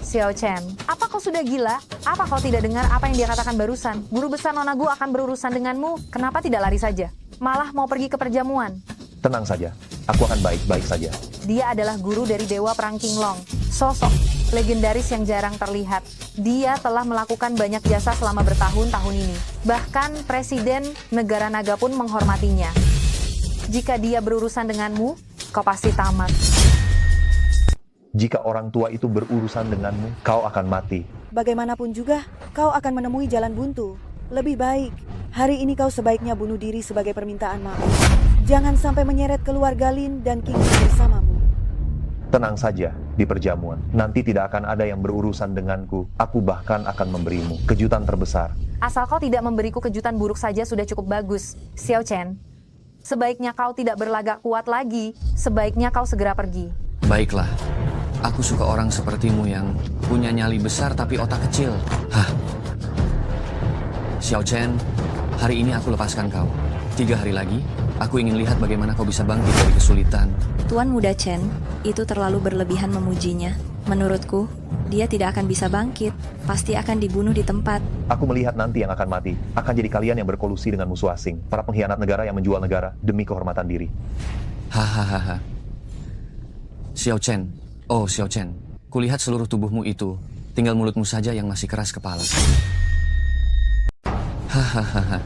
Xiao Chen, apa kau sudah gila? Apa kau tidak dengar apa yang dia katakan barusan? Guru besar Nona Gu akan berurusan denganmu. Kenapa tidak lari saja? Malah mau pergi ke perjamuan. Tenang saja, aku akan baik-baik saja. Dia adalah guru dari Dewa Perang Qinglong. Sosok legendaris yang jarang terlihat. Dia telah melakukan banyak jasa selama bertahun-tahun ini. Bahkan Presiden Negara Naga pun menghormatinya. Jika dia berurusan denganmu, kau pasti tamat. Jika orang tua itu berurusan denganmu, kau akan mati. Bagaimanapun juga, kau akan menemui jalan buntu. Lebih baik, hari ini kau sebaiknya bunuh diri sebagai permintaan maaf. Jangan sampai menyeret keluarga Lin dan King bersamamu. Tenang saja, di perjamuan. Nanti tidak akan ada yang berurusan denganku. Aku bahkan akan memberimu kejutan terbesar. Asal kau tidak memberiku kejutan buruk saja sudah cukup bagus. Xiao Chen, sebaiknya kau tidak berlagak kuat lagi. Sebaiknya kau segera pergi. Baiklah. Aku suka orang sepertimu yang punya nyali besar tapi otak kecil. Hah. Xiao Chen, hari ini aku lepaskan kau. 3 hari lagi, aku ingin lihat bagaimana kau bisa bangkit dari kesulitan. Tuan Muda Chen, itu terlalu berlebihan memujinya. Menurutku, dia tidak akan bisa bangkit. Pasti akan dibunuh di tempat. Aku melihat nanti yang akan mati. Akan jadi kalian yang berkolusi dengan musuh asing. Para pengkhianat negara yang menjual negara demi kehormatan diri. Hahaha. Xiao Chen, oh Xiao Chen, kulihat seluruh tubuhmu itu. Tinggal mulutmu saja yang masih keras kepala. Hahaha.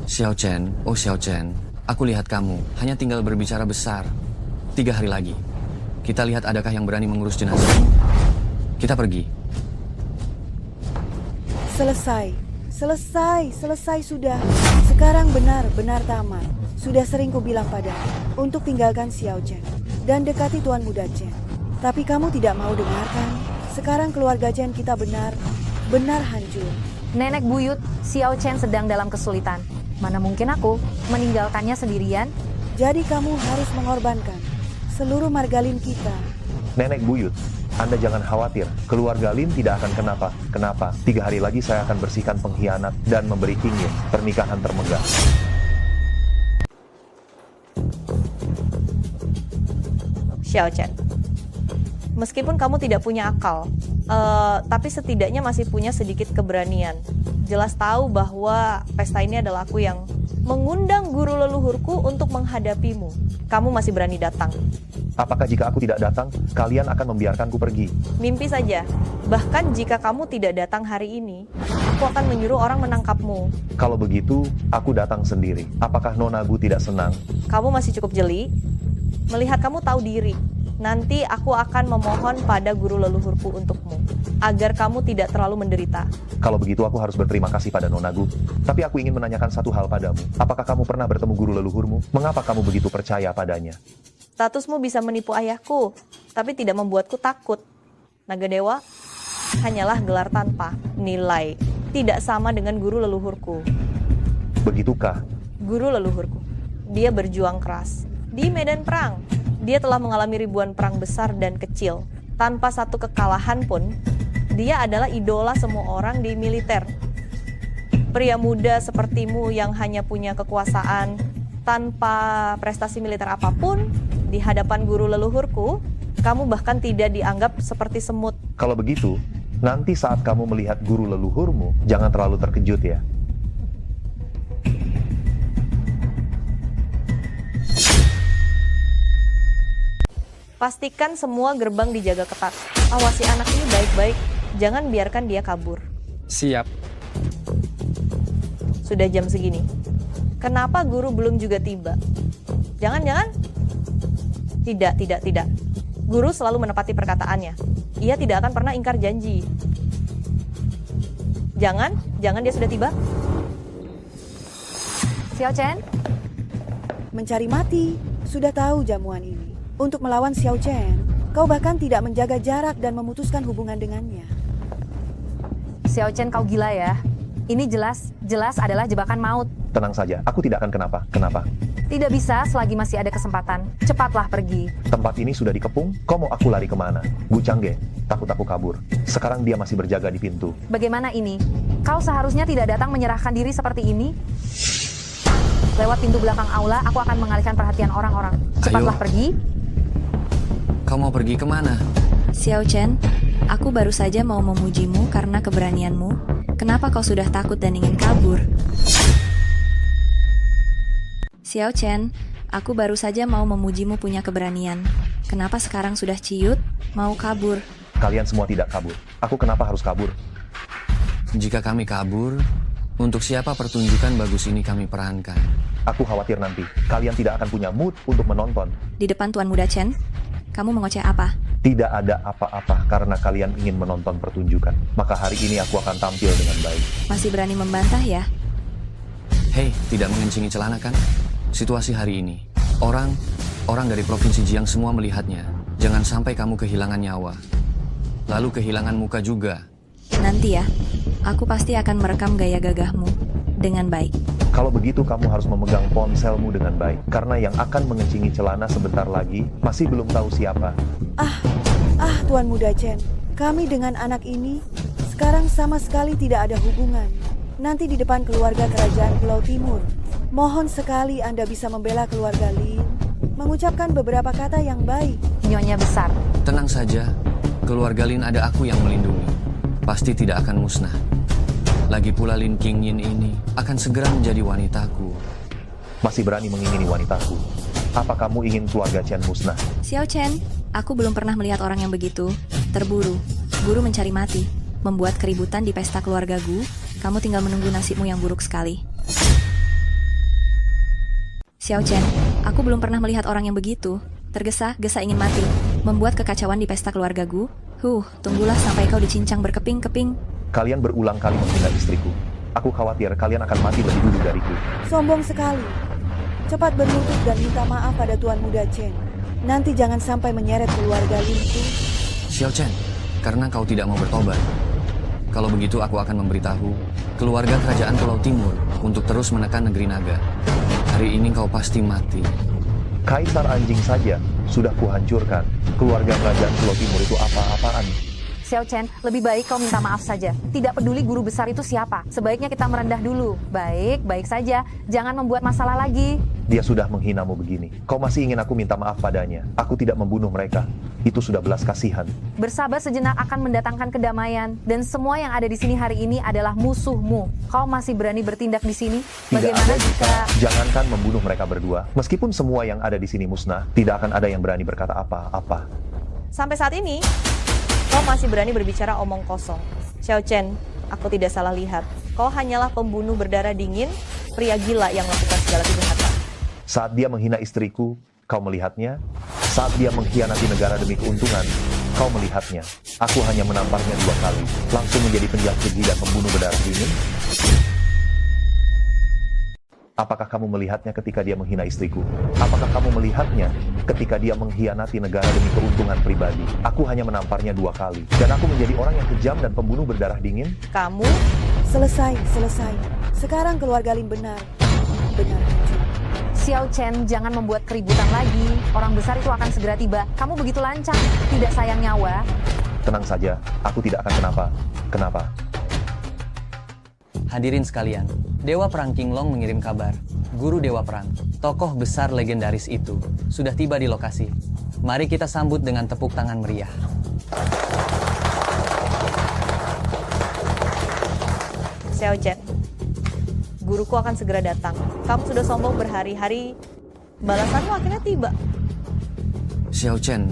Xiao Chen, oh Xiao Chen, aku lihat kamu hanya tinggal berbicara besar. 3 hari lagi. Kita lihat adakah yang berani mengurus jenazahmu. Kita pergi. Selesai sudah. Sekarang benar-benar tamat. Sudah sering ku bilang padamu untuk tinggalkan Xiao Chen dan dekati Tuan Muda Chen. Tapi kamu tidak mau dengarkan. Sekarang keluarga Chen kita benar hancur. Nenek buyut, Xiao Chen sedang dalam kesulitan. Mana mungkin aku meninggalkannya sendirian? Jadi kamu harus mengorbankan seluruh margalin kita. Nenek buyut, Anda jangan khawatir. Keluarga Lin tidak akan kenapa. 3 hari lagi saya akan bersihkan pengkhianat dan memberi King Yin pernikahan termegah. Xiao Chen, meskipun kamu tidak punya akal, tapi setidaknya masih punya sedikit keberanian. Jelas tahu bahwa pesta ini adalah aku yang mengundang guru leluhurku untuk menghadapimu. Kamu masih berani datang. Apakah jika aku tidak datang, kalian akan membiarkanku pergi? Mimpi saja. Bahkan jika kamu tidak datang hari ini, aku akan menyuruh orang menangkapmu. Kalau begitu, aku datang sendiri. Apakah Nona Gu tidak senang? Kamu masih cukup jeli. Melihat kamu tahu diri. Nanti aku akan memohon pada guru leluhurku untukmu, agar kamu tidak terlalu menderita. Kalau begitu aku harus berterima kasih pada Nona Gu. Tapi aku ingin menanyakan satu hal padamu. Apakah kamu pernah bertemu guru leluhurmu? Mengapa kamu begitu percaya padanya? Statusmu bisa menipu ayahku, tapi tidak membuatku takut. Naga Dewa hanyalah gelar tanpa nilai, tidak sama dengan guru leluhurku. Begitukah? Guru leluhurku, dia berjuang keras di medan perang. Dia telah mengalami ribuan perang besar dan kecil. Tanpa satu kekalahan pun, dia adalah idola semua orang di militer. Pria muda sepertimu yang hanya punya kekuasaan tanpa prestasi militer apapun, di hadapan guru leluhurku, kamu bahkan tidak dianggap seperti semut. Kalau begitu, nanti saat kamu melihat guru leluhurmu, jangan terlalu terkejut ya. Pastikan semua gerbang dijaga ketat. Awasi anak ini baik-baik, jangan biarkan dia kabur. Siap. Sudah jam segini. Kenapa guru belum juga tiba? Jangan-jangan? Tidak. Guru selalu menepati perkataannya. Ia tidak akan pernah ingkar janji. Jangan dia sudah tiba. Xiao Chen? Mencari mati, sudah tahu jamuan ini. Untuk melawan Xiao Chen, kau bahkan tidak menjaga jarak dan memutuskan hubungan dengannya. Xiao Chen, kau gila ya? Ini jelas adalah jebakan maut. Tenang saja, aku tidak akan kenapa. Kenapa? Tidak bisa selagi masih ada kesempatan. Cepatlah pergi. Tempat ini sudah dikepung, kau mau aku lari kemana? Gu Changge, takut aku kabur. Sekarang dia masih berjaga di pintu. Bagaimana ini? Kau seharusnya tidak datang menyerahkan diri seperti ini. Lewat pintu belakang aula, aku akan mengalihkan perhatian orang-orang. Cepatlah pergi. Kau mau pergi kemana? Xiao Chen, aku baru saja mau memujimu karena keberanianmu. Kenapa kau sudah takut dan ingin kabur? Xiao Chen, aku baru saja mau memujimu punya keberanian. Kenapa sekarang sudah ciut, mau kabur? Kalian semua tidak kabur. Aku kenapa harus kabur? Jika kami kabur, untuk siapa pertunjukan bagus ini kami perankan? Aku khawatir nanti kalian tidak akan punya mood untuk menonton. Di depan Tuan Muda Chen, kamu mengoceh apa? Tidak ada apa-apa karena kalian ingin menonton pertunjukan. Maka hari ini aku akan tampil dengan baik. Masih berani membantah ya? Hei, tidak mengencingi celana kan? Situasi hari ini, orang dari Provinsi Jiang semua melihatnya. Jangan sampai kamu kehilangan nyawa. Lalu kehilangan muka juga. Nanti ya, aku pasti akan merekam gaya gagahmu dengan baik. Kalau begitu kamu harus memegang ponselmu dengan baik. Karena yang akan mengencingi celana sebentar lagi masih belum tahu siapa. Tuan Muda Chen, kami dengan anak ini sekarang sama sekali tidak ada hubungan. Nanti di depan keluarga kerajaan Pulau Timur, mohon sekali Anda bisa membela keluarga Lin, mengucapkan beberapa kata yang baik. Nyonya besar. Tenang saja, keluarga Lin ada aku yang melindungi. Pasti tidak akan musnah. Lagi pula Lin Qingyin ini akan segera menjadi wanitaku. Masih berani mengingini wanitaku. Apa kamu ingin keluarga Chen musnah? Xiao Chen, aku belum pernah melihat orang yang begitu. Terburu, guru mencari mati, membuat keributan di pesta keluarga Gu. Kamu tinggal menunggu nasibmu yang buruk sekali. Xiao Chen, aku belum pernah melihat orang yang begitu. Tergesa-gesa ingin mati, membuat kekacauan di pesta keluarga Gu. Tunggulah sampai kau dicincang berkeping-keping. Kalian berulang kali menghina istriku. Aku khawatir kalian akan mati lebih dulu dariku. Sombong sekali. Cepat berlutut dan minta maaf pada Tuan Muda Chen. Nanti jangan sampai menyeret keluarga Lin itu. Xiao Chen, karena kau tidak mau bertobat. Kalau begitu aku akan memberitahu keluarga kerajaan Pulau Timur untuk terus menekan negeri naga. Hari ini kau pasti mati. Kaisar anjing saja sudah kuhancurkan. Keluarga kerajaan Pulau Timur itu apa-apaan? Xiao Chen, lebih baik kau minta maaf saja. Tidak peduli guru besar itu siapa. Sebaiknya kita merendah dulu. Baik saja. Jangan membuat masalah lagi. Dia sudah menghinamu begini. Kau masih ingin aku minta maaf padanya. Aku tidak membunuh mereka. Itu sudah belas kasihan. Bersabar sejenak akan mendatangkan kedamaian. Dan semua yang ada di sini hari ini adalah musuhmu. Kau masih berani bertindak di sini? Bagaimana jika... Jangankan membunuh mereka berdua. Meskipun semua yang ada di sini musnah, tidak akan ada yang berani berkata apa-apa. Sampai saat ini, kau masih berani berbicara omong kosong. Xiao Chen, aku tidak salah lihat. Kau hanyalah pembunuh berdarah dingin, pria gila yang melakukan segala kejahatan. Saat dia menghina istriku, kau melihatnya. Saat dia mengkhianati negara demi keuntungan, kau melihatnya. Aku hanya menamparnya 2 kali, langsung menjadi penjahat keji dan pembunuh berdarah dingin. Apakah kamu melihatnya ketika dia menghina istriku? Apakah kamu melihatnya ketika dia mengkhianati negara demi keuntungan pribadi? Aku hanya menamparnya 2 kali. Dan aku menjadi orang yang kejam dan pembunuh berdarah dingin? Kamu? Selesai. Sekarang keluarga Lin benar hancur. Xiao Chen, jangan membuat keributan lagi. Orang besar itu akan segera tiba. Kamu begitu lancang, tidak sayang nyawa. Tenang saja, aku tidak akan kenapa. Hadirin sekalian, Dewa Perang Qinglong mengirim kabar. Guru Dewa Perang, tokoh besar legendaris itu, sudah tiba di lokasi. Mari kita sambut dengan tepuk tangan meriah. Xiao Chen, guruku akan segera datang. Kamu sudah sombong berhari-hari, balasanmu akhirnya tiba. Xiao Chen,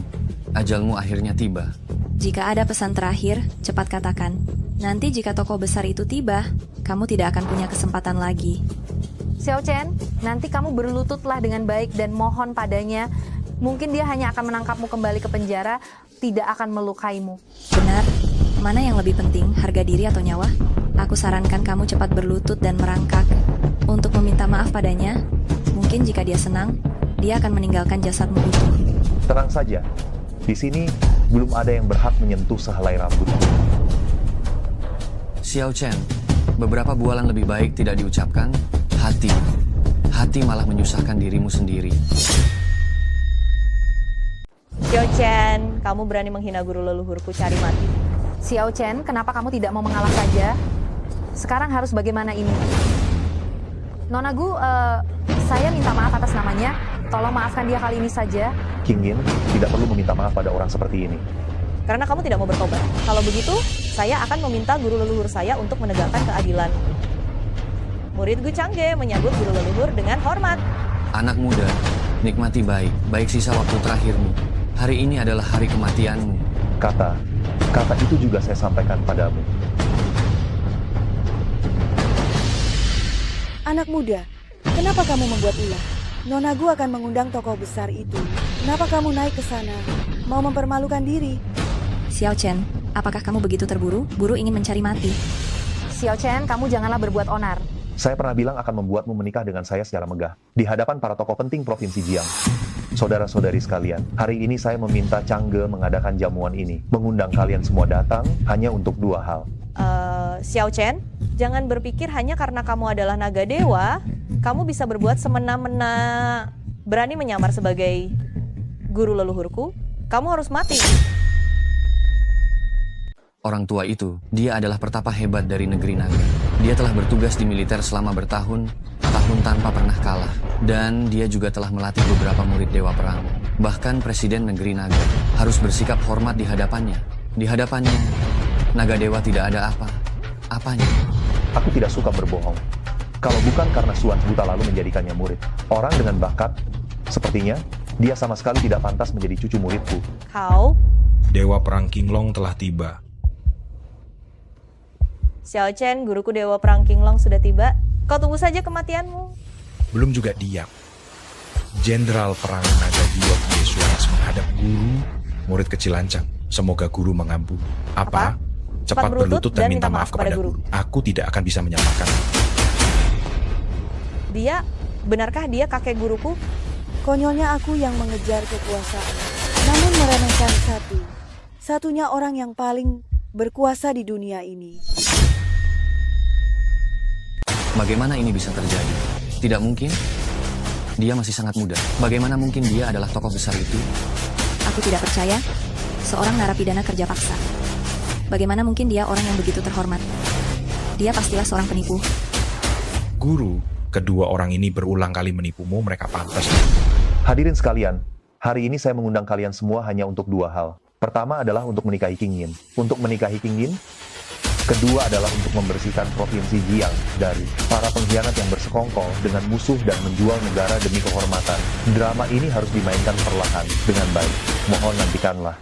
ajalmu akhirnya tiba. Jika ada pesan terakhir, cepat katakan. Nanti jika tokoh besar itu tiba, kamu tidak akan punya kesempatan lagi. Xiao Chen, nanti kamu berlututlah dengan baik dan mohon padanya. Mungkin dia hanya akan menangkapmu kembali ke penjara, tidak akan melukaimu. Benar. Mana yang lebih penting, harga diri atau nyawa? Aku sarankan kamu cepat berlutut dan merangkak untuk meminta maaf padanya. Mungkin jika dia senang, dia akan meninggalkan jasadmu utuh. Tenang saja. Di sini belum ada yang berhak menyentuh sehelai rambutku. Xiao Chen, Beberapa bualan lebih baik tidak diucapkan. Hati malah menyusahkan dirimu sendiri. Xiao Chen, kamu berani menghina guru leluhurku, cari mati. Xiao Chen, kenapa kamu tidak mau mengalah saja? Sekarang harus bagaimana ini? Nona Gu, saya minta maaf atas namanya. Tolong maafkan dia kali ini saja. King Yin tidak perlu meminta maaf pada orang seperti ini. Karena kamu tidak mau bertobat. Kalau begitu, saya akan meminta guru leluhur saya untuk menegakkan keadilan. Murid Gu Changge menyambut guru leluhur dengan hormat. Anak muda, nikmati baik sisa waktu terakhirmu. Hari ini adalah hari kematianmu. Kata itu juga saya sampaikan padamu. Anak muda, kenapa kamu membuat ulah? Nona Gu akan mengundang tokoh besar itu. Kenapa kamu naik ke sana? Mau mempermalukan diri? Xiao Chen, apakah kamu begitu terburu? Buru ingin mencari mati. Xiao Chen, kamu janganlah berbuat onar. Saya pernah bilang akan membuatmu menikah dengan saya secara megah, di hadapan para tokoh penting Provinsi Jiang. Saudara-saudari sekalian, hari ini saya meminta Changge mengadakan jamuan ini, mengundang kalian semua datang hanya untuk 2 hal. Xiao Chen, jangan berpikir hanya karena kamu adalah naga dewa, kamu bisa berbuat semena-mena. Berani menyamar sebagai guru leluhurku, kamu harus mati. Orang tua itu, dia adalah pertapa hebat dari negeri naga. Dia telah bertugas di militer selama bertahun-tahun tanpa pernah kalah. Dan dia juga telah melatih beberapa murid dewa perang. Bahkan presiden negeri naga harus bersikap hormat di hadapannya. Di hadapannya, naga dewa tidak ada apanya. Aku tidak suka berbohong. Kalau bukan karena Suan Buta lalu menjadikannya murid. Orang dengan bakat, sepertinya dia sama sekali tidak pantas menjadi cucu muridku. Kau? Dewa Perang Qinglong telah tiba. Xiao Chen, guruku dewa perang Qinglong sudah tiba. Kau tunggu saja kematianmu. Belum juga diam. Jenderal Perang Naga Giok Yesuas menghadap guru, murid kecil lancang. Semoga guru mengampuni. Apa? Cepat berlutut dan minta maaf kepada guru. Aku tidak akan bisa menyamakan. Benarkah dia kakek guruku? Konyolnya aku yang mengejar kekuasaan, namun meremehkan satunya orang yang paling berkuasa di dunia ini. Bagaimana ini bisa terjadi? Tidak mungkin. Dia masih sangat muda. Bagaimana mungkin dia adalah tokoh besar itu? Aku tidak percaya. Seorang narapidana kerja paksa. Bagaimana mungkin dia orang yang begitu terhormat? Dia pastilah seorang penipu. Guru, kedua orang ini berulang kali menipumu, mereka pantas. Hadirin sekalian, hari ini saya mengundang kalian semua hanya untuk 2 hal. Pertama adalah untuk menikahi King Yin. Untuk menikahi King Yin, kedua adalah untuk membersihkan Provinsi Jiang dari para pengkhianat yang bersekongkol dengan musuh dan menjual negara demi kehormatan. Drama ini harus dimainkan perlahan dengan baik. Mohon nantikanlah.